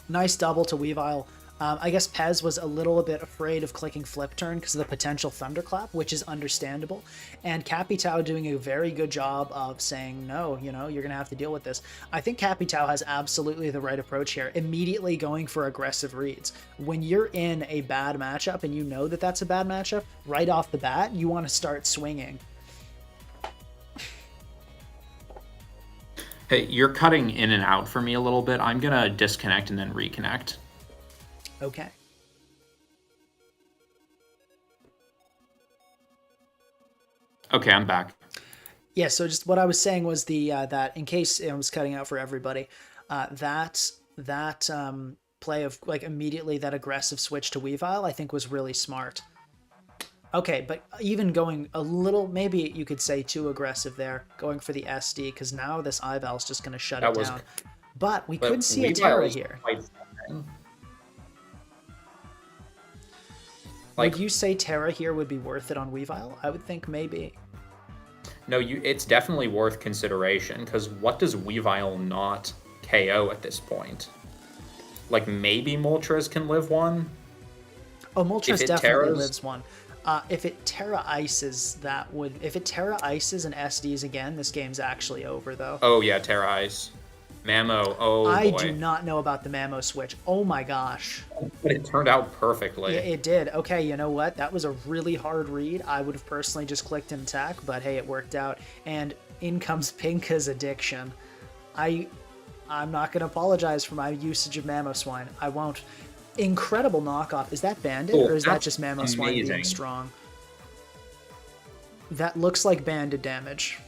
Nice double to Weavile. I guess Pez was a little bit afraid of clicking Flip Turn because of the potential Thunderclap, which is understandable. And Capitão doing a very good job of saying, no, you're going to have to deal with this. I think Capitão has absolutely the right approach here, immediately going for aggressive reads. When you're in a bad matchup and you know that that's a bad matchup, right off the bat, you want to start swinging. Hey, you're cutting in and out for me a little bit. I'm going to disconnect and then reconnect. Okay. Okay, I'm back. Yeah, so just what I was saying was that in case it was cutting out for everybody, that play of like immediately that aggressive switch to Weavile I think was really smart. Okay, but even going a little, maybe you could say too aggressive there, going for the SD, because now this Ival's just going to shut it down. But we could see a Terra here. Would you say Terra here would be worth it on Weavile? I would think maybe. No, it's definitely worth consideration, because what does Weavile not KO at this point? Like, maybe Moltres can live one? Oh, Moltres definitely lives one. If it Terra Ices, if it Terra Ices and SDs again, this game's actually over, though. Oh, yeah, Terra Ice. Mamo, oh I boy. do not know about the Mamo switch. Oh my gosh. But it turned out perfectly. Yeah, it did. Okay, you know what? That was a really hard read. I would have personally just clicked an attack, but hey, it worked out. And in comes Pinka's addiction. I'm not going to apologize for my usage of Mamoswine. I won't. Incredible knockoff. Is that Bandit, or is that just Mamoswine being strong? That looks like Bandit damage.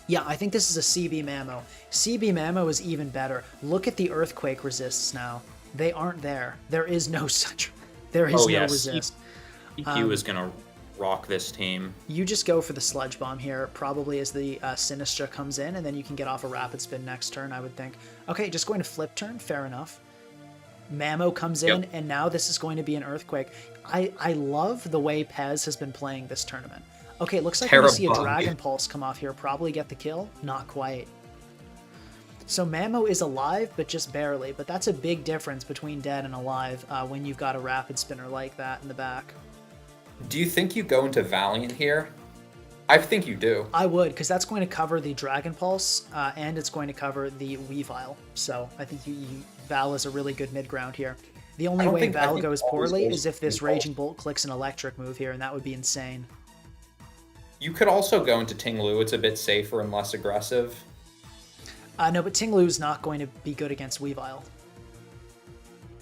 Yeah, I think this is a CB Mamo. CB Mamo is even better. Look at the Earthquake resists now. They aren't there. There is no such... There is no resist. EQ is going to rock this team. You just go for the Sludge Bomb here, probably as the Sinistra comes in, and then you can get off a Rapid Spin next turn, I would think. Okay, just going to Flip Turn, fair enough. Mamo comes in, and now this is going to be an Earthquake. I love the way Pez has been playing this tournament. Okay, it looks like we're going to see a Dragon Pulse come off here, probably get the kill. Not quite. So Mamo is alive, but just barely. But that's a big difference between dead and alive when you've got a Rapid Spinner like that in the back. Do you think you go into Valiant here? I think you do. I would, because that's going to cover the Dragon Pulse, and it's going to cover the Weavile. So I think Val is a really good mid-ground here. The only way Val goes poorly is if this Raging Bolt clicks an electric move here, and that would be insane. You could also go into Ting-Lu. It's a bit safer and less aggressive. No, but Ting-Lu's not going to be good against Weavile.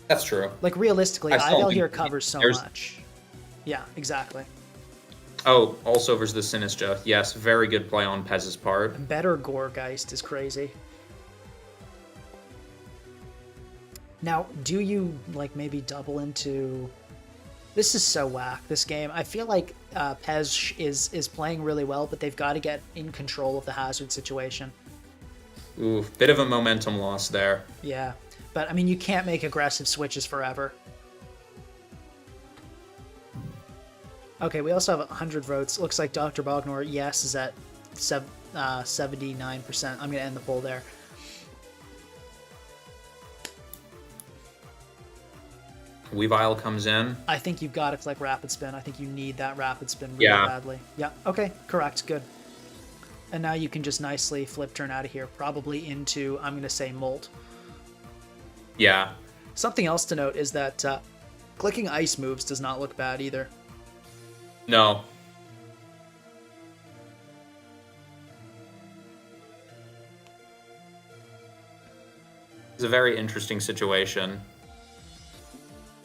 That's true. Like, realistically, Ivel here covers so much. Yeah, exactly. Oh, also versus the Sinistra. Yes, very good play on Pez's part. Better Goregeist is crazy. Now, do you, like, maybe double into... This is so whack, this game. I feel like Pez is playing really well, but they've got to get in control of the hazard situation. Ooh, bit of a momentum loss there. Yeah, but, I mean, you can't make aggressive switches forever. Okay, we also have 100 votes. Looks like Dr. Bognor, yes, is at 79%. I'm going to end the poll there. Weavile comes in. I think you've got to click Rapid Spin. I think you need that Rapid Spin really badly. Yeah, okay, correct, good. And now you can just nicely flip turn out of here, probably into, I'm going to say, Molt. Yeah. Something else to note is that clicking Ice moves does not look bad either. No. It's a very interesting situation.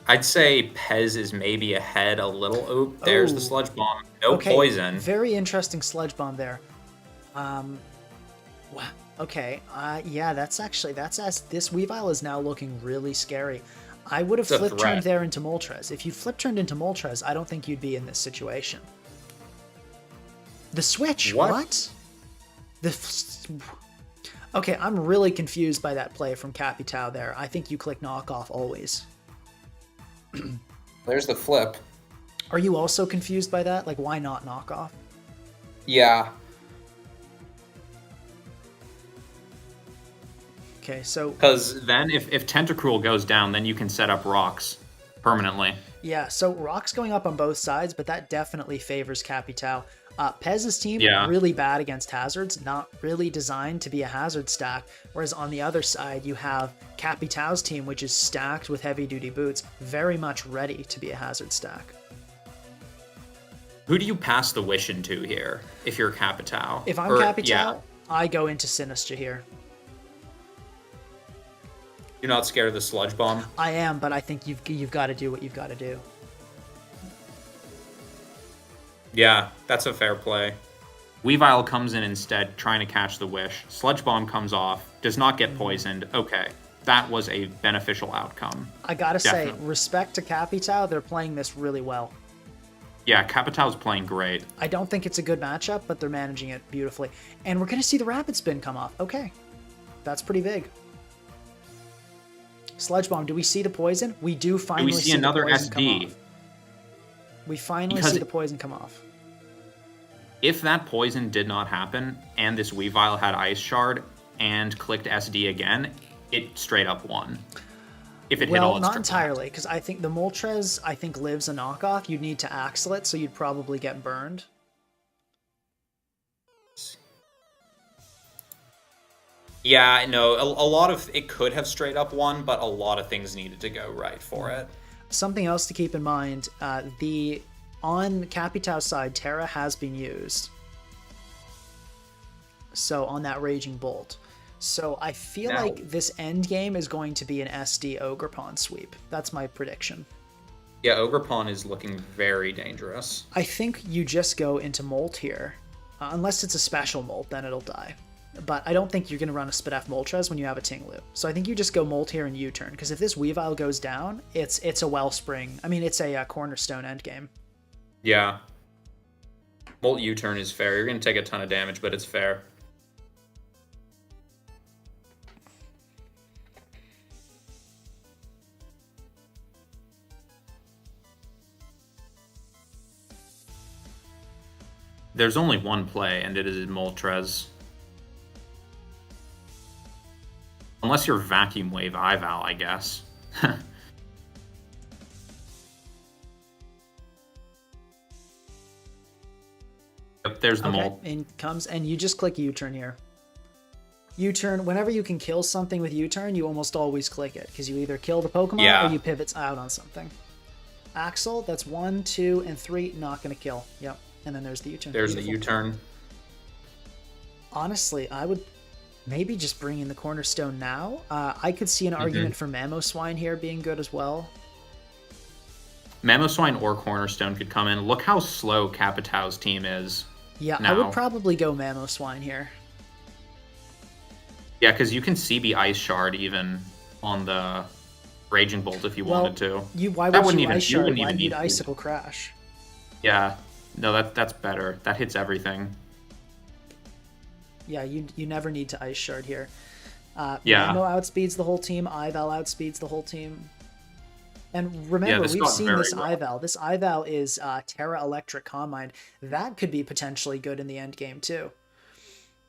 I'd say Pez is maybe ahead a little. Oh, there's the Sludge Bomb. No poison. Very interesting Sludge Bomb there. Wow. Okay. Yeah, that's as this Weavile is now looking really scary. I would have flip turned there into Moltres. If you flip turned into Moltres, I don't think you'd be in this situation. The switch. What? Okay, I'm really confused by that play from Capitao there. I think you click knockoff always. There's the flip. Are you also confused by that? Like, why not knockoff? Yeah. Okay, so... Because then if Tentacruel goes down, then you can set up rocks permanently. Yeah, so rocks going up on both sides, but that definitely favors Capitao. Pez's team, really bad against hazards, not really designed to be a hazard stack, whereas on the other side, you have Capitao's team, which is stacked with heavy-duty boots, very much ready to be a hazard stack. Who do you pass the wish into here, if you're Capitao? If I'm Capitao, I go into Sinistra here. You're not scared of the Sludge Bomb? I am, but I think you've got to do what you've got to do. Yeah, that's a fair play. Weavile comes in instead, trying to catch the wish. Sludge Bomb comes off, does not get poisoned. Okay, that was a beneficial outcome. I gotta say, respect to Capitao, they're playing this really well. Yeah, Capitao's playing great. I don't think it's a good matchup, but they're managing it beautifully. And we're gonna see the Rapid Spin come off. Okay, that's pretty big. Sludge Bomb, do we see the poison? We do finally see another SD. We finally see the poison come off. If that poison did not happen, and this Weavile had Ice Shard and clicked SD again, it straight up won. If it hit all its not entirely, because I think the Moltres, lives a knockoff. You'd need to Axle it, so you'd probably get burned. Yeah, no, a lot of it could have straight up won, but a lot of things needed to go right for it. Something else to keep in mind, on Capitao's side, Terra has been used. So on that Raging Bolt. So I feel like this endgame is going to be an SD Ogerpon sweep. That's my prediction. Yeah, Ogerpon is looking very dangerous. I think you just go into Molt here. Unless it's a special Molt, then it'll die. But I don't think you're going to run a Spadef Moltres when you have a Tinglu. So I think you just go Molt here and U-turn, because if this Weavile goes down, it's a Wellspring. I mean, it's a Cornerstone endgame. Yeah. Molt U-turn is fair. You're going to take a ton of damage, but it's fair. There's only one play, and it is Moltres. Unless you're Vacuum Wave Ival, I guess. Yep, there's the Molt. And comes, and you just click U-turn here. U-turn, whenever you can kill something with U-turn, you almost always click it, because you either kill the Pokemon or you pivot out on something. Axle, that's 1, 2, and 3, not going to kill. Yep. And then there's the U-turn. There's the U-turn. Honestly, I would maybe just bring in the Cornerstone now. I could see an argument for Mamoswine here being good as well. Mamoswine or Cornerstone could come in. Look how slow Capitau's team is. Yeah, now. I would probably go Mamoswine here. Yeah, because you can CB Ice Shard even on the Raging Bolt if you wanted to. Why would you Ice Shard? Why need Icicle Crash? Yeah, no, that's better. That hits everything. Yeah, you never need to Ice Shard here. Yeah. Mamo outspeeds the whole team. Ival outspeeds the whole team. And remember, we've seen this Ival. This Ival is Terra Electric Calm Mind. That could be potentially good in the end game too.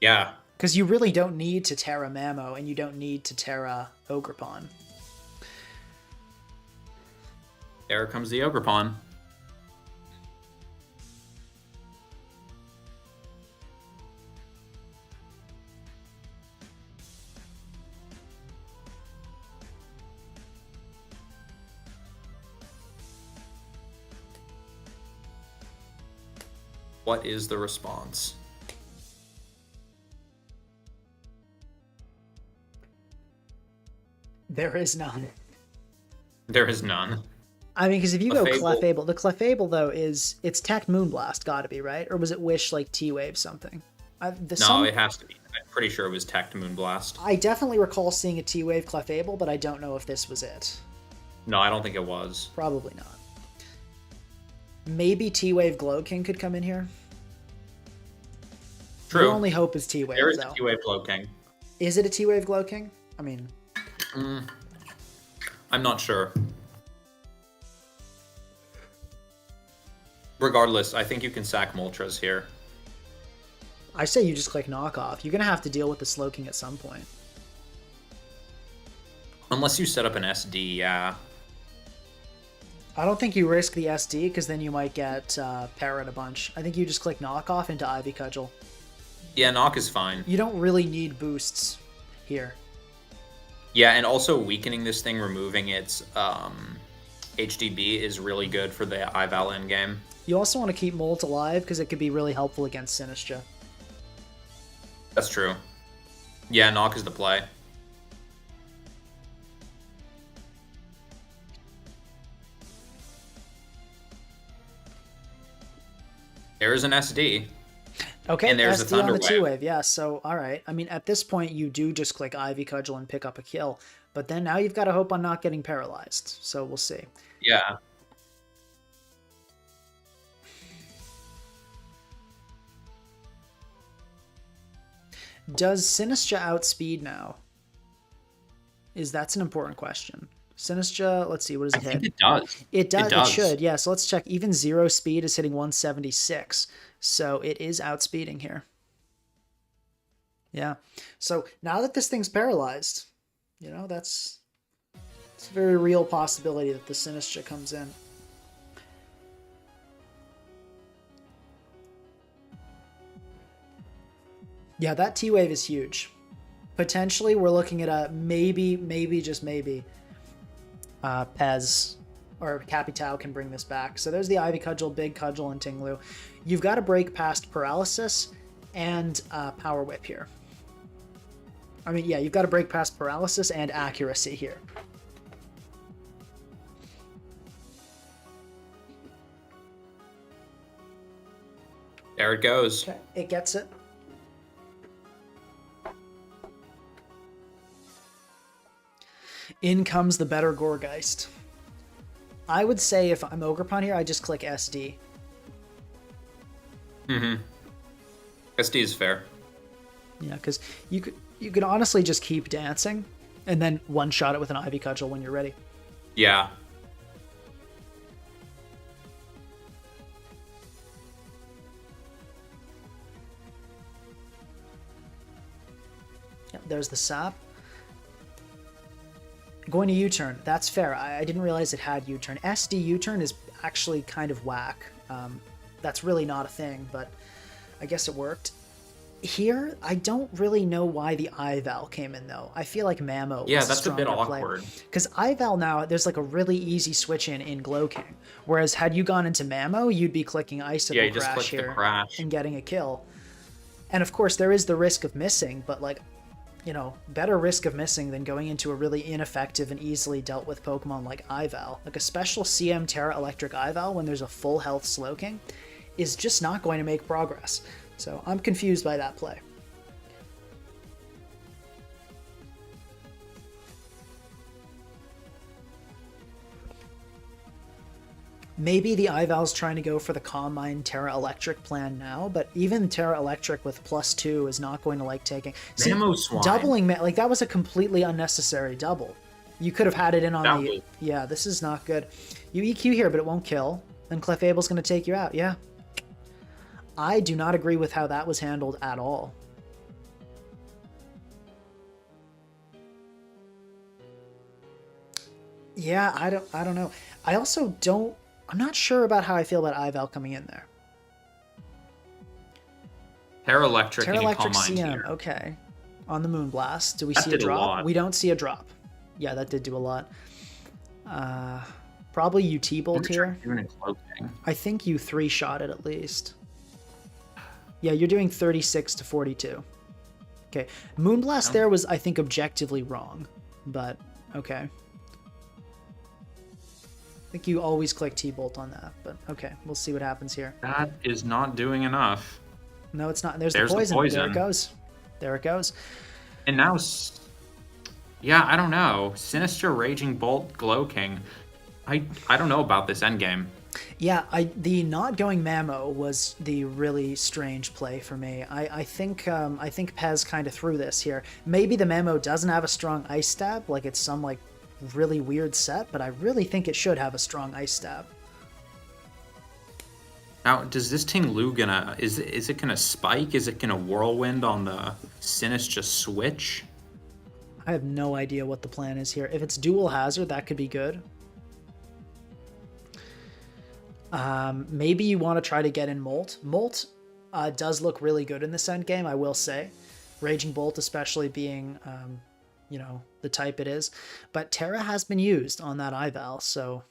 Yeah. Because you really don't need to Terra Mamo, and you don't need to Terra Ogerpon. There comes the Ogerpon. What is the response? There is none. There is none. I mean, because if you go Clefable, the Clefable, though, it's Tech Moonblast, gotta be, right? Or was it Wish, like, T-Wave something? No, it has to be. I'm pretty sure it was Tech Moonblast. I definitely recall seeing a T-Wave Clefable, but I don't know if this was it. No, I don't think it was. Probably not. Maybe T-Wave Glowking could come in here. True. Your only hope is T-Wave, There is a T-Wave Glowking. Is it a T-Wave Glowking? I mean... I'm not sure. Regardless, I think you can sack Moltres here. I say you just click Knockoff. You're going to have to deal with the Slowking at some point. Unless you set up an SD, yeah. I don't think you risk the SD, because then you might get Parrot a bunch. I think you just click Knockoff into Ivy Cudgel. Yeah, Knock is fine. You don't really need boosts here. Yeah, and also weakening this thing, removing its HDB is really good for the Ival endgame. You also want to keep Molt alive, because it could be really helpful against Sinistra. That's true. Yeah, Knock is the play. There is an SD. Okay, and there's SD a on the Thunderwave. T-Wave, yeah, so alright. I mean, at this point, you do just click Ivy Cudgel and pick up a kill, but then now you've got to hope on not getting paralyzed, so we'll see. Yeah. Does Sinistra outspeed now? That's an important question. Sinistra, let's see, what does it hit? I think it does. It does, it should, yeah, so let's check. Even 0 speed is hitting 176, so it is outspeeding here. Yeah, so now that this thing's paralyzed, you know, it's a very real possibility that the Sinistra comes in. Yeah, that T-Wave is huge. Potentially, we're looking at a maybe, just maybe, Pez or Capitao can bring this back. So there's the Ivy Cudgel, Big Cudgel, and Tinglu. You've got to break past Paralysis and Power Whip here. I mean, yeah, you've got to break past Paralysis and Accuracy here. There it goes. Okay, it gets it. In comes the better Gourgeist. I would say if I'm Ogerpon here, I just click SD. Mm-hmm. SD is fair. Yeah, because you could honestly just keep dancing and then one-shot it with an Ivy Cudgel when you're ready. Yeah. Yep, there's the sap. Going to U-turn, that's fair. I didn't realize it had U-turn. SD U-turn is actually kind of whack. That's really not a thing, but I guess it worked. Here, I don't really know why the Ival came in, though. I feel like Mamo was Yeah, that's a bit awkward. Because Ival now, there's like a really easy switch in Glowking. Whereas had you gone into Mamo, you'd be clicking Icicle Crash here and getting a kill. And of course, there is the risk of missing, but like, you know, better risk of missing than going into a really ineffective and easily dealt with Pokemon like Ival. Like a special CM Terra Electric Ival when there's a full health Slowking is just not going to make progress. So I'm confused by that play. Maybe the Ival's trying to go for the Calm Mind Terra Electric plan now, but even Terra Electric with +2 is not going to like taking... See, doubling, like that was a completely unnecessary double. You could have had it in on the... Yeah, this is not good. You EQ here, but it won't kill. Then Clefable's going to take you out, yeah. I do not agree with how that was handled at all. Yeah, I don't know. I also don't... I'm not sure about how I feel about Ival coming in there. Terra Electric and Electric Calm Mind CM, here. Okay. On the Moonblast. Do we see a drop? We don't see a drop. Yeah, that did do a lot. Probably you T-Bolt here. I think you 3-shot it at least. Yeah, you're doing 36 to 42. Okay. Moonblast there was, I think, objectively wrong. But, okay. I think you always click T-Bolt on that, but okay, we'll see what happens here. That is not doing enough. No, it's not. There's the poison. There it goes. There it goes. And now, yeah, I don't know. Sinister, Raging Bolt, Glow King. I don't know about this endgame. Yeah, the not going Mamo was the really strange play for me. I think Pez kind of threw this here. Maybe the Mamo doesn't have a strong Ice Stab, like it's some like really weird set, but I really think it should have a strong Ice Stab. Now, does this Ting-Lu gonna... Is it gonna spike? Is it gonna Whirlwind on the Sinist just switch? I have no idea what the plan is here. If it's Dual Hazard, that could be good. Maybe you want to try to get in Molt. Molt does look really good in this endgame, I will say. Raging Bolt especially being... you know, the type it is. But Terra has been used on that Ival, so...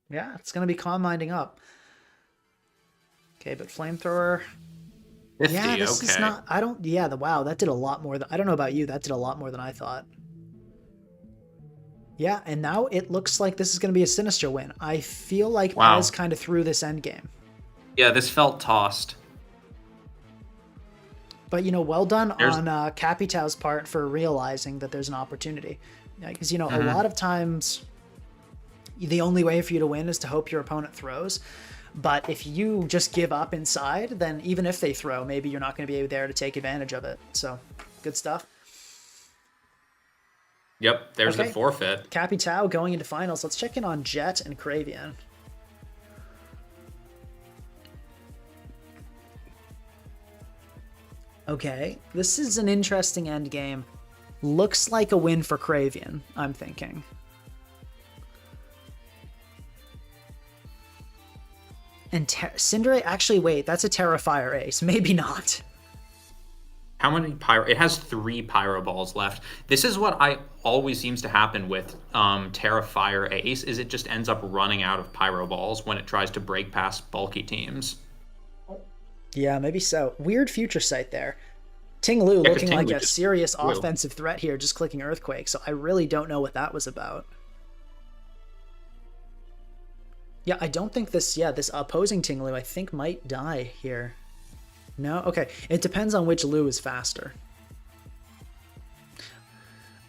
Yeah, it's going to be Calm Minding up. Okay, but Flamethrower... 50, yeah, this okay. is not... I don't... Yeah, wow, that did a lot more than... I don't know about you, that did a lot more than I thought. Yeah, and now it looks like this is going to be a Sinister win. I feel like Pez kind of threw this endgame. Yeah, this felt tossed. But, you know, well done on Capitau's part for realizing that there's an opportunity. Because, you know, a lot of times the only way for you to win is to hope your opponent throws. But if you just give up inside, then even if they throw, maybe you're not going to be there to take advantage of it. So, good stuff. Yep, there's the forfeit. Capitao going into finals. Let's check in on Jet and Cravian. Okay, this is an interesting end game. Looks like a win for Cravian, I'm thinking. And Cinderace, actually, wait, that's a Terra Fire Ace. Maybe not. How many Pyro? It has 3 Pyro Balls left. This is what always seems to happen with Terra Fire Ace, is it just ends up running out of Pyro Balls when it tries to break past bulky teams. Yeah, maybe so. Weird future sight there. Ting-Lu looking like a serious offensive threat here, just clicking Earthquake, so I really don't know what that was about. Yeah, I don't think this opposing Ting-Lu, I think, might die here. No? Okay, it depends on which Lu is faster.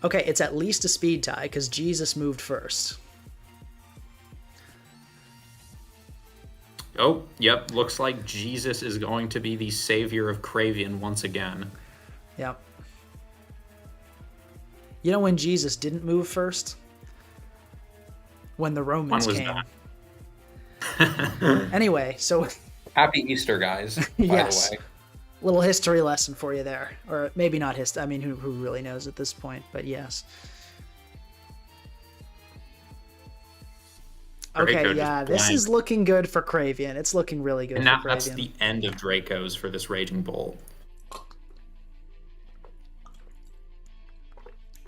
Okay, it's at least a speed tie, because Jesus moved first. Oh, yep. Looks like Jesus is going to be the savior of Cravian once again. Yep. You know when Jesus didn't move first? When the Romans came. Anyway, so... Happy Easter, guys, by yes. the way. Little history lesson for you there. Or maybe not history. I mean, who really knows at this point? But yes. Okay, yeah, this is looking good for Cravian. It's looking really good for Cravian. And that's the end of Draco's for this Raging Bolt.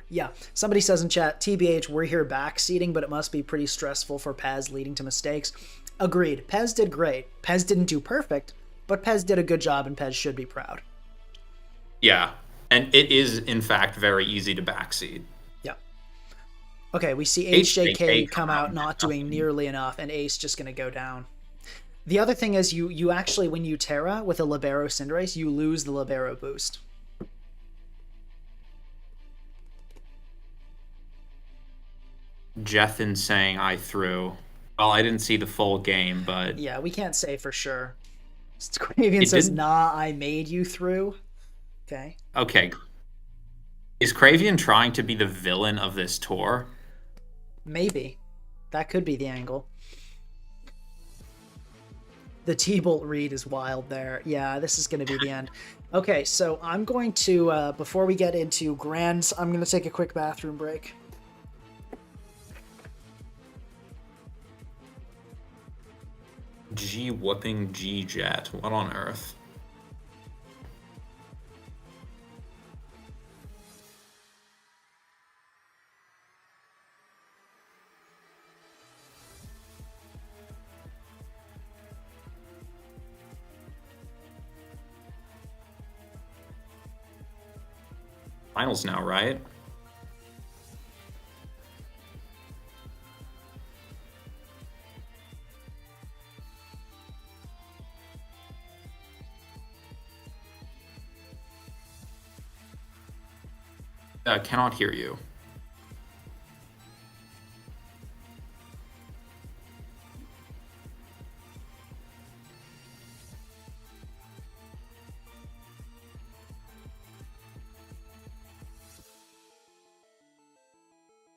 Yeah, somebody says in chat, TBH, we're here backseating, but it must be pretty stressful for Pez leading to mistakes. Agreed. Pez did great. Pez didn't do perfect, but Pez did a good job and Pez should be proud. Yeah, and it is in fact very easy to backseat. Yeah. Okay, we see HJK HJK come out not doing nearly enough, and Ace just going to go down. The other thing is you actually, when you Terra with a Libero Cinderace, you lose the Libero boost. Jethin saying I threw. Well, I didn't see the full game, but Yeah, we can't say for sure. Squavian says, nah, I made you through. Okay. Okay. Is Cravian trying to be the villain of this tour? Maybe. That could be the angle. The T-Bolt read is wild there. Yeah, this is going to be the end. Okay, so I'm going to, before we get into Grands, I'm going to take a quick bathroom break. G whooping G Jet. What on earth? Finals now, right? Cannot hear you.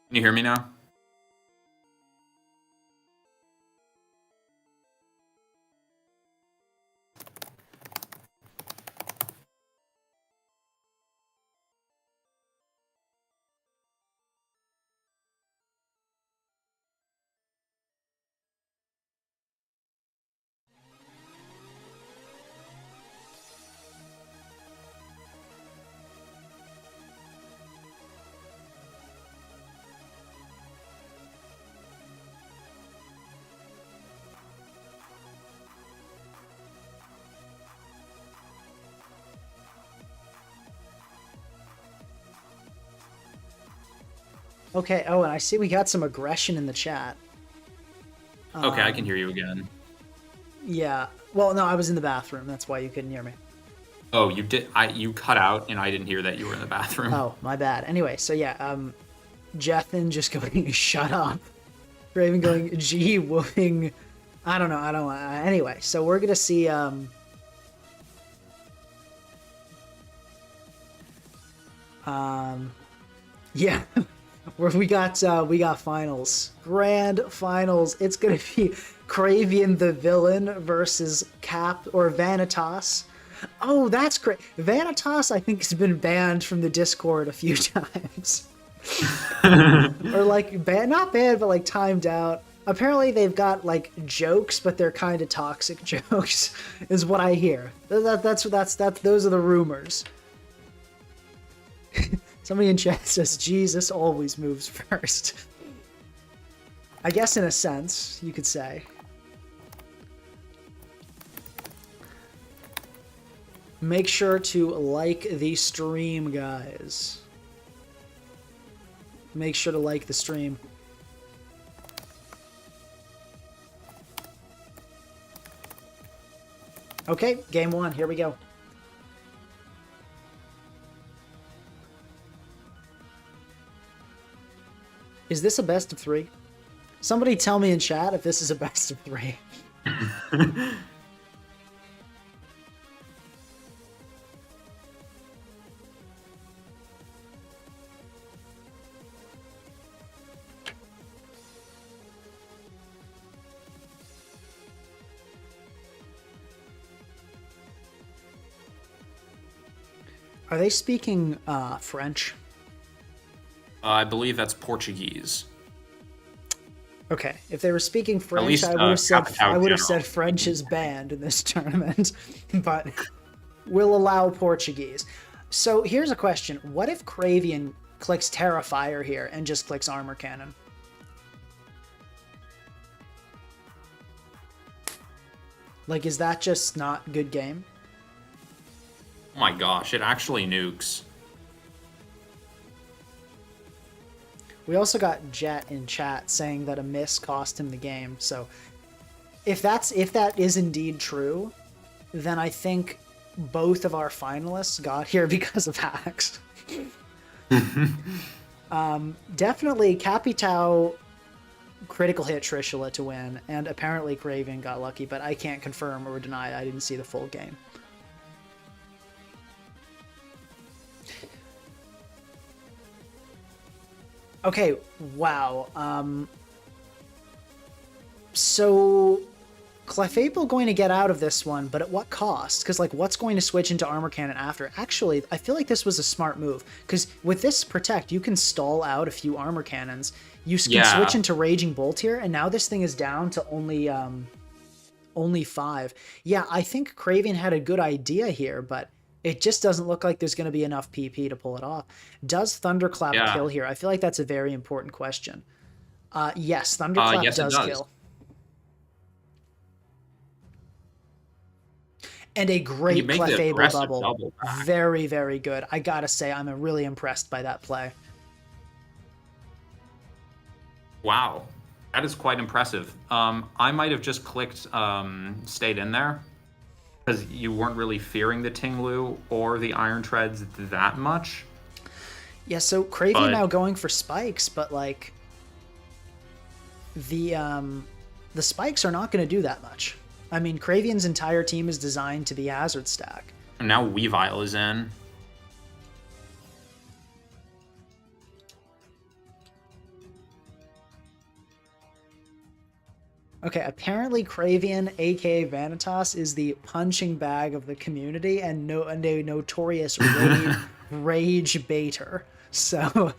Can you hear me now? Okay, oh, and I see we got some aggression in the chat. Okay, I can hear you again. Yeah. Well, no, I was in the bathroom. That's why you couldn't hear me. Oh, you did. You cut out, and I didn't hear that you were in the bathroom. Oh, my bad. Anyway, so yeah, Jethin just going, shut up. Raven going, gee, whooping. I don't know. Anyway, so we're gonna see. Yeah. Where we got finals, grand finals. It's gonna be Cravian the villain versus Cap or Vanitas. Oh, that's great. Vanitas, I think, has been banned from the Discord a few times, or like not banned, but like timed out. Apparently, they've got like jokes, but they're kind of toxic jokes, is what I hear. Those are the rumors. Somebody in chat says, Jesus always moves first. I guess in a sense, you could say. Make sure to like the stream, guys. Make sure to like the stream. Okay, game one, here we go. Is this a best of three? Somebody tell me in chat if this is a best of three. Are they speaking French? I believe that's Portuguese. Okay, if they were speaking French, least, I would have said French is banned in this tournament, but we'll allow Portuguese. So here's a question: what if Cravian clicks Terra Fire here and just clicks Armor Cannon? Like, is that just not good game? Oh my gosh, it actually nukes. We also got Jet in chat saying that a miss cost him the game. So if that is indeed true, then I think both of our finalists got here because of hacks. Definitely Capitao critical hit Trishula to win, and apparently Kraven got lucky, but I can't confirm or deny. I didn't see the full game. Okay, wow. So Clefable going to get out of this one, but at what cost? Because, like, what's going to switch into Armor Cannon after? Actually, I feel like this was a smart move, because with this Protect, you can stall out a few Armor Cannons. You can switch into Raging Bolt here, and now this thing is down to only 5. Yeah, I think Kraven had a good idea here, but it just doesn't look like there's going to be enough PP to pull it off. Does Thunderclap kill here? I feel like that's a very important question. Yes, Thunderclap does kill. And a great Clefable double. Very, very good. I gotta say, I'm really impressed by that play. Wow. That is quite impressive. I might have just clicked stayed in there, because you weren't really fearing the Tinglu or the Iron Treads that much. Yeah, so Kraven now going for spikes, but like the spikes are not going to do that much. I mean, Kraven's entire team is designed to be Hazard stack. And now Weavile is in. Okay, apparently Kraven, aka Vanitas, is the punching bag of the community and a notorious rage baiter. So,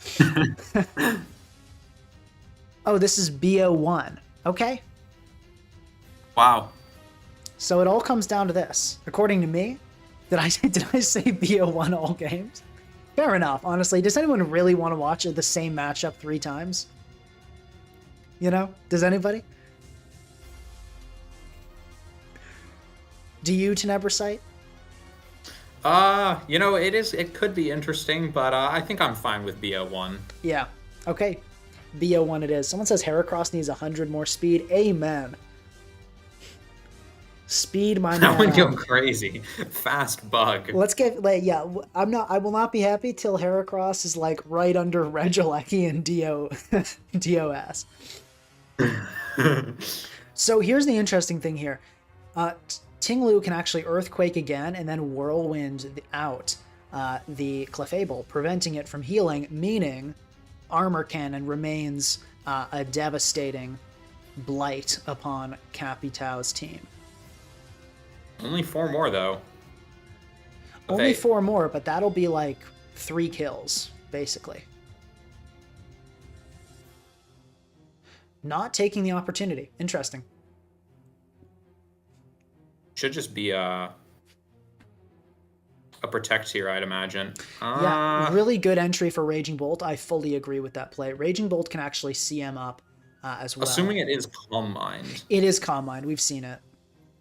oh, this is BO1. Okay. Wow. So it all comes down to this. According to me, did I say BO1 all games? Fair enough. Honestly, does anyone really want to watch the same matchup 3 times? You know, does anybody? Do you, Tenebrosite? You know, it could be interesting, but I think I'm fine with BO1. Yeah. Okay. BO1 it is. Someone says Heracross needs 100 more speed. Amen. Speed, my man. That would go crazy. Fast bug. Let's get, like, yeah, I will not be happy till Heracross is, like, right under Regieleki and DOS. So here's the interesting thing here. Tinglu can actually Earthquake again and then Whirlwind out the Clefable, preventing it from healing, meaning Armor Cannon remains a devastating blight upon Capitao's team. Only 4 more, though. Only 4 more, but that'll be like 3 kills, basically. Not taking the opportunity. Interesting. Should just be a Protect here, I'd imagine. Yeah, really good entry for Raging Bolt. I fully agree with that play. Raging Bolt can actually CM up as well. Assuming it is Calm Mind. It is Calm Mind. We've seen it.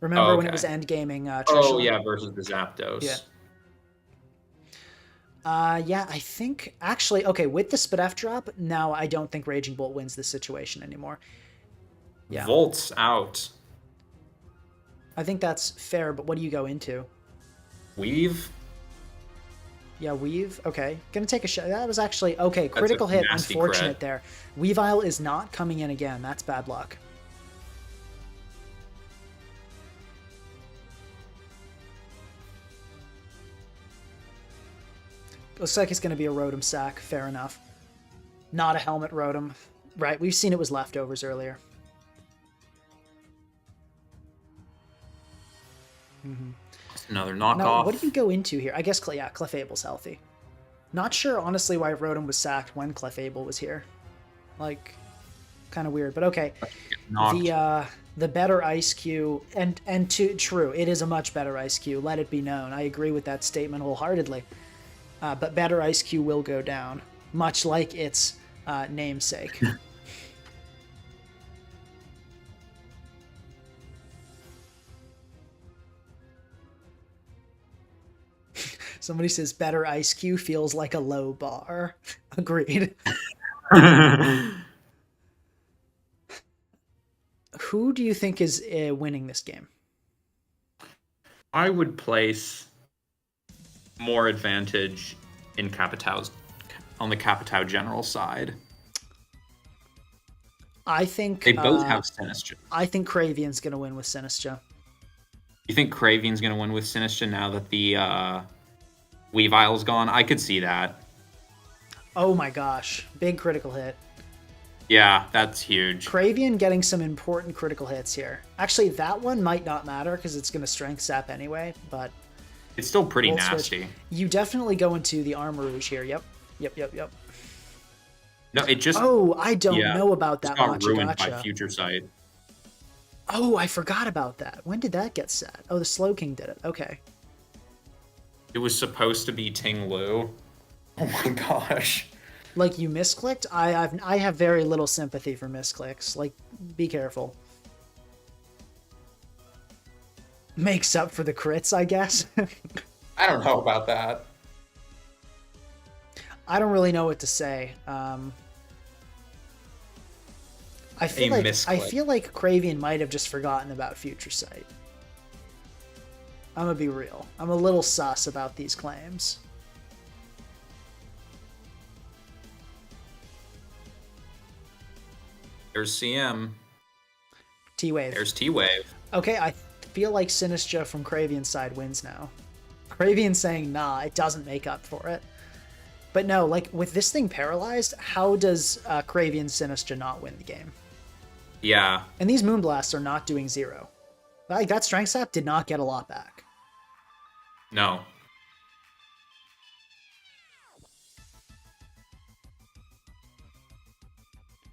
Remember when it was endgaming Trishula? Oh, yeah, versus the Zapdos. Yeah. Yeah, I think... Actually, okay, with the Spadef drop, now I don't think Raging Bolt wins this situation anymore. Yeah. Volt's out. I think that's fair, but what do you go into? Weave? Yeah, Weave. Okay. Gonna take a shot. That was actually... Okay, critical hit. Unfortunate there. Weavile is not coming in again. That's bad luck. Looks like it's going to be a Rotom sack. Fair enough. Not a Helmet Rotom. Right, we've seen it was leftovers earlier. Another knockoff. Now, what do you go into here? I guess, yeah, Clefable's healthy. Not sure, honestly, why Rotom was sacked when Clefable was here. Like, kind of weird, but okay. The better Ice Q, and true, it is a much better Ice Q, let it be known. I agree with that statement wholeheartedly. But better Ice Q will go down, much like its namesake. Somebody says better Ice Cube feels like a low bar. Agreed. Who do you think is winning this game? I would place more advantage in on the Capitao general side. I think they both have Sinistcha. I think Cravian's going to win with Sinistcha. You think Cravian's going to win with Sinistcha now that the Weavile's gone? I could see that. Oh my gosh. Big critical hit. Yeah, that's huge. Cravian getting some important critical hits here. Actually, that one might not matter because it's going to strength sap anyway, but... It's still pretty nasty. Switch. You definitely go into the Armor Rouge here. Yep. No, it just... Oh, I don't know about that much. It got ruined by Future Sight. Oh, I forgot about that. When did that get set? Oh, the Slowking did it. Okay. It was supposed to be Ting Lu. Oh my gosh. Like, you misclicked? I have very little sympathy for misclicks. Like, be careful. Makes up for the crits, I guess. I don't know about that. I don't really know what to say. I feel like Cravian might have just forgotten about Future Sight. I'm gonna be real. I'm a little sus about these claims. There's CM. T-Wave. There's T-Wave. Okay, I feel like Sinistcha from Cravian's side wins now. Cravian's saying, nah, it doesn't make up for it. But no, like, with this thing paralyzed, how does Cravian Sinistcha not win the game? Yeah. And these Moonblasts are not doing 0. Like, that Strength Sap did not get a lot back. No.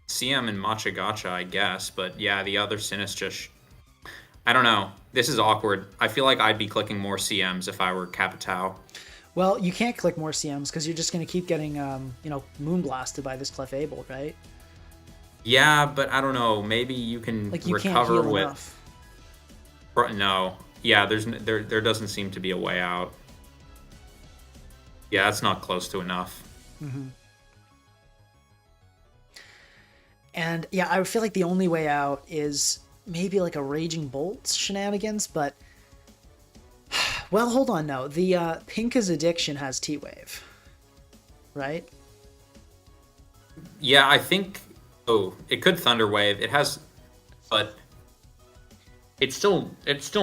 CM and Matcha Gotcha, I guess, but yeah, the other Sinistcha... I don't know. This is awkward. I feel like I'd be clicking more CMs if I were Capitao. Well, you can't click more CMs because you're just going to keep getting, Moonblasted by this Clefable, right? Yeah, but I don't know. Maybe you can like, you recover can't heal with... enough. No. Yeah, there doesn't seem to be a way out. Yeah, that's not close to enough. Mm-hmm. And yeah, I feel like the only way out is maybe like a Raging Bolt shenanigans, but... Well, hold on, no. The Pinka's Addiction has T-Wave, right? Yeah, I think... Oh, it could Thunder Wave. It has... But... It's still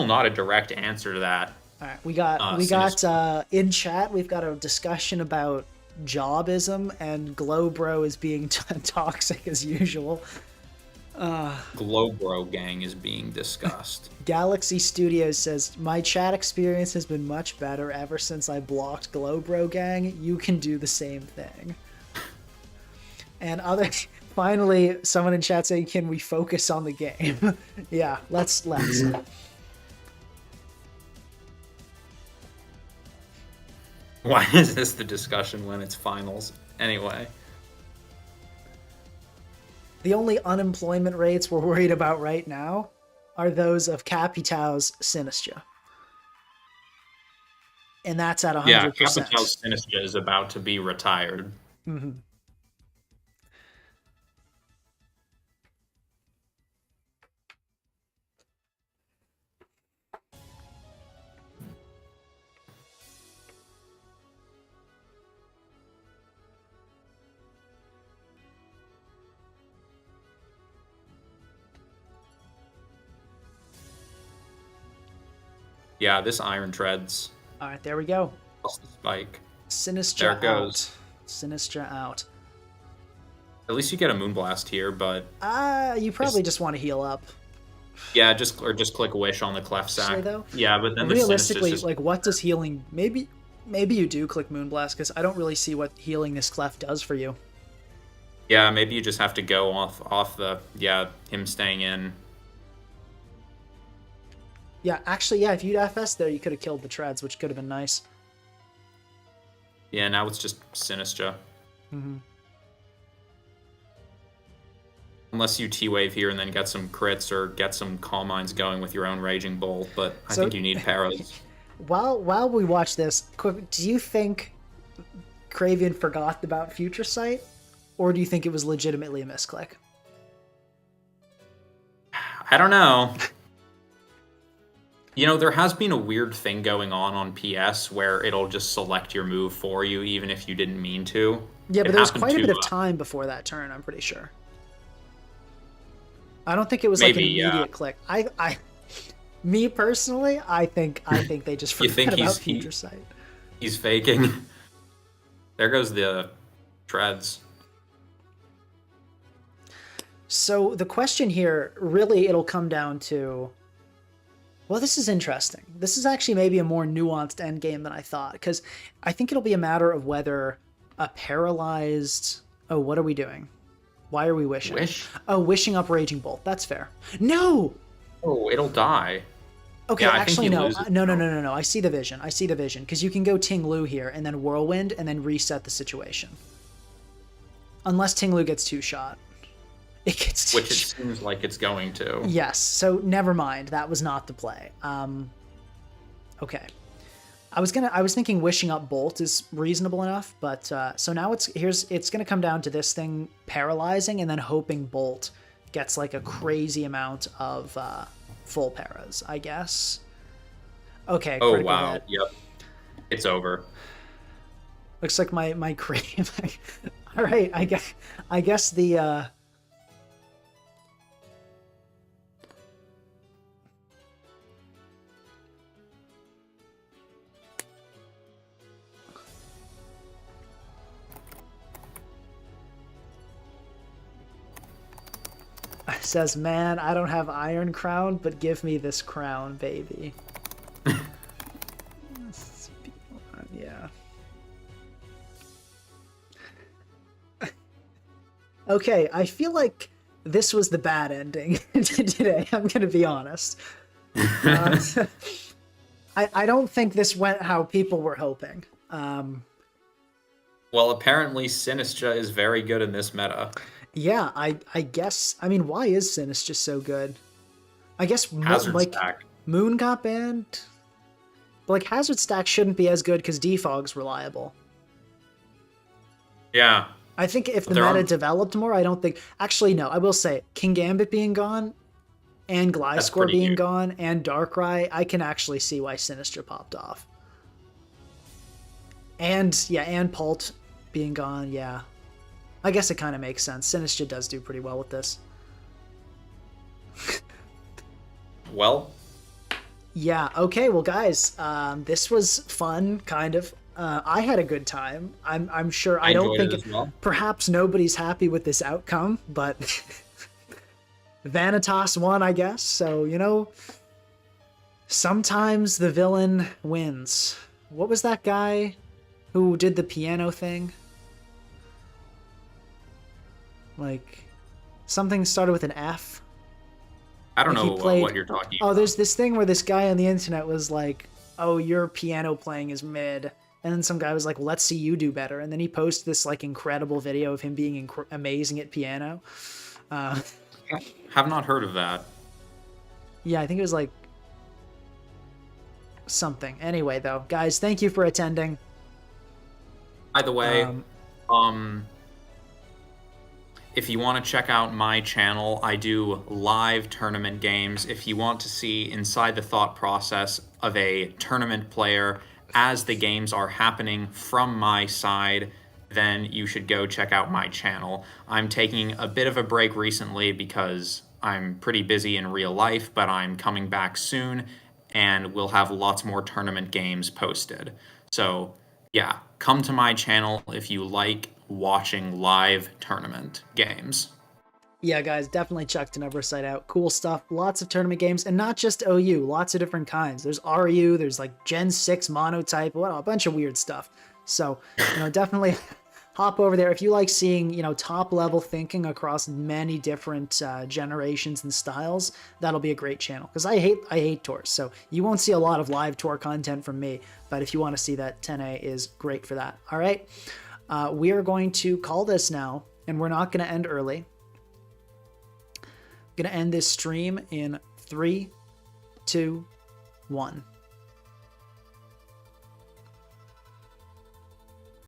not a direct answer to that. All right, we got in chat, we've got a discussion about jobism, and Glowbro is being toxic as usual. Glowbro gang is being discussed. Galaxy Studios says, my chat experience has been much better ever since I blocked Glowbro gang. You can do the same thing. And finally, someone in chat saying, can we focus on the game? Yeah, let's. Why is this the discussion when it's finals? Anyway. The only unemployment rates we're worried about right now are those of Capitao's Sinistcha. And that's at 100%. Yeah, Capitao's Sinistcha is about to be retired. Mm-hmm. Yeah, this Iron Treads. All right, there we go. Plus the spike. Sinistcha there it goes. Out. Sinistcha out. At least you get a Moonblast here, but... you probably just want to heal up. Yeah, just click Wish on the Clef Sack. Though, yeah, but then realistically, just... like, what does healing... Maybe you do click Moonblast, because I don't really see what healing this Clef does for you. Yeah, maybe you just have to go off the... Yeah, him staying in. Yeah, actually, yeah, if you'd FS there, you could have killed the Treads, which could have been nice. Yeah, now it's just Sinistcha. Mm-hmm. Unless you T-Wave here and then get some crits or get some Calm Minds going with your own Raging Bolt, but I think you need Paras. while we watch this, do you think Cravian forgot about Future Sight, or do you think it was legitimately a misclick? I don't know. There has been a weird thing going on PS where it'll just select your move for you even if you didn't mean to. Yeah, but there was quite a bit of time before that turn, I'm pretty sure. I don't think it was maybe, like an immediate click. Me personally, I think they just forgot about Future Sight. He's faking. There goes the treads. So the question here, really, it'll come down to... Well, this is interesting. This is actually maybe a more nuanced endgame than I thought, because I think it'll be a matter of whether a paralyzed... Oh, what are we doing? Why are we wishing? Wish? Oh, wishing up Raging Bolt. That's fair. No! Oh, it'll die. Okay, yeah, actually, no. No. I see the vision. Because you can go Ting Lu here, and then Whirlwind, and then reset the situation. Unless Ting Lu gets two-shot. Which it seems like it's going to. Yes, so never mind. That was not the play. Okay. I was thinking wishing up Bolt is reasonable enough, but so now it's gonna come down to this thing paralyzing and then hoping Bolt gets like a crazy amount of full paras, I guess. Okay. Oh wow. Hit. Yep. It's over. Looks like my crave. All right. I guess the. Says, man, I don't have Iron Crown, but give me this crown, baby. Yeah. Okay, I feel like this was the bad ending today, I'm going to be honest. I don't think this went how people were hoping. Well, apparently Sinistra is very good in this meta. Yeah, I guess. I mean, why is Sinus just so good? I guess Hazard Stack. Moon got banned, but like Hazard Stack shouldn't be as good because Defog's reliable. Yeah. I think if the meta developed more, I don't think. Actually, no. I will say Kingambit being gone, and Gliscor being gone, and Darkrai, I can actually see why Sinistra popped off. And yeah, and Pult being gone, yeah. I guess it kind of makes sense. Sinistra does do pretty well with this. Well. Yeah, okay, well guys, this was fun, kind of. I had a good time. I'm sure I don't think perhaps nobody's happy with this outcome, but Vanitas won, I guess. So, sometimes the villain wins. What was that guy who did the piano thing? Like, something started with an F. I don't know what you're talking about. Oh, there's this thing where this guy on the internet was like, oh, your piano playing is mid. And then some guy was like, well, let's see you do better. And then he posted this like incredible video of him being amazing at piano. Have not heard of that. Yeah, I think it was like something. Anyway, though, guys, thank you for attending. By the way, if you want to check out my channel, I do live tournament games. If you want to see inside the thought process of a tournament player as the games are happening from my side, then you should go check out my channel. I'm taking a bit of a break recently because I'm pretty busy in real life, but I'm coming back soon and we'll have lots more tournament games posted. So yeah, come to my channel if you like watching live tournament games. Yeah, guys, definitely check Tenebra's site out. Cool stuff. Lots of tournament games, and not just OU. Lots of different kinds. There's RU, there's like Gen 6 monotype, a bunch of weird stuff. So, definitely hop over there. If you like seeing, top-level thinking across many different generations and styles, that'll be a great channel. Because I hate tours, so you won't see a lot of live tour content from me. But if you want to see that, 10A is great for that. All right? We are going to call this now, and we're not going to end early. I'm going to end this stream in 3, 2, 1.